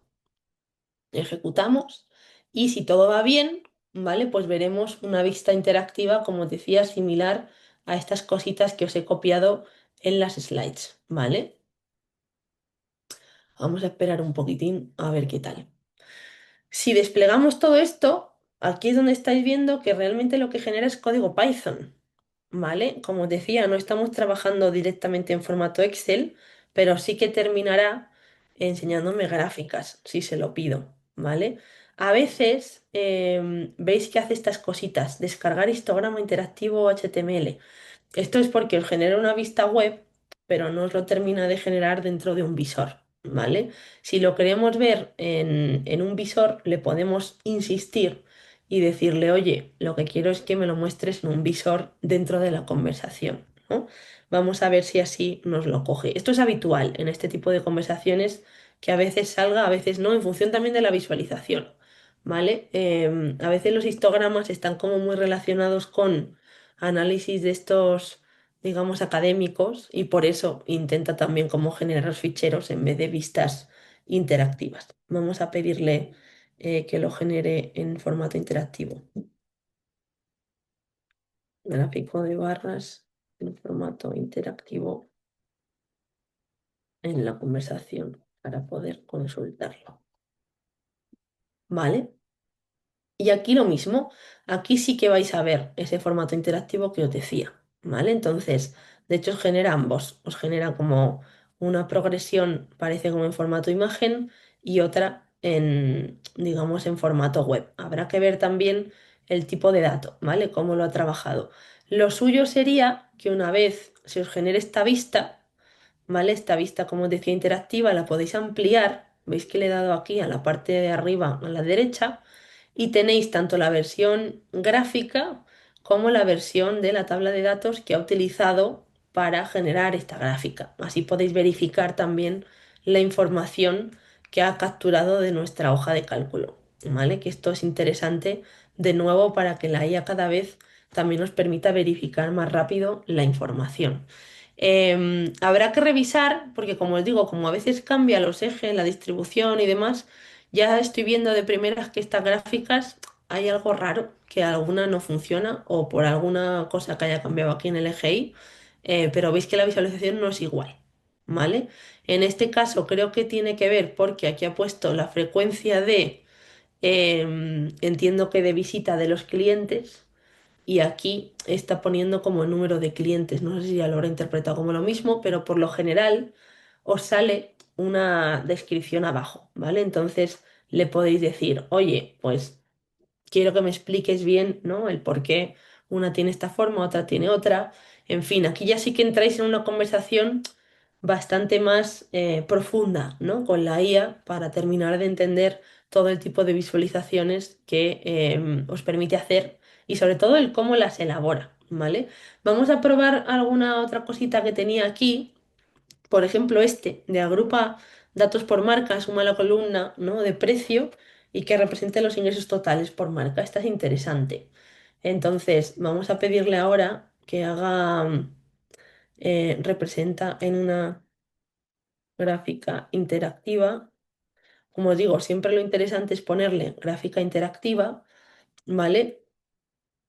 Ejecutamos y si todo va bien, ¿vale? Pues veremos una vista interactiva, como os decía, similar a estas cositas que os he copiado en las slides, ¿vale? Vamos a esperar un poquitín a ver qué tal. Si desplegamos todo esto, aquí es donde estáis viendo que realmente lo que genera es código Python, ¿vale? Como os decía, no estamos trabajando directamente en formato Excel, pero sí que terminará enseñándome gráficas, si se lo pido, ¿vale? A veces veis que hace estas cositas, descargar histograma interactivo HTML. Esto es porque os genera una vista web, pero no os lo termina de generar dentro de un visor, ¿vale? Si lo queremos ver en un visor, le podemos insistir y decirle, oye, lo que quiero es que me lo muestres en un visor dentro de la conversación, ¿no? Vamos a ver si así nos lo coge. Esto es habitual en este tipo de conversaciones, que a veces salga, a veces no, en función también de la visualización, ¿vale? A veces los histogramas están como muy relacionados con análisis de estos, digamos, académicos y por eso intenta también cómo generar los ficheros en vez de vistas interactivas. Vamos a pedirle que lo genere en formato interactivo. Gráfico de barras en formato interactivo en la conversación para poder consultarlo. ¿Vale? Y aquí lo mismo, aquí sí que vais a ver ese formato interactivo que os decía, ¿vale? Entonces, de hecho, os genera ambos, os genera como una progresión, parece como en formato imagen, y otra en, digamos, en formato web. Habrá que ver también el tipo de dato, ¿vale? Cómo lo ha trabajado. Lo suyo sería que una vez se os genere esta vista, ¿vale? Esta vista, como os decía, interactiva, la podéis ampliar. Veis que le he dado aquí a la parte de arriba, a la derecha, y tenéis tanto la versión gráfica como la versión de la tabla de datos que ha utilizado para generar esta gráfica. Así podéis verificar también la información que ha capturado de nuestra hoja de cálculo, ¿vale? Que esto es interesante de nuevo para que la IA cada vez también nos permita verificar más rápido la información. Habrá que revisar, porque como os digo, como a veces cambia los ejes, la distribución y demás, ya estoy viendo de primeras que estas gráficas hay algo raro, que alguna no funciona o por alguna cosa que haya cambiado aquí en el EGI, pero veis que la visualización no es igual, ¿vale? En este caso creo que tiene que ver porque aquí ha puesto la frecuencia de, entiendo que de visita de los clientes y aquí está poniendo como el número de clientes. No sé si ya lo habrá interpretado como lo mismo, pero por lo general os sale una descripción abajo, ¿vale? Entonces le podéis decir, oye, pues quiero que me expliques bien, ¿no? El por qué una tiene esta forma, otra tiene otra. En fin, aquí ya sí que entráis en una conversación bastante más profunda, ¿no? Con la IA para terminar de entender todo el tipo de visualizaciones que os permite hacer y sobre todo el cómo las elabora, ¿vale? Vamos a probar alguna otra cosita que tenía aquí. Por ejemplo, este de agrupa datos por marca, suma la columna, ¿no? De precio y que represente los ingresos totales por marca. Esta es interesante. Entonces, vamos a pedirle ahora que haga, representa en una gráfica interactiva. Como os digo, siempre lo interesante es ponerle gráfica interactiva, ¿vale?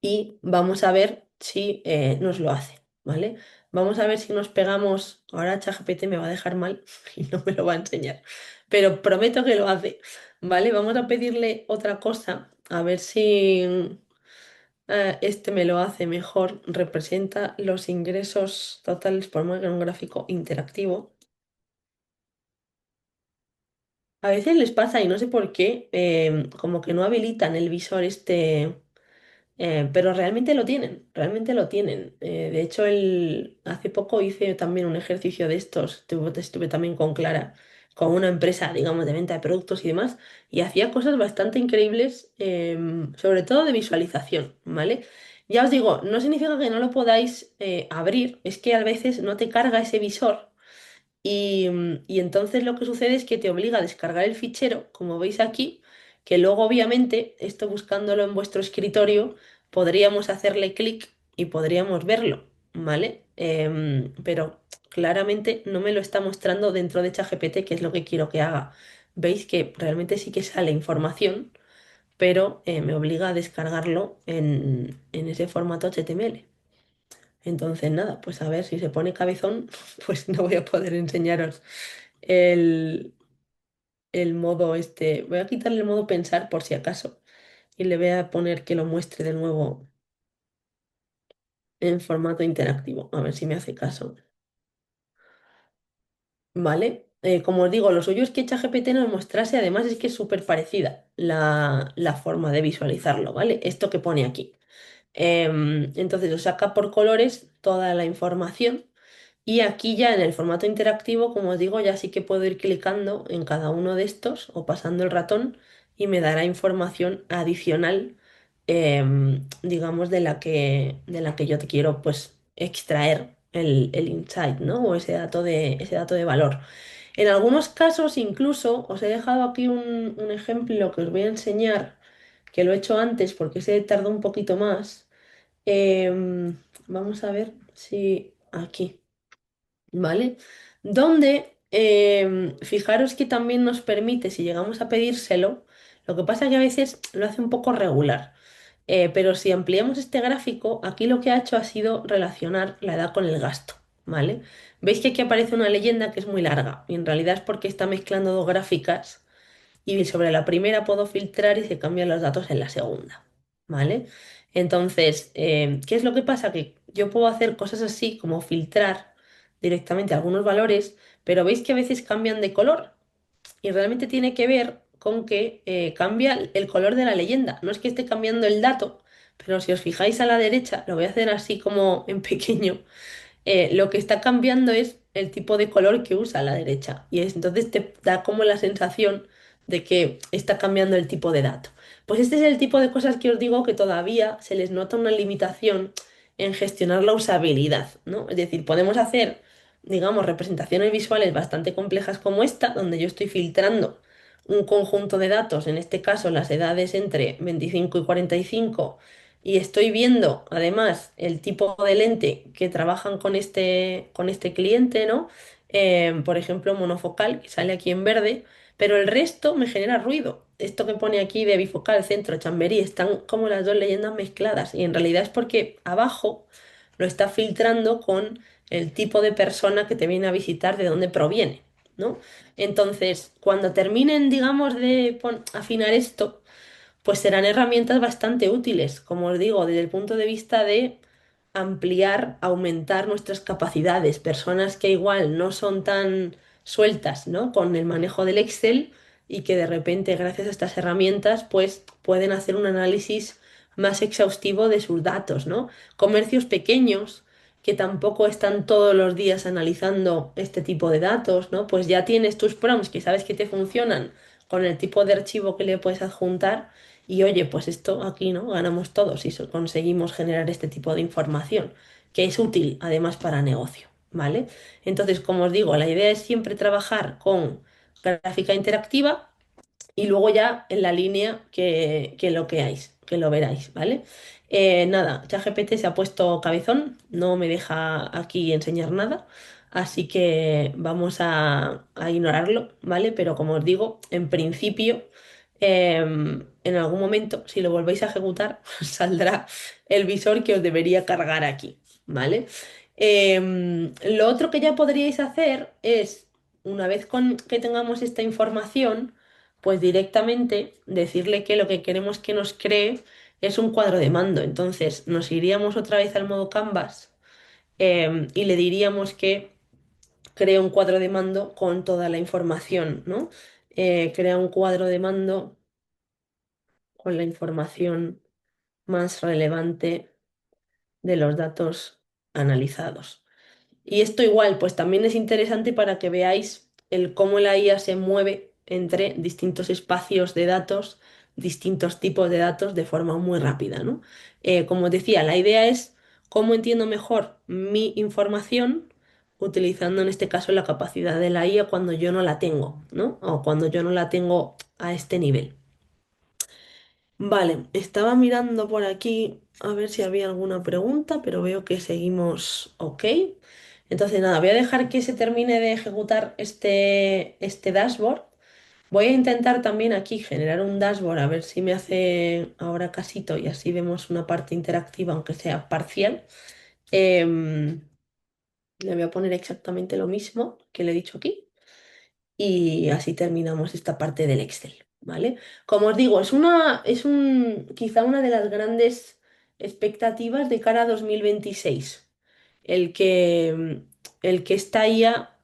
Y vamos a ver si nos lo hace, ¿vale? Vamos a ver si nos pegamos. Ahora ChatGPT me va a dejar mal y no me lo va a enseñar, pero prometo que lo hace, ¿vale? Vamos a pedirle otra cosa A ver si este me lo hace mejor. Representa los ingresos totales por medio de un gráfico interactivo. A veces les pasa y no sé por qué, como que no habilitan el visor este. Pero realmente lo tienen, realmente lo tienen. De hecho, hace poco hice también un ejercicio de estos, estuve también con Clara, con una empresa, digamos, de venta de productos y demás, y hacía cosas bastante increíbles, sobre todo de visualización, ¿vale? Ya os digo, no significa que no lo podáis abrir, es que a veces no te carga ese visor y entonces lo que sucede es que te obliga a descargar el fichero, como veis aquí, que luego obviamente, esto buscándolo en vuestro escritorio, podríamos hacerle clic y podríamos verlo, ¿vale? Pero claramente no me lo está mostrando dentro de ChatGPT, que es lo que quiero que haga. Veis que realmente sí que sale información, pero me obliga a descargarlo en ese formato HTML. Entonces, nada, pues a ver si se pone cabezón, pues no voy a poder enseñaros el, el modo este. Voy a quitarle el modo pensar por si acaso y le voy a poner que lo muestre de nuevo en formato interactivo. A ver si me hace caso. ¿Vale? Como os digo, lo suyo es que ChatGPT nos mostrase, además es que es súper parecida la forma de visualizarlo, ¿vale? Esto que pone aquí. Entonces os saca por colores toda la información. Y aquí ya en el formato interactivo, como os digo, ya sí que puedo ir clicando en cada uno de estos o pasando el ratón y me dará información adicional, digamos, de la que yo te quiero pues extraer el insight, ¿no? O ese dato de valor. En algunos casos incluso os he dejado aquí un ejemplo que os voy a enseñar, que lo he hecho antes porque se tardó un poquito más. Vamos a ver si aquí. ¿Vale? Donde fijaros que también nos permite, si llegamos a pedírselo, lo que pasa que a veces lo hace un poco regular. Pero si ampliamos este gráfico, aquí lo que ha hecho ha sido relacionar la edad con el gasto, ¿vale? Veis que aquí aparece una leyenda que es muy larga y en realidad es porque está mezclando dos gráficas y sobre la primera puedo filtrar y se cambian los datos en la segunda, ¿vale? Entonces, ¿qué es lo que pasa? Que yo puedo hacer cosas así como filtrar directamente algunos valores, pero veis que a veces cambian de color y realmente tiene que ver con que cambia el color de la leyenda. No es que esté cambiando el dato, pero si os fijáis a la derecha, lo voy a hacer así como en pequeño, lo que está cambiando es el tipo de color que usa a la derecha. Entonces te da como la sensación de que está cambiando el tipo de dato. Pues este es el tipo de cosas que os digo que todavía se les nota una limitación en gestionar la usabilidad, ¿no? Es decir, podemos hacer, digamos, representaciones visuales bastante complejas como esta, donde yo estoy filtrando un conjunto de datos, en este caso las edades entre 25 y 45, y estoy viendo además el tipo de lente que trabajan con este cliente, ¿no? Por ejemplo, monofocal, que sale aquí en verde, pero el resto me genera ruido. Esto que pone aquí de bifocal, centro, chamberí, están como las dos leyendas mezcladas y en realidad es porque abajo lo está filtrando con el tipo de persona que te viene a visitar, de dónde proviene, ¿no? Entonces, cuando terminen, digamos, de afinar esto, pues serán herramientas bastante útiles, como os digo, desde el punto de vista de ampliar, aumentar nuestras capacidades. Personas que igual no son tan sueltas, ¿no? Con el manejo del Excel y que de repente, gracias a estas herramientas, pues pueden hacer un análisis más exhaustivo de sus datos, ¿no? Comercios pequeños que tampoco están todos los días analizando este tipo de datos, ¿no? Pues ya tienes tus prompts que sabes que te funcionan con el tipo de archivo que le puedes adjuntar y oye, pues esto aquí, ¿no? Ganamos todos si conseguimos generar este tipo de información, que es útil además para negocio, ¿vale? Entonces, como os digo, la idea es siempre trabajar con gráfica interactiva y luego ya en la línea que lo veáis, que lo veráis, ¿vale? Nada, ChatGPT se ha puesto cabezón, no me deja aquí enseñar nada, así que vamos a ignorarlo, ¿vale? Pero como os digo, en principio, en algún momento, si lo volvéis a ejecutar, saldrá el visor que os debería cargar aquí, ¿vale? Lo otro que ya podríais hacer es, una vez que tengamos esta información, pues directamente decirle que lo que queremos que nos cree es un cuadro de mando. Entonces nos iríamos otra vez al modo Canvas y le diríamos que crea un cuadro de mando con toda la información, ¿no? Crea un cuadro de mando con la información más relevante de los datos analizados. Y esto igual, pues también es interesante para que veáis el cómo la IA se mueve entre distintos espacios de datos, distintos tipos de datos de forma muy rápida, ¿no? Como os decía, la idea es cómo entiendo mejor mi información utilizando en este caso la capacidad de la IA cuando yo no la tengo, ¿no? O cuando yo no la tengo a este nivel. Vale, estaba mirando por aquí a ver si había alguna pregunta, pero veo que seguimos ok. Entonces, nada, voy a dejar que se termine de ejecutar este dashboard. Voy a intentar también aquí generar un dashboard a ver si me hace ahora casito y así vemos una parte interactiva, aunque sea parcial. Em, Le voy a poner exactamente lo mismo que le he dicho aquí y así terminamos esta parte del Excel, ¿vale? Como os digo, quizá una de las grandes expectativas de cara a 2026, el que esta IA,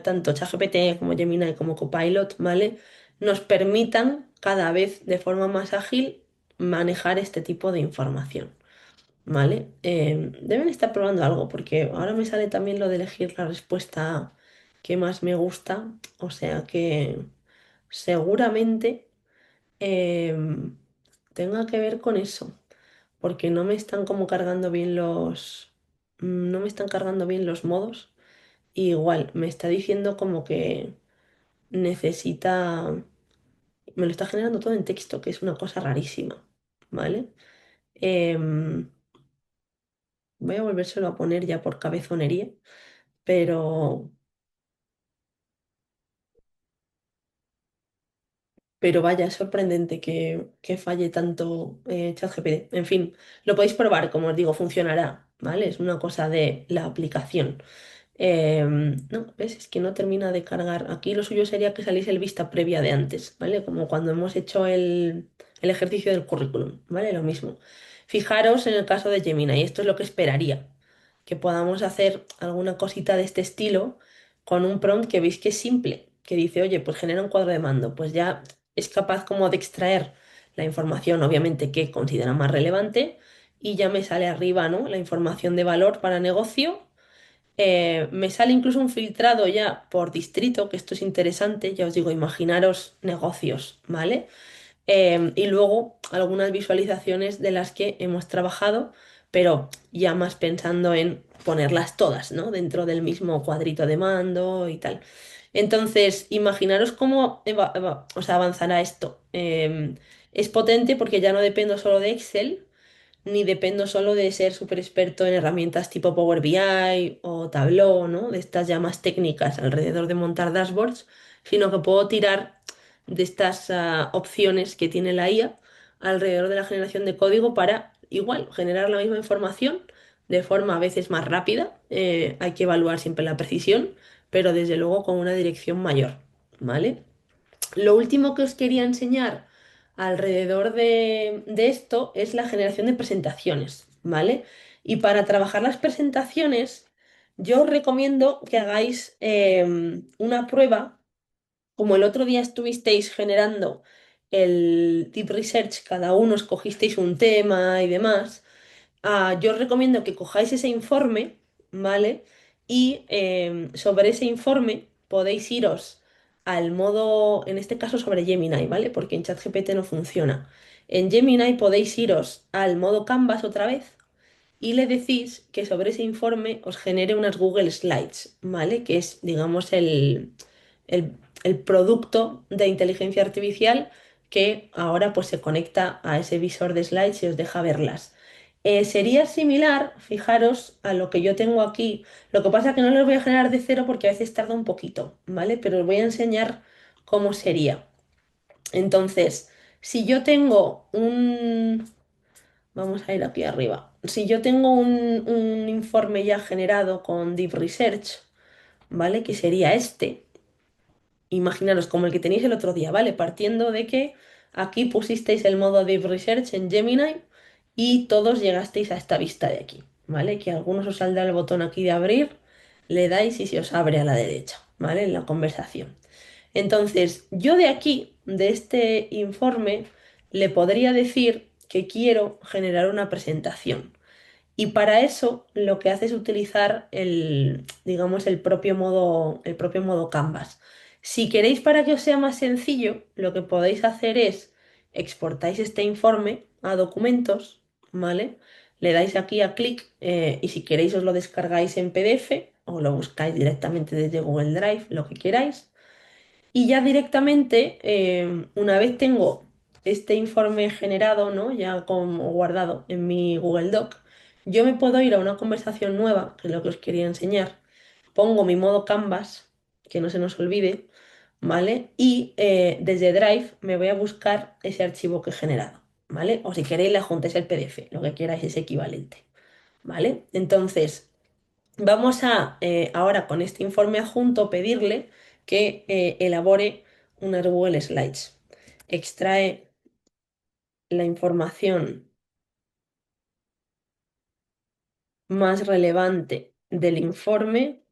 tanto ChatGPT como Gemini como Copilot, ¿vale? Nos permitan cada vez de forma más ágil manejar este tipo de información. ¿Vale? Deben estar probando algo, porque ahora me sale también lo de elegir la respuesta que más me gusta, o sea que seguramente em, tenga que ver con eso, porque no me están como cargando bien no me están cargando bien los modos, y igual me está diciendo como que necesita, me lo está generando todo en texto, que es una cosa rarísima, ¿vale? Em, Voy a volvérselo a poner ya por cabezonería. Pero, pero vaya, es sorprendente que falle tanto ChatGPT. En fin, lo podéis probar, como os digo, funcionará, ¿vale? Es una cosa de la aplicación. No, ¿ves? Es que no termina de cargar. Aquí lo suyo sería que saliese el vista previa de antes, ¿vale? Como cuando hemos hecho el ejercicio del currículum, ¿vale? Lo mismo. Fijaros en el caso de Gemini, y esto es lo que esperaría, que podamos hacer alguna cosita de este estilo con un prompt que veis que es simple, que dice, oye, pues genera un cuadro de mando, pues ya es capaz como de extraer la información, obviamente, que considera más relevante, y ya me sale arriba, ¿no? La información de valor para negocio. Me sale incluso un filtrado ya por distrito, que esto es interesante, ya os digo, imaginaros negocios, ¿vale? Y luego algunas visualizaciones de las que hemos trabajado, pero ya más pensando en ponerlas todas, ¿no? Dentro del mismo cuadrito de mando y tal. Entonces, imaginaros cómo o sea, avanzará esto. Es potente porque ya no dependo solo de Excel, ni dependo solo de ser súper experto en herramientas tipo Power BI o Tableau, ¿no? De estas ya más técnicas alrededor de montar dashboards, sino que puedo tirar de estas opciones que tiene la IA alrededor de la generación de código para igual generar la misma información de forma a veces más rápida. Hay que evaluar siempre la precisión, pero desde luego con una dirección mayor, ¿vale? Lo último que os quería enseñar alrededor de esto es la generación de presentaciones, ¿vale? Y para trabajar las presentaciones, yo os recomiendo que hagáis una prueba, como el otro día estuvisteis generando el Deep Research, cada uno escogisteis un tema y demás. Yo os recomiendo que cojáis ese informe, ¿vale? Y sobre ese informe podéis iros al modo, en este caso sobre Gemini, ¿vale? Porque en ChatGPT no funciona. En Gemini podéis iros al modo Canvas otra vez y le decís que sobre ese informe os genere unas Google Slides, ¿vale? Que es, digamos, el, el producto de inteligencia artificial que ahora pues se conecta a ese visor de slides y os deja verlas. Sería similar, fijaros, a lo que yo tengo aquí. Lo que pasa es que no los voy a generar de cero porque a veces tarda un poquito, ¿vale? Pero os voy a enseñar cómo sería. Entonces, si yo tengo un... Vamos a ir aquí arriba. Si yo tengo un informe ya generado con Deep Research, ¿vale? Que sería este. imaginaros como el que tenéis el otro día, ¿vale? Partiendo de que aquí pusisteis el modo Deep Research en Gemini y todos llegasteis a esta vista de aquí, ¿vale? Que a algunos os saldrá el botón aquí de abrir, le dais y se os abre a la derecha, ¿vale? En la conversación. Entonces, yo de aquí, de este informe, le podría decir que quiero generar una presentación. Y para eso lo que hace es utilizar digamos, el propio modo Canvas. Si queréis para que os sea más sencillo, lo que podéis hacer es exportáis este informe a documentos, ¿vale? Le dais aquí a clic y si queréis os lo descargáis en PDF o lo buscáis directamente desde Google Drive, lo que queráis. Y ya directamente, una vez tengo este informe generado, ¿no? Ya como guardado en mi Google Doc, yo me puedo ir a una conversación nueva, que es lo que os quería enseñar. Pongo mi modo Canvas, que no se nos olvide, ¿vale? Y desde Drive me voy a buscar ese archivo que he generado, ¿vale? O si queréis, le adjuntáis el PDF, lo que queráis es equivalente, ¿vale? Entonces, vamos a, ahora con este informe adjunto, pedirle que elabore unas Google Slides. Extrae la información más relevante del informe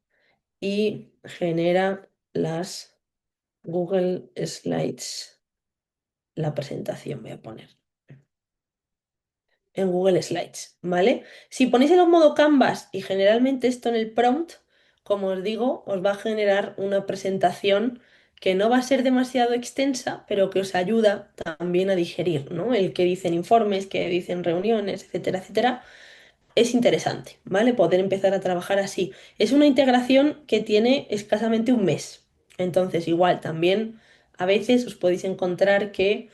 y genera las Google Slides. La presentación voy a poner en Google Slides, ¿vale? Si ponéis en modo Canvas y generalmente esto en el prompt, como os digo, os va a generar una presentación que no va a ser demasiado extensa, pero que os ayuda también a digerir, ¿no? El que dicen informes, que dicen reuniones, etcétera, etcétera, es interesante, ¿vale? Poder empezar a trabajar así. Es una integración que tiene escasamente un mes. Entonces, igual también a veces os podéis encontrar que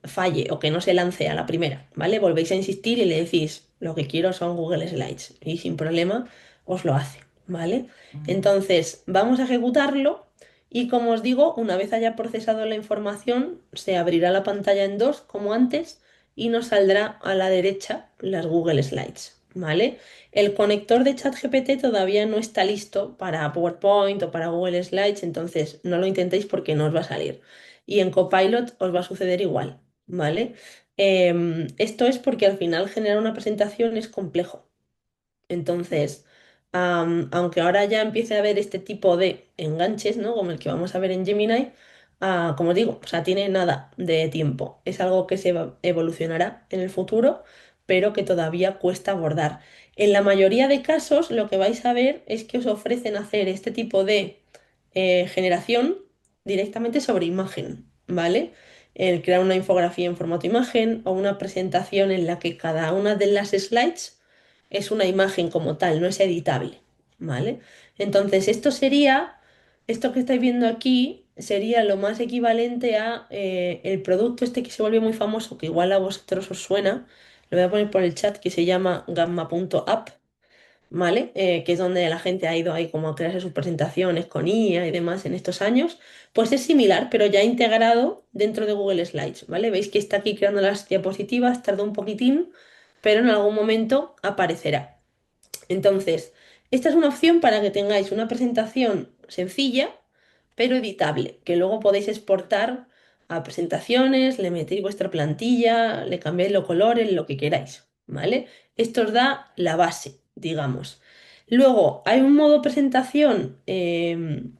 falle o que no se lance a la primera, ¿vale? Volvéis a insistir y le decís, lo que quiero son Google Slides y sin problema os lo hace, ¿vale? Entonces, vamos a ejecutarlo y como os digo, una vez haya procesado la información, se abrirá la pantalla en dos, como antes y nos saldrá a la derecha las Google Slides, ¿vale? El conector de ChatGPT todavía no está listo para PowerPoint o para Google Slides, entonces no lo intentéis porque no os va a salir. Y en Copilot os va a suceder igual, ¿vale? Esto es porque al final generar una presentación es complejo. Entonces, aunque ahora ya empiece a haber este tipo de enganches, ¿no? Como el que vamos a ver en Gemini, como digo, o sea, tiene nada de tiempo. Es algo que evolucionará en el futuro, pero que todavía cuesta abordar. En la mayoría de casos, lo que vais a ver es que os ofrecen hacer este tipo de generación directamente sobre imagen, ¿vale? El crear una infografía en formato imagen o una presentación en la que cada una de las slides es una imagen como tal, no es editable, ¿vale? Entonces, esto que estáis viendo aquí, sería lo más equivalente a el producto este que se volvió muy famoso, que igual a vosotros os suena, lo voy a poner por el chat, que se llama Gamma.app, ¿vale? Que es donde la gente ha ido ahí como a crearse sus presentaciones con IA y demás en estos años, pues es similar, pero ya integrado dentro de Google Slides, ¿vale? Veis que está aquí creando las diapositivas, tardó un poquitín, pero en algún momento aparecerá. Entonces, esta es una opción para que tengáis una presentación sencilla, pero editable, que luego podéis exportar a presentaciones, le metéis vuestra plantilla, le cambiáis los colores, lo que queráis, ¿vale? Esto os da la base, digamos. Luego, hay un modo presentación,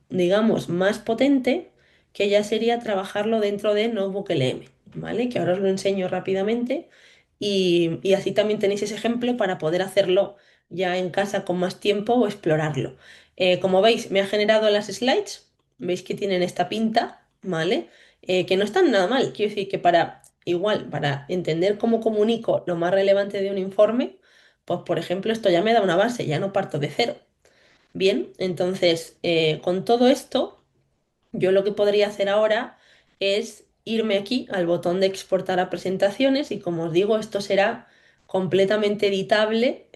digamos, más potente, que ya sería trabajarlo dentro de Notebook LM, ¿vale? Que ahora os lo enseño rápidamente y así también tenéis ese ejemplo para poder hacerlo ya en casa con más tiempo o explorarlo. Como veis, me ha generado las slides, veis que tienen esta pinta, ¿vale? Que no están nada mal, quiero decir que para entender cómo comunico lo más relevante de un informe, pues por ejemplo, esto ya me da una base, ya no parto de cero. Bien, entonces, con todo esto... Yo lo que podría hacer ahora es irme aquí al botón de exportar a presentaciones y como os digo, esto será completamente editable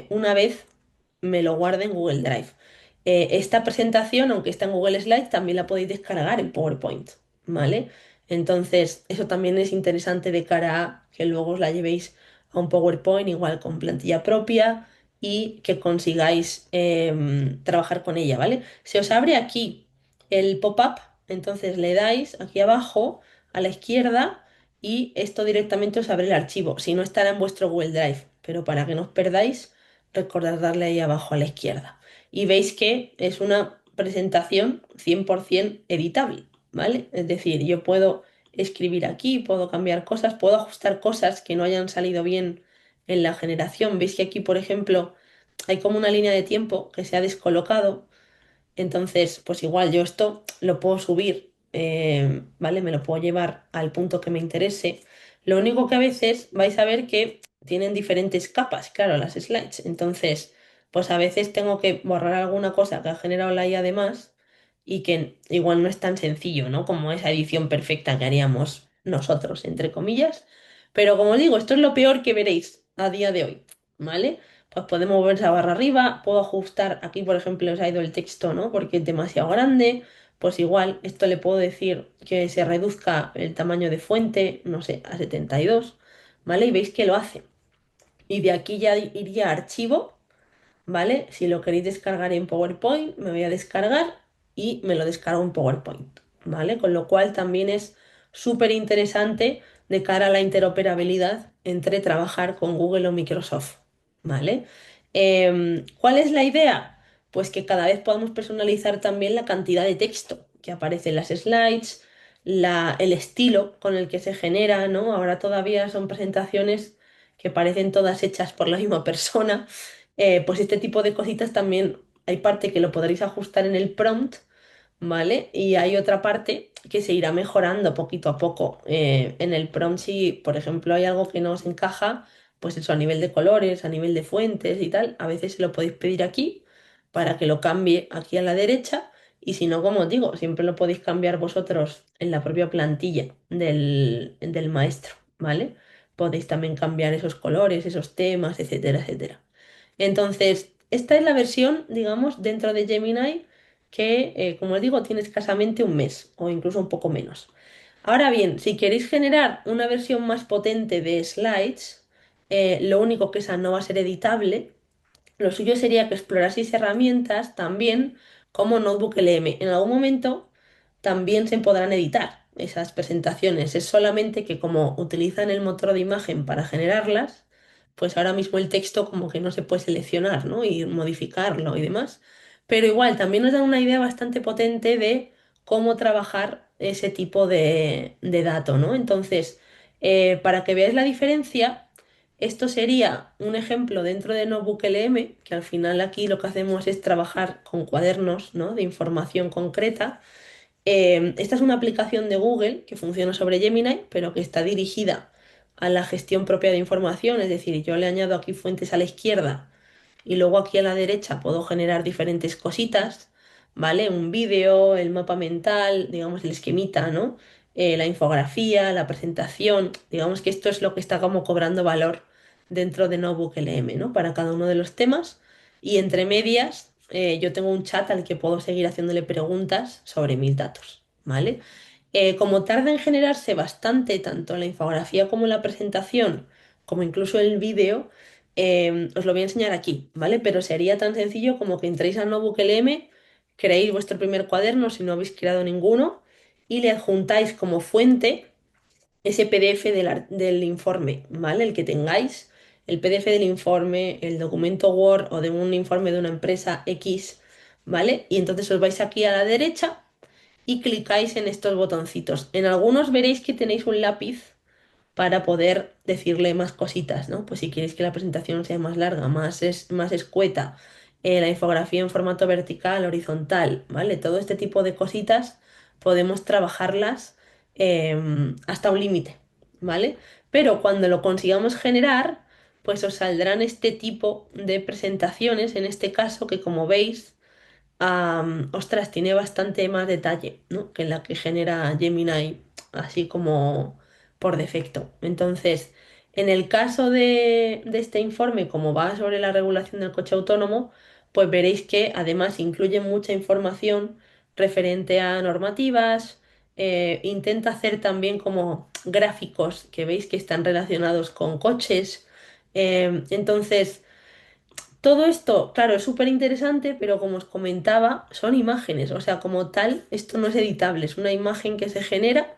una vez me lo guarde en Google Drive. Esta presentación, aunque está en Google Slides, también la podéis descargar en PowerPoint, ¿vale? Entonces, eso también es interesante de cara a que luego os la llevéis a un PowerPoint igual con plantilla propia y que consigáis trabajar con ella, ¿vale? Se os abre aquí el pop-up, entonces le dais aquí abajo a la izquierda y esto directamente os abre el archivo. Si no estará en vuestro Google Drive, pero para que no os perdáis, recordad darle ahí abajo a la izquierda. Y veis que es una presentación 100% editable, ¿vale? Es decir, yo puedo escribir aquí, puedo cambiar cosas, puedo ajustar cosas que no hayan salido bien en la generación. Veis que aquí, por ejemplo, hay como una línea de tiempo que se ha descolocado. Entonces, pues igual yo esto lo puedo subir, ¿vale? Me lo puedo llevar al punto que me interese. Lo único que a veces vais a ver que tienen diferentes capas, claro, las slides. Entonces, pues a veces tengo que borrar alguna cosa que ha generado la IA además y que igual no es tan sencillo, ¿no? Como esa edición perfecta que haríamos nosotros, entre comillas. Pero como digo, esto es lo peor que veréis a día de hoy, ¿vale? Pues podemos mover esa barra arriba, puedo ajustar, aquí por ejemplo os ha ido el texto, ¿no? Porque es demasiado grande, pues igual esto le puedo decir que se reduzca el tamaño de fuente, no sé, a 72, ¿vale? Y veis que lo hace. Y de aquí ya iría a archivo, ¿vale? Si lo queréis descargar en PowerPoint, me voy a descargar y me lo descargo en PowerPoint, ¿vale? Con lo cual también es súper interesante de cara a la interoperabilidad entre trabajar con Google o Microsoft, ¿vale? ¿Cuál es la idea? Pues que cada vez podamos personalizar también la cantidad de texto que aparece en las slides, el estilo con el que se genera, ¿no? Ahora todavía son presentaciones que parecen todas hechas por la misma persona. Pues este tipo de cositas también hay parte que lo podréis ajustar en el prompt, ¿vale? Y hay otra parte que se irá mejorando poquito a poco. En el prompt, si por ejemplo hay algo que no os encaja, pues eso a nivel de colores, a nivel de fuentes y tal, a veces se lo podéis pedir aquí para que lo cambie aquí a la derecha. Y si no, como os digo, siempre lo podéis cambiar vosotros en la propia plantilla del maestro, ¿vale? Podéis también cambiar esos colores, esos temas, etcétera, etcétera. Entonces, esta es la versión, digamos, dentro de Gemini que, como os digo, tiene escasamente un mes o incluso un poco menos. Ahora bien, si queréis generar una versión más potente de slides, lo único que esa no va a ser editable, lo suyo sería que exploraseis herramientas también como Notebook LM. En algún momento también se podrán editar esas presentaciones. Es solamente que como utilizan el motor de imagen para generarlas, pues ahora mismo el texto como que no se puede seleccionar, ¿no? Y modificarlo y demás. Pero igual también nos da una idea bastante potente de cómo trabajar ese tipo de dato, ¿no? Entonces, para que veáis la diferencia. Esto sería un ejemplo dentro de Notebook LM, que al final aquí lo que hacemos es trabajar con cuadernos, ¿no? De información concreta. Esta es una aplicación de Google que funciona sobre Gemini, pero que está dirigida a la gestión propia de información, es decir, yo le añado aquí fuentes a la izquierda y luego aquí a la derecha puedo generar diferentes cositas, ¿vale? Un vídeo, el mapa mental, digamos el esquemita, ¿no? La infografía, la presentación, digamos que esto es lo que está como cobrando valor dentro de Notebook LM, ¿no? Para cada uno de los temas. Y entre medias, yo tengo un chat al que puedo seguir haciéndole preguntas sobre mis datos, ¿vale? Como tarda en generarse bastante, tanto la infografía como la presentación, como incluso el vídeo, os lo voy a enseñar aquí, ¿vale? Pero sería tan sencillo como que entréis a Notebook LM, creéis vuestro primer cuaderno si no habéis creado ninguno y le adjuntáis como fuente ese PDF del informe, ¿vale? El que tengáis, el PDF del informe, el documento Word o de un informe de una empresa X, ¿vale? Y entonces os vais aquí a la derecha y clicáis en estos botoncitos. En algunos veréis que tenéis un lápiz para poder decirle más cositas, ¿no? Pues si queréis que la presentación sea más larga, más escueta, la infografía en formato vertical, horizontal, ¿vale? Todo este tipo de cositas podemos trabajarlas hasta un límite, ¿vale? Pero cuando lo consigamos generar, pues os saldrán este tipo de presentaciones, en este caso, que como veis, ostras, tiene bastante más detalle, ¿no? Que la que genera Gemini, así como por defecto. Entonces, en el caso de este informe, como va sobre la regulación del coche autónomo, pues veréis que además incluye mucha información referente a normativas, intenta hacer también como gráficos que veis que están relacionados con coches. Entonces, Todo esto, claro, es súper interesante, pero como os comentaba, son imágenes, o sea, como tal, esto no es editable, es una imagen que se genera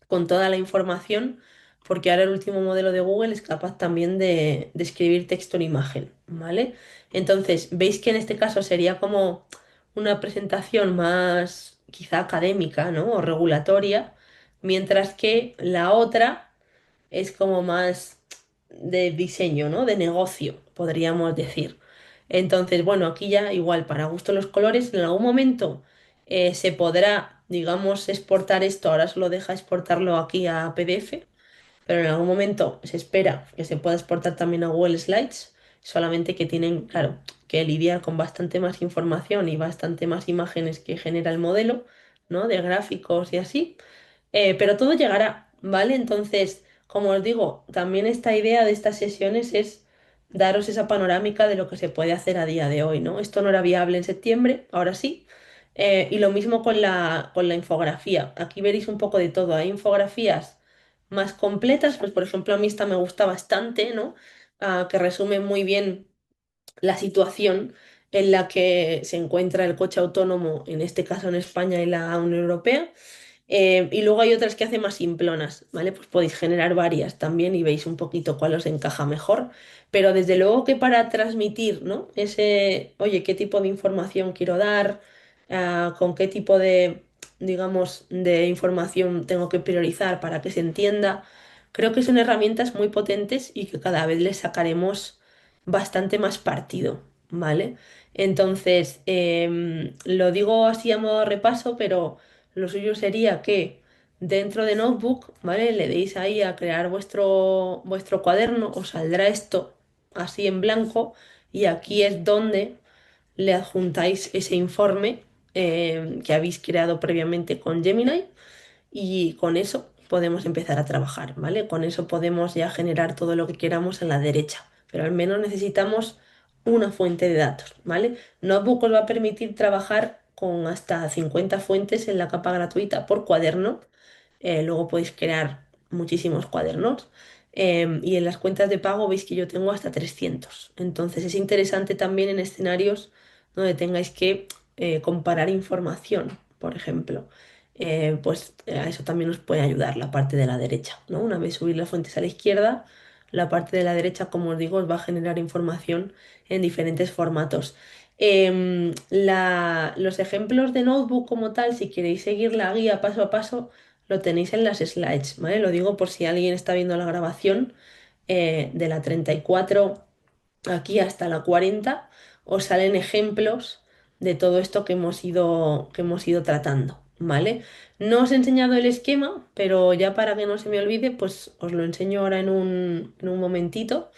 con toda la información, porque ahora el último modelo de Google es capaz también de escribir texto en imagen, ¿vale? Entonces, veis que en este caso sería como una presentación más quizá académica, ¿no? O regulatoria, mientras que la otra es como más de diseño, ¿no? De negocio, podríamos decir. Entonces, bueno, aquí ya igual, para gusto los colores, en algún momento se podrá, digamos, exportar esto, ahora solo deja exportarlo aquí a PDF, pero en algún momento se espera que se pueda exportar también a Google Slides, solamente que tienen, claro, que lidiar con bastante más información y bastante más imágenes que genera el modelo, ¿no? De gráficos y así. Pero todo llegará, ¿vale? Entonces, como os digo, también esta idea de estas sesiones es daros esa panorámica de lo que se puede hacer a día de hoy, ¿no? Esto no era viable en septiembre, ahora sí. Y lo mismo con la infografía. Aquí veréis un poco de todo. Hay infografías más completas, pues por ejemplo a mí esta me gusta bastante, ¿no? Que resume muy bien la situación en la que se encuentra el coche autónomo, en este caso en España y la Unión Europea. Y luego hay otras que hacen más simplonas, ¿vale? Pues podéis generar varias también y veis un poquito cuál os encaja mejor. Pero desde luego que para transmitir, ¿no? Ese, oye, ¿qué tipo de información quiero dar? ¿Con qué tipo de, digamos, de información tengo que priorizar para que se entienda? Creo que son herramientas muy potentes y que cada vez les sacaremos bastante más partido, ¿vale? Entonces, lo digo así a modo de repaso, pero lo suyo sería que dentro de Notebook, ¿vale? Le deis ahí a crear vuestro cuaderno, os saldrá esto así en blanco y aquí es donde le adjuntáis ese informe que habéis creado previamente con Gemini y con eso podemos empezar a trabajar, ¿vale? Con eso podemos ya generar todo lo que queramos en la derecha, pero al menos necesitamos una fuente de datos, ¿vale? Notebook os va a permitir trabajar con hasta 50 fuentes en la capa gratuita por cuaderno. Luego podéis crear muchísimos cuadernos. Y en las cuentas de pago veis que yo tengo hasta 300. Entonces es interesante también en escenarios donde tengáis que comparar información, por ejemplo. A eso también os puede ayudar la parte de la derecha, ¿no? Una vez subir las fuentes a la izquierda, la parte de la derecha, como os digo, os va a generar información en diferentes formatos. Los ejemplos de notebook como tal, si queréis seguir la guía paso a paso, lo tenéis en las slides, ¿vale? Lo digo por si alguien está viendo la grabación de la 34 aquí hasta la 40, os salen ejemplos de todo esto que hemos ido tratando, ¿vale? No os he enseñado el esquema, pero ya para que no se me olvide, pues os lo enseño ahora en un momentito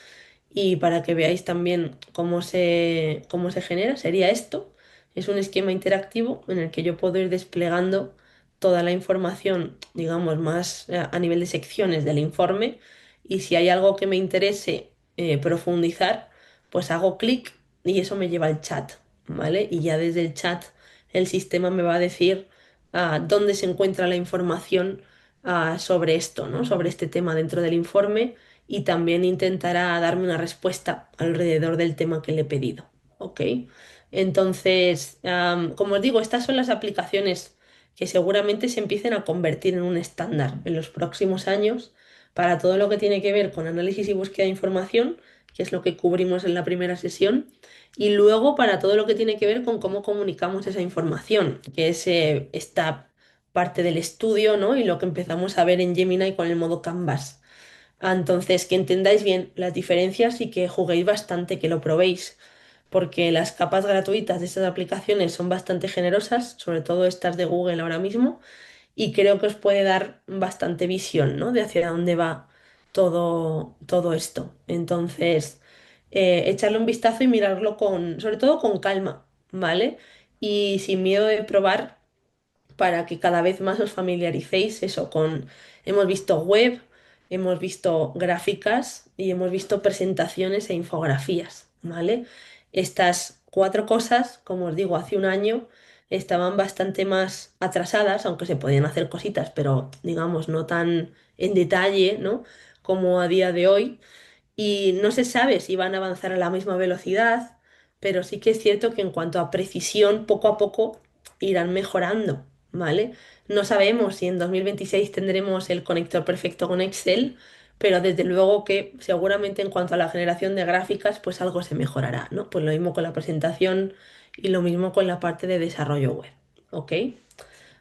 y para que veáis también cómo se genera, sería esto. Es un esquema interactivo en el que yo puedo ir desplegando toda la información, digamos, más a nivel de secciones del informe y si hay algo que me interese profundizar, pues hago clic y eso me lleva al chat, ¿vale? Y ya desde el chat el sistema me va a decir dónde se encuentra la información sobre esto, ¿no? Sobre este tema dentro del informe y también intentará darme una respuesta alrededor del tema que le he pedido. ¿Ok? Entonces, como os digo, estas son las aplicaciones que seguramente se empiecen a convertir en un estándar en los próximos años para todo lo que tiene que ver con análisis y búsqueda de información, que es lo que cubrimos en la primera sesión, y luego para todo lo que tiene que ver con cómo comunicamos esa información, que es esta parte del estudio, ¿no? Y lo que empezamos a ver en Gemini con el modo Canvas. Entonces, que entendáis bien las diferencias y que juguéis bastante, que lo probéis, porque las capas gratuitas de estas aplicaciones son bastante generosas, sobre todo estas de Google ahora mismo, y creo que os puede dar bastante visión, ¿no? De hacia dónde va todo esto. Entonces, echarle un vistazo y mirarlo sobre todo con calma, ¿vale? Y sin miedo de probar para que cada vez más os familiaricéis eso con, hemos visto web, hemos visto gráficas y hemos visto presentaciones e infografías, ¿vale? Estas cuatro cosas, como os digo, hace un año estaban bastante más atrasadas, aunque se podían hacer cositas, pero digamos no tan en detalle, ¿no? Como a día de hoy. y no se sabe si van a avanzar a la misma velocidad, pero sí que es cierto que en cuanto a precisión, poco a poco irán mejorando, ¿vale? No sabemos si en 2026 tendremos el conector perfecto con Excel, pero desde luego que seguramente en cuanto a la generación de gráficas, pues algo se mejorará, ¿no? Pues lo mismo con la presentación y lo mismo con la parte de desarrollo web, ¿ok?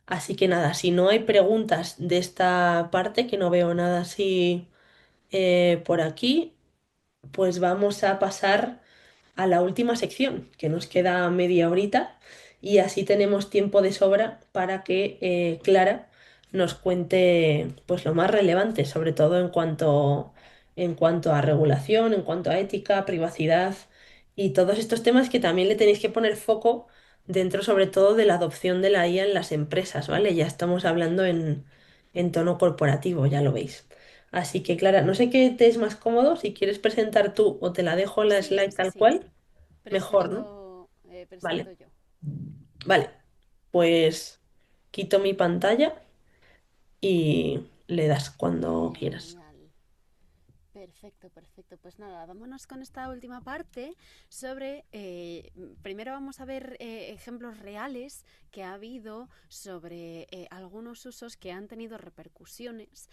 Así que nada, si no hay preguntas de esta parte, que no veo nada así por aquí, pues vamos a pasar a la última sección, que nos queda media horita y así tenemos tiempo de sobra para que Clara nos cuente pues lo más relevante, sobre todo en cuanto a regulación, en cuanto a ética, privacidad y todos estos temas que también le tenéis que poner foco dentro sobre todo de la adopción de la IA en las empresas, ¿vale? Ya estamos hablando en tono corporativo, ya lo veis. Así que, Clara, no sé qué te es más cómodo, si quieres presentar tú o te la dejo la
Sí,
slide
sí,
tal
sí.
cual, mejor, ¿no?
Presento
Vale,
yo.
vale. Pues quito mi pantalla y le das cuando quieras.
Genial. Perfecto, perfecto. Pues nada, vámonos con esta última parte sobre, primero vamos a ver ejemplos reales que ha habido sobre algunos usos que han tenido repercusiones,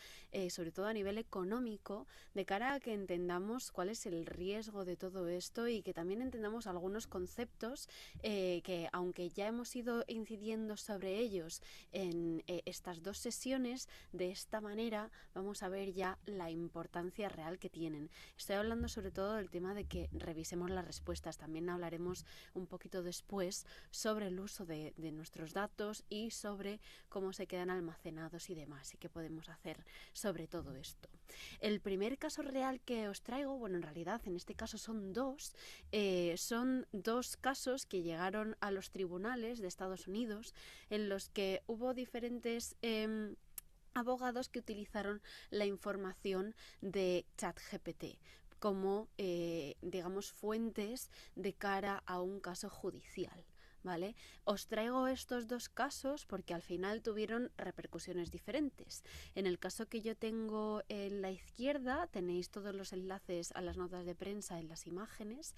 sobre todo a nivel económico, de cara a que entendamos cuál es el riesgo de todo esto y que también entendamos algunos conceptos que, aunque ya hemos ido incidiendo sobre ellos en estas dos sesiones, de esta manera vamos a ver ya la importancia real que tienen. Estoy hablando sobre todo del tema de que revisemos las respuestas. También hablaremos un poquito después sobre el uso de nuestros datos y sobre cómo se quedan almacenados y demás y qué podemos hacer sobre todo esto. El primer caso real que os traigo, bueno, en realidad en este caso son dos casos que llegaron a los tribunales de Estados Unidos en los que hubo diferentes abogados que utilizaron la información de ChatGPT como, digamos, fuentes de cara a un caso judicial. ¿Vale? Os traigo estos dos casos porque al final tuvieron repercusiones diferentes. En el caso que yo tengo en la izquierda, tenéis todos los enlaces a las notas de prensa en las imágenes,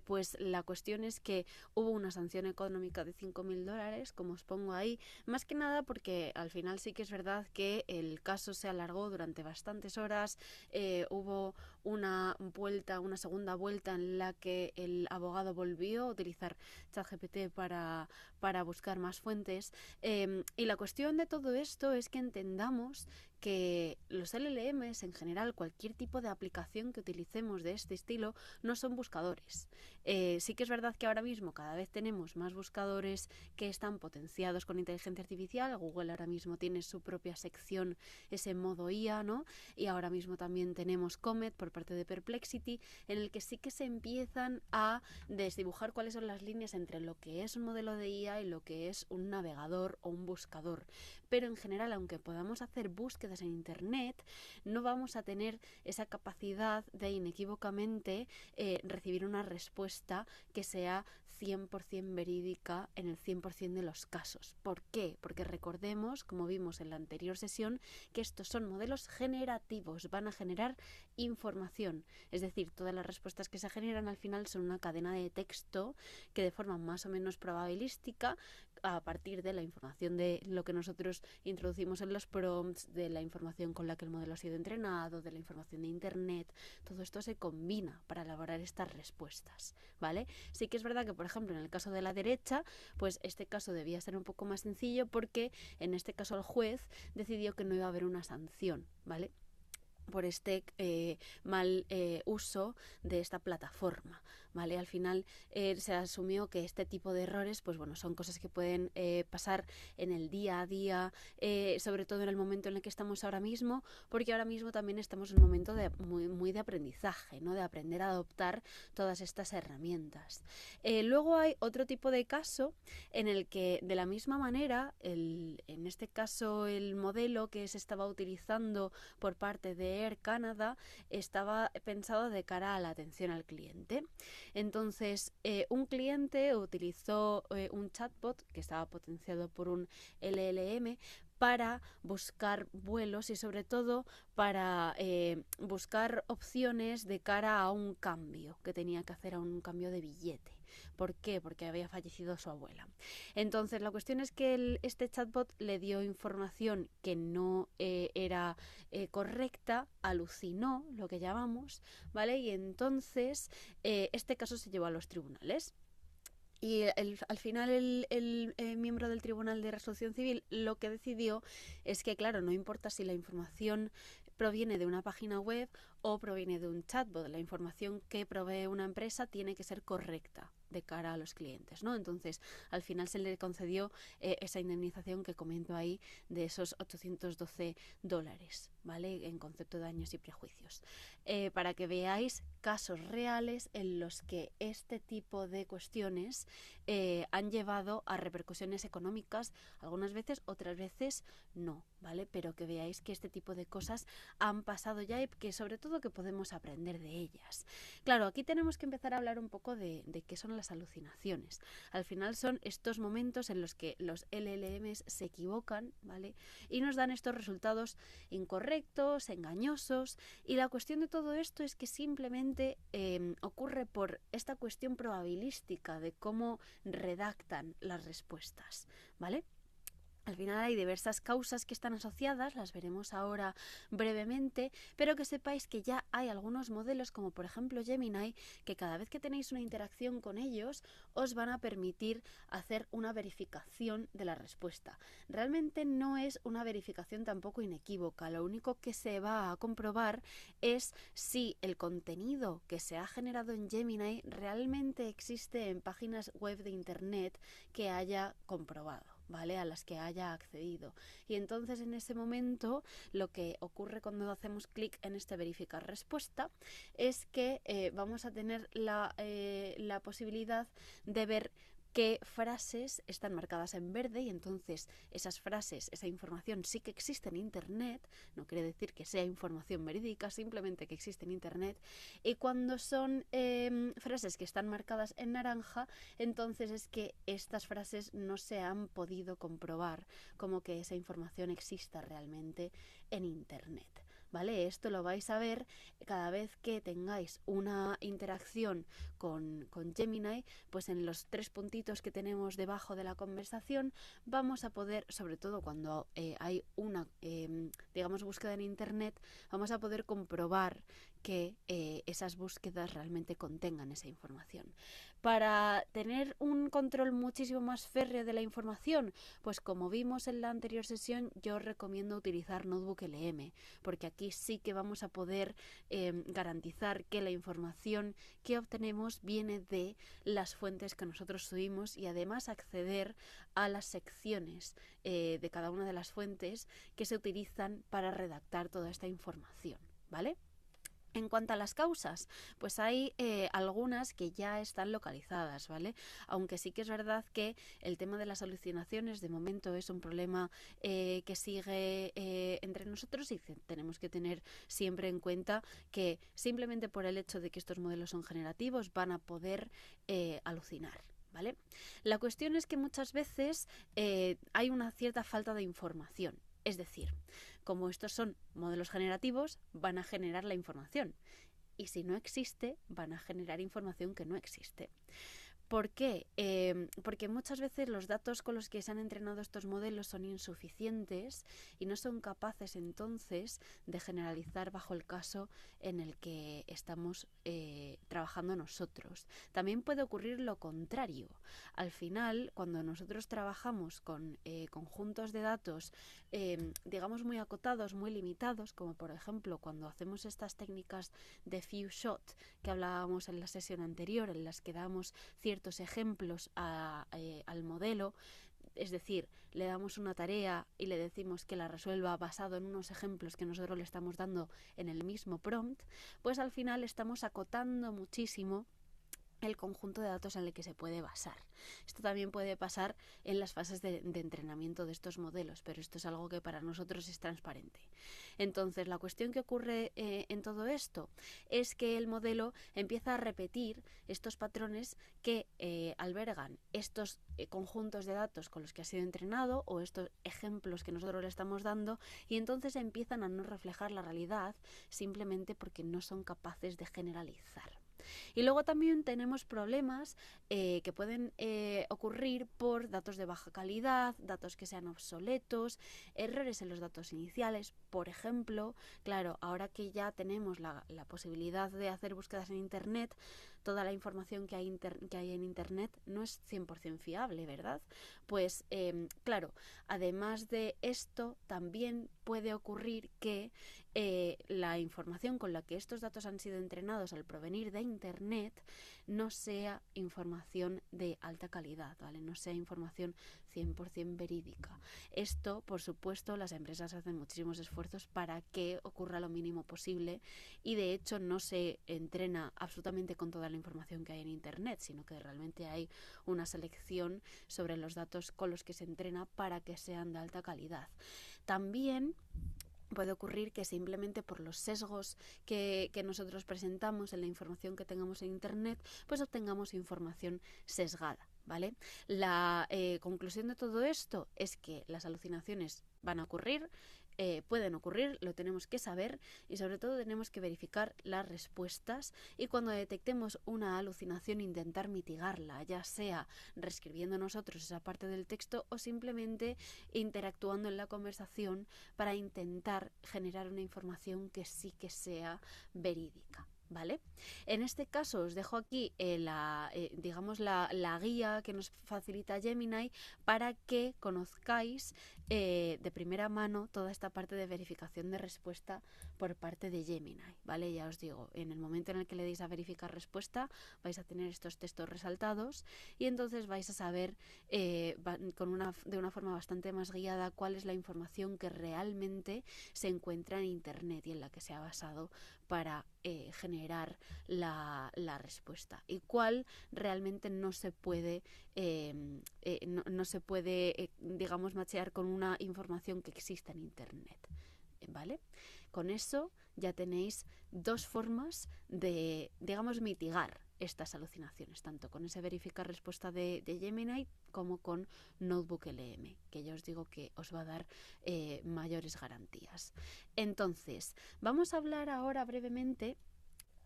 pues la cuestión es que hubo una sanción económica de $5.000, como os pongo ahí, más que nada porque al final sí que es verdad que el caso se alargó durante bastantes horas, hubo una segunda vuelta en la que el abogado volvió a utilizar ChatGPT para buscar más fuentes. Y la cuestión de todo esto es que entendamos que los LLMs, en general, cualquier tipo de aplicación que utilicemos de este estilo, no son buscadores. Sí que es verdad que ahora mismo cada vez tenemos más buscadores que están potenciados con inteligencia artificial. Google ahora mismo tiene su propia sección, ese modo IA, ¿no? Y ahora mismo también tenemos Comet por parte de Perplexity, en el que sí que se empiezan a desdibujar cuáles son las líneas entre lo que es un modelo de IA y lo que es un navegador o un buscador. Pero en general, aunque podamos hacer búsquedas en Internet, no vamos a tener esa capacidad de inequívocamente recibir una respuesta que sea 100% verídica en el 100% de los casos. ¿Por qué? Porque recordemos, como vimos en la anterior sesión, que estos son modelos generativos, van a generar información. Es decir, todas las respuestas que se generan al final son una cadena de texto que de forma más o menos probabilística, a partir de la información de lo que nosotros introducimos en los prompts, de la información con la que el modelo ha sido entrenado, de la información de Internet, todo esto se combina para elaborar estas respuestas, ¿vale? Sí que es verdad que, por ejemplo, en el caso de la derecha, pues este caso debía ser un poco más sencillo porque en este caso el juez decidió que no iba a haber una sanción, ¿vale? Por este mal uso de esta plataforma, ¿vale? Al final se asumió que este tipo de errores, pues bueno, son cosas que pueden pasar en el día a día, sobre todo en el momento en el que estamos ahora mismo, porque ahora mismo también estamos en un momento muy de aprendizaje, ¿no? De aprender a adoptar todas estas herramientas. Luego hay otro tipo de caso en el que, de la misma manera, en este caso el modelo que se estaba utilizando por parte de Air Canada estaba pensado de cara a la atención al cliente. Entonces, un cliente utilizó un chatbot que estaba potenciado por un LLM para buscar vuelos y sobre todo para buscar opciones de cara a un cambio que tenía que hacer, a un cambio de billete. ¿Por qué? Porque había fallecido su abuela. Entonces la cuestión es que este chatbot le dio información que no era correcta, alucinó, lo que llamamos, ¿vale? Y entonces este caso se llevó a los tribunales. Y al final el miembro del Tribunal de Resolución Civil lo que decidió es que, claro, no importa si la información proviene de una página web o proviene de un chatbot, la información que provee una empresa tiene que ser correcta de cara a los clientes, ¿no? Entonces, al final se le concedió esa indemnización que comento ahí de esos $812, ¿vale? En concepto de daños y prejuicios. Para que veáis casos reales en los que este tipo de cuestiones han llevado a repercusiones económicas, algunas veces, otras veces no, ¿vale? Pero que veáis que este tipo de cosas han pasado ya y que sobre todo que podemos aprender de ellas. Claro, aquí tenemos que empezar a hablar un poco de qué son las alucinaciones. Al final son estos momentos en los que los LLMs se equivocan, ¿vale? Y nos dan estos resultados incorrectos, engañosos, y la cuestión de todo esto es que simplemente ocurre por esta cuestión probabilística de cómo redactan las respuestas, ¿vale? Al final hay diversas causas que están asociadas, las veremos ahora brevemente, pero que sepáis que ya hay algunos modelos, como por ejemplo Gemini, que cada vez que tenéis una interacción con ellos, os van a permitir hacer una verificación de la respuesta. Realmente no es una verificación tampoco inequívoca, lo único que se va a comprobar es si el contenido que se ha generado en Gemini realmente existe en páginas web de internet que haya comprobado, ¿vale? A las que haya accedido. Y entonces en ese momento lo que ocurre cuando hacemos clic en este verificar respuesta es que vamos a tener la posibilidad de ver qué frases están marcadas en verde, y entonces esas frases, esa información sí que existe en internet, no quiere decir que sea información verídica, simplemente que existe en internet. Y cuando son frases que están marcadas en naranja, entonces es que estas frases no se han podido comprobar como que esa información exista realmente en internet, ¿vale? Esto lo vais a ver cada vez que tengáis una interacción con Gemini, pues en los 3 puntitos que tenemos debajo de la conversación vamos a poder, sobre todo cuando hay una, digamos, búsqueda en internet, vamos a poder comprobar que esas búsquedas realmente contengan esa información. Para tener un control muchísimo más férreo de la información, pues como vimos en la anterior sesión, yo recomiendo utilizar NotebookLM, porque aquí sí que vamos a poder garantizar que la información que obtenemos viene de las fuentes que nosotros subimos, y además acceder a las secciones de cada una de las fuentes que se utilizan para redactar toda esta información, ¿vale? En cuanto a las causas, pues hay algunas que ya están localizadas, ¿vale? Aunque sí que es verdad que el tema de las alucinaciones de momento es un problema que sigue entre nosotros, y tenemos que tener siempre en cuenta que simplemente por el hecho de que estos modelos son generativos van a poder alucinar, ¿vale? La cuestión es que muchas veces hay una cierta falta de información. Es decir, como estos son modelos generativos, van a generar la información. Y si no existe, van a generar información que no existe. ¿Por qué? Porque muchas veces los datos con los que se han entrenado estos modelos son insuficientes y no son capaces entonces de generalizar bajo el caso en el que estamos trabajando nosotros. También puede ocurrir lo contrario. Al final, cuando nosotros trabajamos con conjuntos de datos, digamos, muy acotados, muy limitados, como por ejemplo cuando hacemos estas técnicas de few shot que hablábamos en la sesión anterior, en las que damos ciertos ejemplos al modelo, es decir, le damos una tarea y le decimos que la resuelva basado en unos ejemplos que nosotros le estamos dando en el mismo prompt, pues al final estamos acotando muchísimo el conjunto de datos en el que se puede basar. Esto también puede pasar en las fases de entrenamiento de estos modelos, pero esto es algo que para nosotros es transparente. Entonces, la cuestión que ocurre en todo esto es que el modelo empieza a repetir estos patrones que albergan estos conjuntos de datos con los que ha sido entrenado o estos ejemplos que nosotros le estamos dando, y entonces empiezan a no reflejar la realidad simplemente porque no son capaces de generalizar. Y luego también tenemos problemas que pueden ocurrir por datos de baja calidad, datos que sean obsoletos, errores en los datos iniciales. Por ejemplo, claro, ahora que ya tenemos la posibilidad de hacer búsquedas en Internet, toda la información que hay en Internet no es 100% fiable, ¿verdad? Pues claro, además de esto, también puede ocurrir que la información con la que estos datos han sido entrenados al provenir de Internet no sea información de alta calidad, ¿vale? No sea información 100% verídica. Esto, por supuesto, las empresas hacen muchísimos esfuerzos para que ocurra lo mínimo posible, y de hecho no se entrena absolutamente con toda la información que hay en Internet, sino que realmente hay una selección sobre los datos con los que se entrena para que sean de alta calidad. También puede ocurrir que simplemente por los sesgos que nosotros presentamos en la información que tengamos en Internet, pues obtengamos información sesgada, ¿vale? La conclusión de todo esto es que las alucinaciones van a ocurrir, pueden ocurrir, lo tenemos que saber, y sobre todo tenemos que verificar las respuestas, y cuando detectemos una alucinación intentar mitigarla, ya sea reescribiendo nosotros esa parte del texto o simplemente interactuando en la conversación para intentar generar una información que sí que sea verídica, ¿vale? En este caso os dejo aquí la guía que nos facilita Gemini para que conozcáis de primera mano toda esta parte de verificación de respuesta por parte de Gemini, ¿vale? Ya os digo, en el momento en el que le deis a verificar respuesta vais a tener estos textos resaltados, y entonces vais a saber de una forma bastante más guiada cuál es la información que realmente se encuentra en Internet y en la que se ha basado para generar la respuesta, y cuál realmente no se puede digamos machear con una información que exista en Internet, ¿vale? Con eso ya tenéis dos formas de, digamos, mitigar estas alucinaciones, tanto con ese verificar respuesta de Gemini como con NotebookLM, que ya os digo que os va a dar mayores garantías. Entonces, vamos a hablar ahora brevemente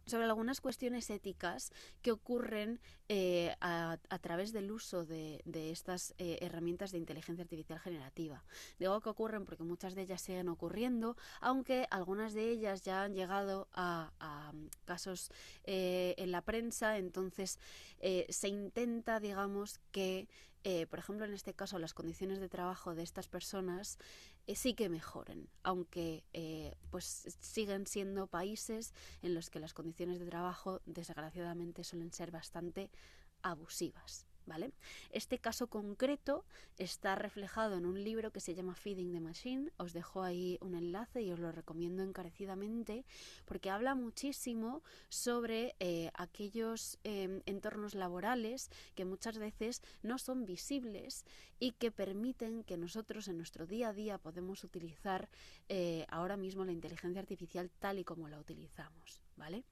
sobre algunas cuestiones éticas que ocurren a través del uso de estas herramientas de inteligencia artificial generativa. Digo que ocurren porque muchas de ellas siguen ocurriendo, aunque algunas de ellas ya han llegado a casos en la prensa. Entonces se intenta, digamos, que por ejemplo, en este caso, las condiciones de trabajo de estas personas sí que mejoren, aunque pues siguen siendo países en los que las condiciones de trabajo, desgraciadamente, suelen ser bastante abusivas, ¿vale? Este caso concreto está reflejado en un libro que se llama Feeding the Machine. Os dejo ahí un enlace y os lo recomiendo encarecidamente, porque habla muchísimo sobre aquellos entornos laborales que muchas veces no son visibles y que permiten que nosotros en nuestro día a día podemos utilizar ahora mismo la inteligencia artificial tal y como la utilizamos, ¿vale?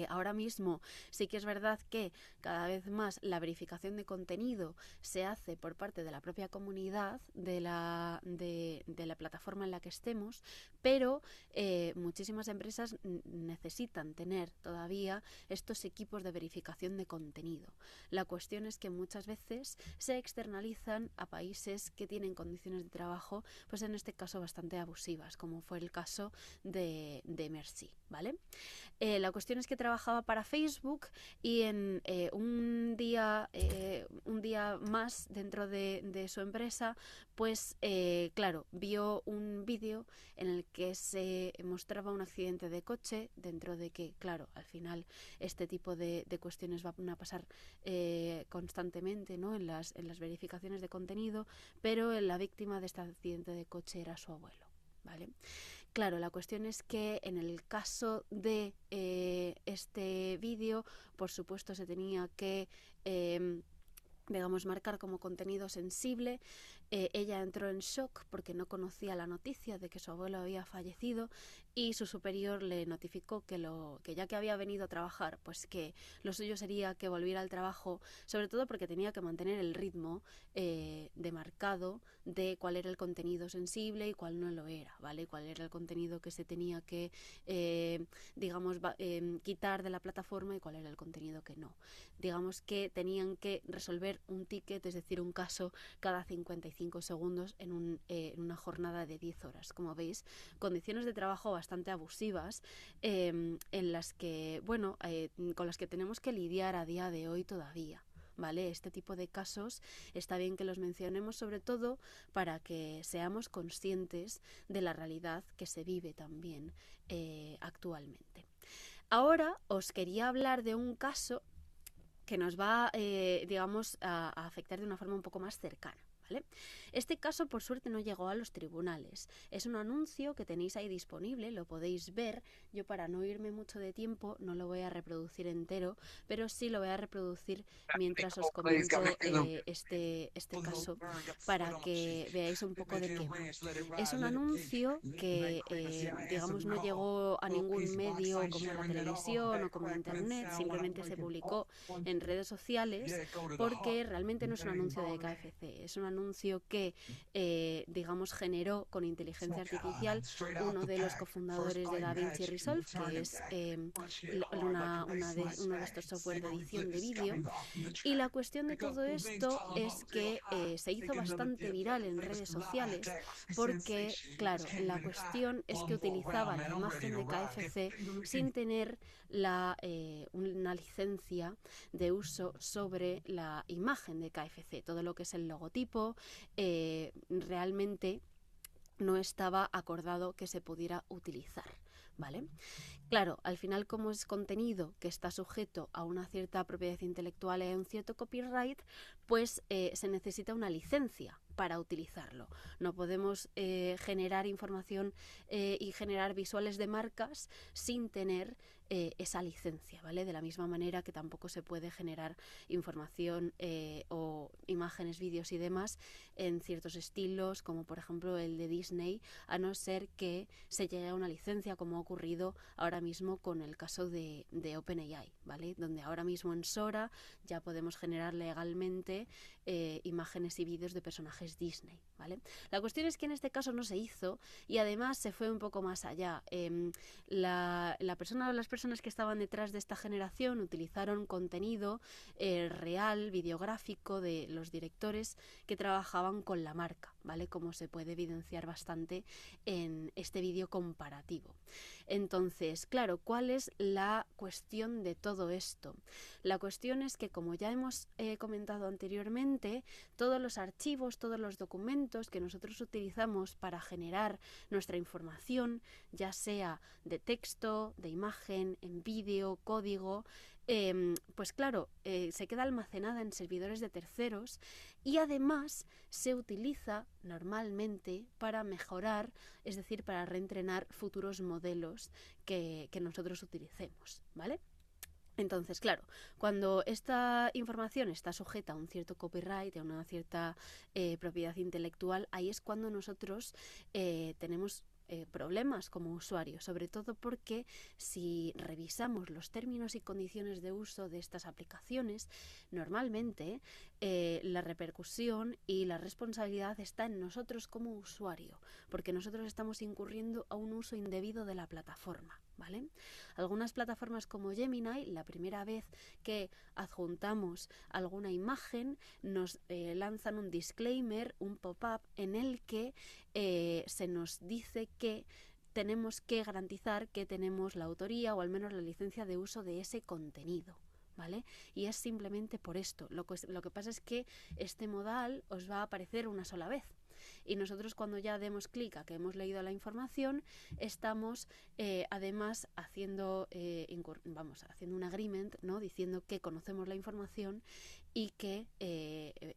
Ahora mismo sí que es verdad que cada vez más la verificación de contenido se hace por parte de la propia comunidad de la plataforma en la que estemos, pero muchísimas empresas necesitan tener todavía estos equipos de verificación de contenido. La cuestión es que muchas veces se externalizan a países que tienen condiciones de trabajo, pues en este caso bastante abusivas, como fue el caso de Merci, ¿vale? La cuestión es que trabajaba para Facebook, y en un día más dentro de su empresa, pues claro, vio un vídeo en el que se mostraba un accidente de coche, dentro de que, claro, al final este tipo de cuestiones van a pasar constantemente, ¿no?, en las verificaciones de contenido, pero la víctima de este accidente de coche era su abuelo, ¿vale? Claro, la cuestión es que en el caso de este vídeo, por supuesto se tenía que digamos, marcar como contenido sensible. Ella entró en shock porque no conocía la noticia de que su abuelo había fallecido y su superior le notificó que ya que había venido a trabajar, pues que lo suyo sería que volviera al trabajo, sobre todo porque tenía que mantener el ritmo demarcado de cuál era el contenido sensible y cuál no lo era, ¿vale? Cuál era el contenido que se tenía que, digamos, quitar de la plataforma y cuál era el contenido que no. Digamos que tenían que resolver un ticket, es decir, un caso cada 55 segundos en una jornada de 10 horas. Como veis, condiciones de trabajo bastante abusivas en las que, bueno, con las que tenemos que lidiar a día de hoy todavía. ¿Vale? Este tipo de casos está bien que los mencionemos, sobre todo para que seamos conscientes de la realidad que se vive también actualmente. Ahora os quería hablar de un caso que nos va, digamos, a afectar de una forma un poco más cercana. ¿Vale? Este caso, por suerte, no llegó a los tribunales. Es un anuncio que tenéis ahí disponible, lo podéis ver. Yo, para no irme mucho de tiempo, no lo voy a reproducir entero, pero sí lo voy a reproducir mientras os comento este caso para que veáis un poco de qué va. Es un anuncio que, digamos, no llegó a ningún medio como la televisión o como internet, simplemente se publicó en redes sociales porque realmente no es un anuncio de KFC, es un anuncio que, digamos, generó con inteligencia artificial uno de los cofundadores de DaVinci Resolve, que es uno de estos software de edición de vídeo. Y la cuestión de todo esto es que se hizo bastante viral en redes sociales porque, claro, la cuestión es que utilizaba la imagen de KFC sin tener una licencia de uso sobre la imagen de KFC. Todo lo que es el logotipo realmente no estaba acordado que se pudiera utilizar, ¿vale? Claro, al final, como es contenido que está sujeto a una cierta propiedad intelectual y a un cierto copyright, pues se necesita una licencia para utilizarlo. No podemos generar información y generar visuales de marcas sin tener esa licencia, ¿vale? De la misma manera que tampoco se puede generar información o imágenes, vídeos y demás en ciertos estilos, como por ejemplo el de Disney, a no ser que se llegue a una licencia, como ha ocurrido ahora mismo con el caso de OpenAI, ¿vale? Donde ahora mismo en Sora ya podemos generar legalmente imágenes y vídeos de personajes Disney, ¿vale? La cuestión es que en este caso no se hizo y además se fue un poco más allá. La persona o las personas que estaban detrás de esta generación utilizaron contenido real, videográfico de los directores que trabajaban con la marca, ¿vale? Como se puede evidenciar bastante en este vídeo comparativo. Entonces, claro, ¿cuál es la cuestión de todo esto? La cuestión es que, como ya hemos comentado anteriormente, todos los archivos, todos los documentos que nosotros utilizamos para generar nuestra información, ya sea de texto, de imagen, en vídeo, código, pues claro, se queda almacenada en servidores de terceros y además se utiliza normalmente para mejorar, es decir, para reentrenar futuros modelos que nosotros utilicemos, ¿vale? Entonces, claro, cuando esta información está sujeta a un cierto copyright, a una cierta propiedad intelectual, ahí es cuando nosotros tenemos problemas como usuarios, sobre todo porque si revisamos los términos y condiciones de uso de estas aplicaciones, normalmente la repercusión y la responsabilidad está en nosotros como usuario, porque nosotros estamos incurriendo a un uso indebido de la plataforma, ¿vale? Algunas plataformas como Gemini, la primera vez que adjuntamos alguna imagen, nos lanzan un disclaimer, un pop-up en el que se nos dice que tenemos que garantizar que tenemos la autoría o al menos la licencia de uso de ese contenido, ¿vale? Y es simplemente por esto. Lo que pasa es que este modal os va a aparecer una sola vez. Y nosotros, cuando ya demos clic a que hemos leído la información, estamos además haciendo un agreement, ¿no? Diciendo que conocemos la información y que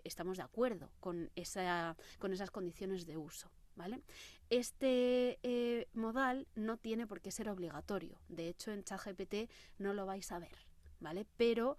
estamos de acuerdo con esas condiciones de uso, ¿vale? Este modal no tiene por qué ser obligatorio. De hecho, en ChatGPT no lo vais a ver, ¿vale? Pero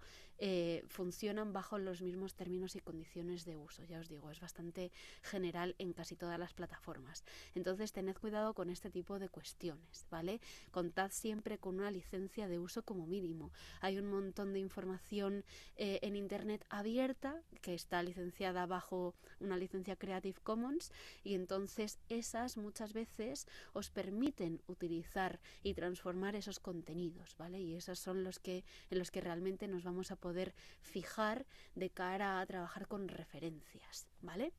funcionan bajo los mismos términos y condiciones de uso. Ya os digo, es bastante general en casi todas las plataformas. Entonces, tened cuidado con este tipo de cuestiones, ¿vale? Contad siempre con una licencia de uso como mínimo. Hay un montón de información en Internet abierta que está licenciada bajo una licencia Creative Commons, y entonces esas muchas veces os permiten utilizar y transformar esos contenidos, ¿vale? Y esos son en los que realmente nos vamos a poder fijar de cara a trabajar con referencias, ¿vale?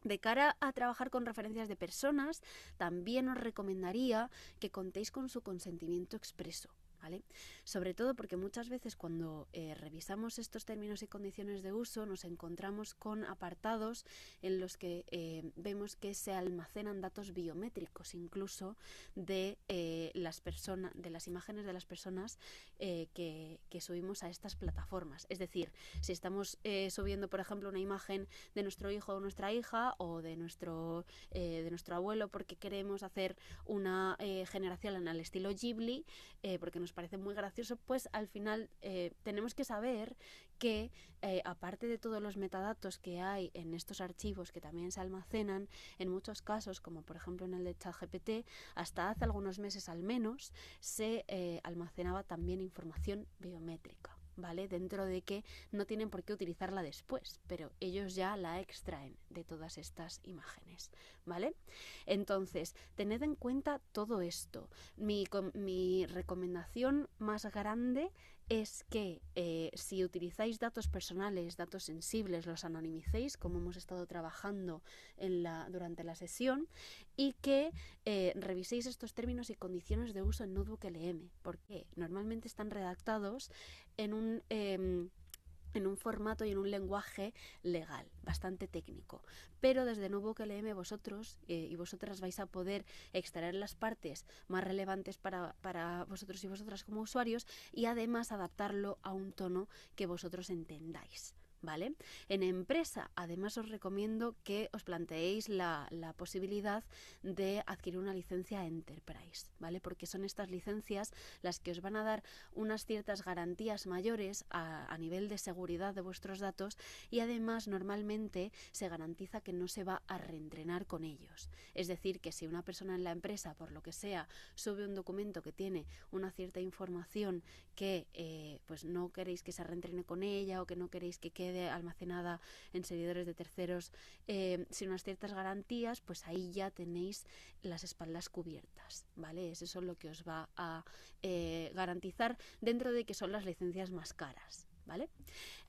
De cara a trabajar con referencias de personas, también os recomendaría que contéis con su consentimiento expreso, ¿vale? Sobre todo porque muchas veces cuando revisamos estos términos y condiciones de uso nos encontramos con apartados en los que vemos que se almacenan datos biométricos incluso de las imágenes de las personas que subimos a estas plataformas. Es decir, si estamos subiendo, por ejemplo, una imagen de nuestro hijo o nuestra hija o de nuestro abuelo porque queremos hacer una generación al estilo Ghibli, porque nos parece muy gracioso, pues al final tenemos que saber que aparte de todos los metadatos que hay en estos archivos que también se almacenan, en muchos casos, como por ejemplo en el de ChatGPT, hasta hace algunos meses al menos, se almacenaba también información biométrica, ¿vale? Dentro de que no tienen por qué utilizarla después, pero ellos ya la extraen de todas estas imágenes, ¿vale? Entonces, tened en cuenta todo esto. Mi recomendación más grande es que si utilizáis datos personales, datos sensibles, los anonimicéis, como hemos estado trabajando durante la sesión, y que reviséis estos términos y condiciones de uso en NotebookLM, porque normalmente están redactados en un formato y en un lenguaje legal, bastante técnico. Pero desde NotebookLM vosotros y vosotras vais a poder extraer las partes más relevantes para vosotros y vosotras como usuarios, y además adaptarlo a un tono que vosotros entendáis, ¿vale? En empresa, además, os recomiendo que os planteéis la posibilidad de adquirir una licencia Enterprise, ¿vale? Porque son estas licencias las que os van a dar unas ciertas garantías mayores a nivel de seguridad de vuestros datos, y además normalmente se garantiza que no se va a reentrenar con ellos. Es decir, que si una persona en la empresa, por lo que sea, sube un documento que tiene una cierta información que pues no queréis que se reentrene con ella, o que no queréis que quede almacenada en servidores de terceros sin unas ciertas garantías, pues ahí ya tenéis las espaldas cubiertas, ¿vale? Eso es lo que os va a garantizar, dentro de que son las licencias más caras, ¿vale?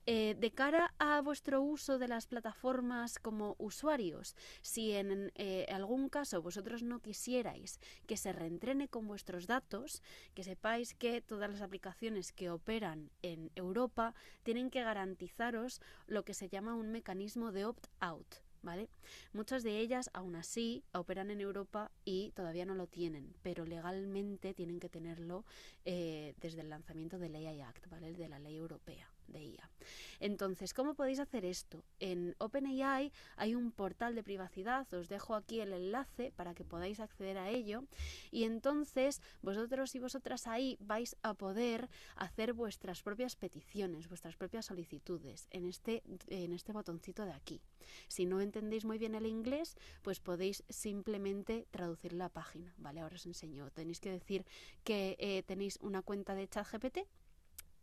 De cara a vuestro uso de las plataformas como usuarios, si en algún caso vosotros no quisierais que se reentrene con vuestros datos, que sepáis que todas las aplicaciones que operan en Europa tienen que garantizaros lo que se llama un mecanismo de opt-out, ¿vale? Muchas de ellas aún así operan en Europa y todavía no lo tienen, pero legalmente tienen que tenerlo desde el lanzamiento del AI Act, ¿vale? De la ley europea de IA. Entonces, ¿cómo podéis hacer esto? En OpenAI hay un portal de privacidad, os dejo aquí el enlace para que podáis acceder a ello, y entonces vosotros y vosotras ahí vais a poder hacer vuestras propias peticiones, vuestras propias solicitudes en este botoncito de aquí. Si no entendéis muy bien el inglés, pues podéis simplemente traducir la página, ¿vale? Ahora os enseño. Tenéis que decir que tenéis una cuenta de ChatGPT,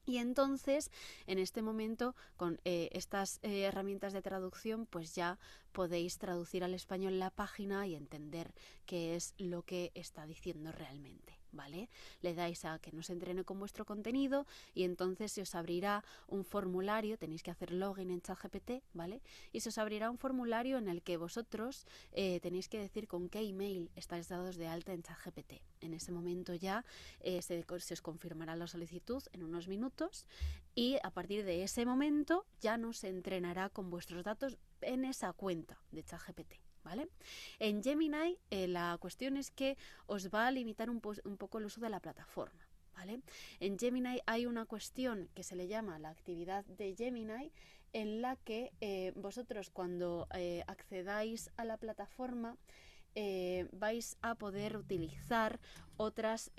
y entonces, en este momento, con estas herramientas de traducción, pues ya podéis traducir al español la página y entender qué es lo que está diciendo realmente, ¿vale? Le dais a que no se entrene con vuestro contenido, y entonces se os abrirá un formulario, tenéis que hacer login en ChatGPT, ¿vale? Y se os abrirá un formulario en el que vosotros tenéis que decir con qué email estáis dados de alta en ChatGPT. En ese momento ya se os confirmará la solicitud en unos minutos, y a partir de ese momento ya no se entrenará con vuestros datos en esa cuenta de ChatGPT, ¿vale? En Gemini la cuestión es que os va a limitar un poco el uso de la plataforma, ¿vale? En Gemini hay una cuestión que se le llama la actividad de Gemini, en la que vosotros cuando accedáis a la plataforma vais a poder utilizar otras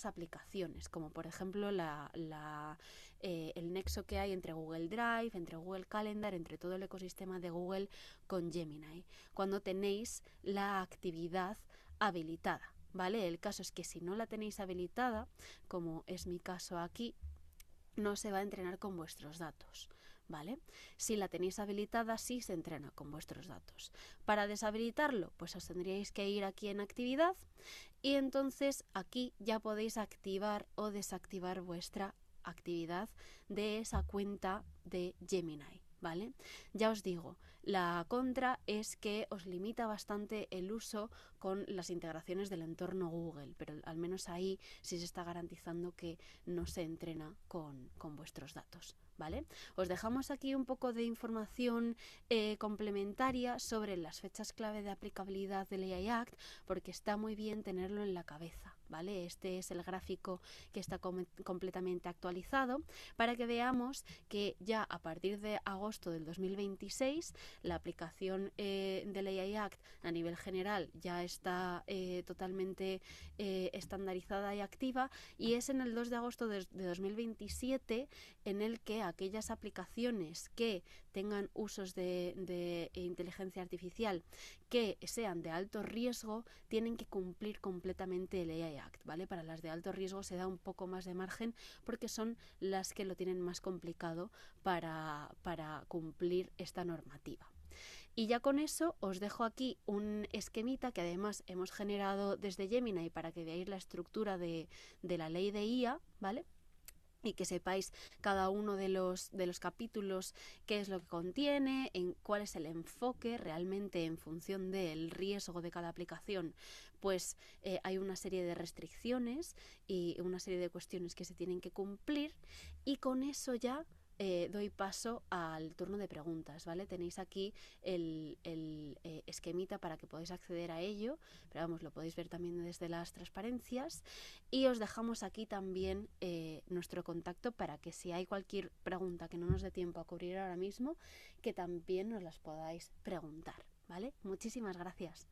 aplicaciones, como por ejemplo el nexo que hay entre Google Drive, entre Google Calendar, entre todo el ecosistema de Google con Gemini, cuando tenéis la actividad habilitada. ¿Vale? El caso es que si no la tenéis habilitada, como es mi caso aquí, no se va a entrenar con vuestros datos. ¿Vale? Si la tenéis habilitada, sí se entrena con vuestros datos. Para deshabilitarlo, pues os tendríais que ir aquí en actividad y entonces aquí ya podéis activar o desactivar vuestra actividad de esa cuenta de Gemini. ¿Vale? Ya os digo, la contra es que os limita bastante el uso con las integraciones del entorno Google, pero al menos ahí sí se está garantizando que no se entrena con vuestros datos. ¿Vale? Os dejamos aquí un poco de información complementaria sobre las fechas clave de aplicabilidad del AI Act, porque está muy bien tenerlo en la cabeza. ¿Vale? Este es el gráfico que está completamente actualizado para que veamos que ya a partir de agosto del 2026 la aplicación del AI Act a nivel general ya está totalmente estandarizada y activa, y es en el 2 de agosto de 2027 en el que aquellas aplicaciones que tengan usos de inteligencia artificial que sean de alto riesgo tienen que cumplir completamente el AI Act, ¿vale? Para las de alto riesgo se da un poco más de margen porque son las que lo tienen más complicado para cumplir esta normativa. Y ya con eso os dejo aquí un esquemita que además hemos generado desde Gemini para que veáis la estructura de la ley de IA, ¿vale? Y que sepáis cada uno de los capítulos qué es lo que contiene, en cuál es el enfoque realmente en función del riesgo de cada aplicación. Pues hay una serie de restricciones y una serie de cuestiones que se tienen que cumplir, y con eso ya doy paso al turno de preguntas, ¿vale? Tenéis aquí el esquemita para que podáis acceder a ello, pero vamos, lo podéis ver también desde las transparencias, y os dejamos aquí también nuestro contacto para que si hay cualquier pregunta que no nos dé tiempo a cubrir ahora mismo, que también nos las podáis preguntar, ¿vale? Muchísimas gracias.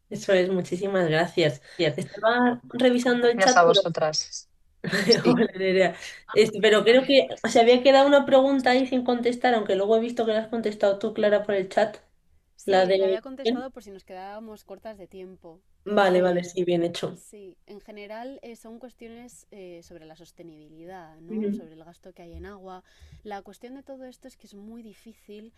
Eso es, muchísimas gracias. Estaba revisando el
Gracias
chat,
a
pero
vosotras. Sí.
Joder, Nerea. Pero creo que se había quedado una pregunta ahí sin contestar, aunque luego he visto que la has contestado tú, Clara, por el chat. La
Sí, la
de...
había contestado por si nos quedábamos cortas de tiempo.
Vale, vale, sí, bien hecho.
Sí, en general son cuestiones sobre la sostenibilidad, ¿no?
Ujú.
Sobre el gasto que hay en agua. La cuestión de todo esto es que es muy difícil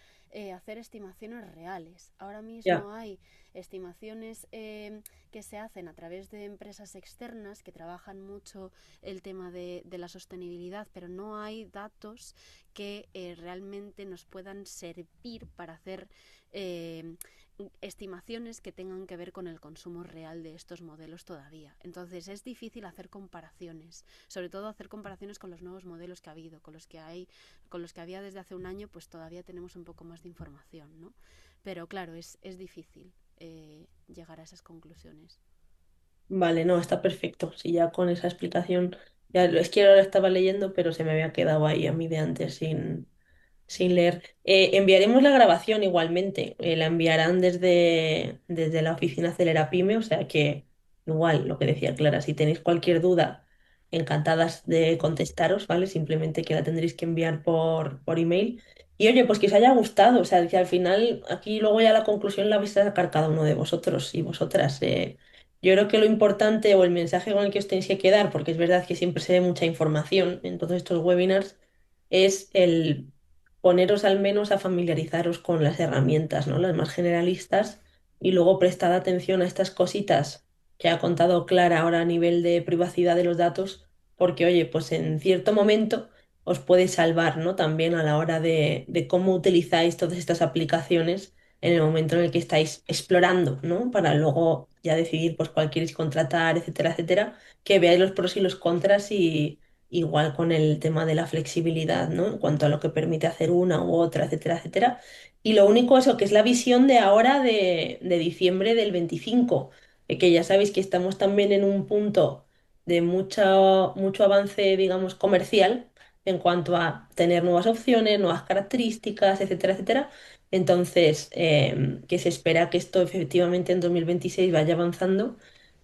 hacer estimaciones reales. Ahora
Ya.
mismo hay estimaciones que se hacen a través de empresas externas que trabajan mucho el tema de la sostenibilidad, pero no hay datos que realmente nos puedan servir para hacer eh, estimaciones que tengan que ver con el consumo real de estos modelos todavía. Entonces es difícil hacer comparaciones, sobre todo hacer comparaciones con los nuevos modelos que ha habido, con los que había desde hace un año, pues todavía tenemos un poco más de información, ¿no? Pero claro, es difícil llegar a esas conclusiones.
Vale, no, está perfecto. Sí, ya con esa explicación, ya es que ahora lo estaba leyendo, pero se me había quedado ahí a mí de antes sin leer. Enviaremos la grabación igualmente. La enviarán desde la oficina Acelera Pyme, o sea que igual, lo que decía Clara, si tenéis cualquier duda, encantadas de contestaros, ¿vale? Simplemente que la tendréis que enviar por email. Y oye, pues que os haya gustado, o sea, que al final aquí luego ya la conclusión la vais a sacar cada uno de vosotros y vosotras. Yo creo que lo importante o el mensaje con el que os tenéis que quedar, porque es verdad que siempre se ve mucha información en todos estos webinars, es el poneros al menos a familiarizaros con las herramientas, ¿no? Las más generalistas, y luego prestad atención a estas cositas que ha contado Clara ahora a nivel de privacidad de los datos, porque oye, pues en cierto momento os puede salvar, ¿no? También a la hora de cómo utilizáis todas estas aplicaciones en el momento en el que estáis explorando, ¿no? Para luego ya decidir pues cuál queréis contratar, etcétera, etcétera, que veáis los pros y los contras, y igual con el tema de la flexibilidad, ¿no? En cuanto a lo que permite hacer una u otra, etcétera, etcétera. Y lo único eso, que es la visión de ahora de diciembre del 25, que ya sabéis que estamos también en un punto de mucho avance, digamos, comercial en cuanto a tener nuevas opciones, nuevas características, etcétera, etcétera. Entonces, que se espera que esto efectivamente en 2026 vaya avanzando,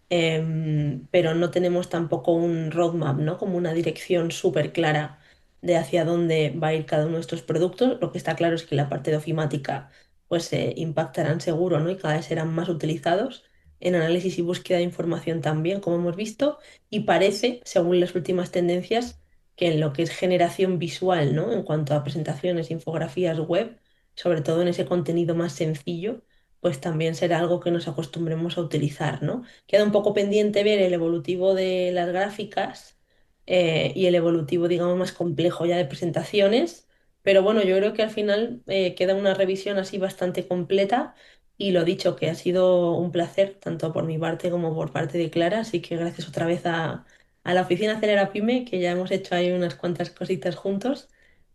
pero no tenemos tampoco un roadmap, ¿no? Como una dirección súper clara de hacia dónde va a ir cada uno de estos productos. Lo que está claro es que la parte de ofimática pues impactarán seguro, ¿no? Y cada vez serán más utilizados. En análisis y búsqueda de información también, como hemos visto, y parece, según las últimas tendencias, que en lo que es generación visual, ¿no? En cuanto a presentaciones, infografías web, sobre todo en ese contenido más sencillo, pues también será algo que nos acostumbremos a utilizar, ¿no? Queda un poco pendiente ver el evolutivo de las gráficas y el evolutivo, digamos, más complejo ya de presentaciones, pero bueno, yo creo que al final queda una revisión así bastante completa y lo dicho, que ha sido un placer, tanto por mi parte como por parte de Clara, así que gracias otra vez a la oficina Acelera Pyme, que ya hemos hecho ahí unas cuantas cositas juntos.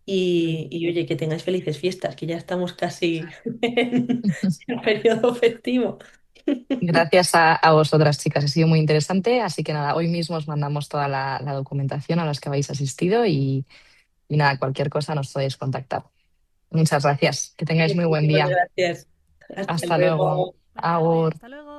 Y oye, que tengáis felices fiestas, que ya estamos casi en el periodo festivo.
Gracias a vosotras, chicas. Ha sido muy interesante. Así que nada, hoy mismo os mandamos toda la documentación a los que habéis asistido y nada, cualquier cosa nos podéis contactar. Muchas gracias. Que tengáis muy buen
Muchísimas
día.
gracias. Hasta
Hasta luego.
luego.
Buena tarde,
Agur.
hasta luego.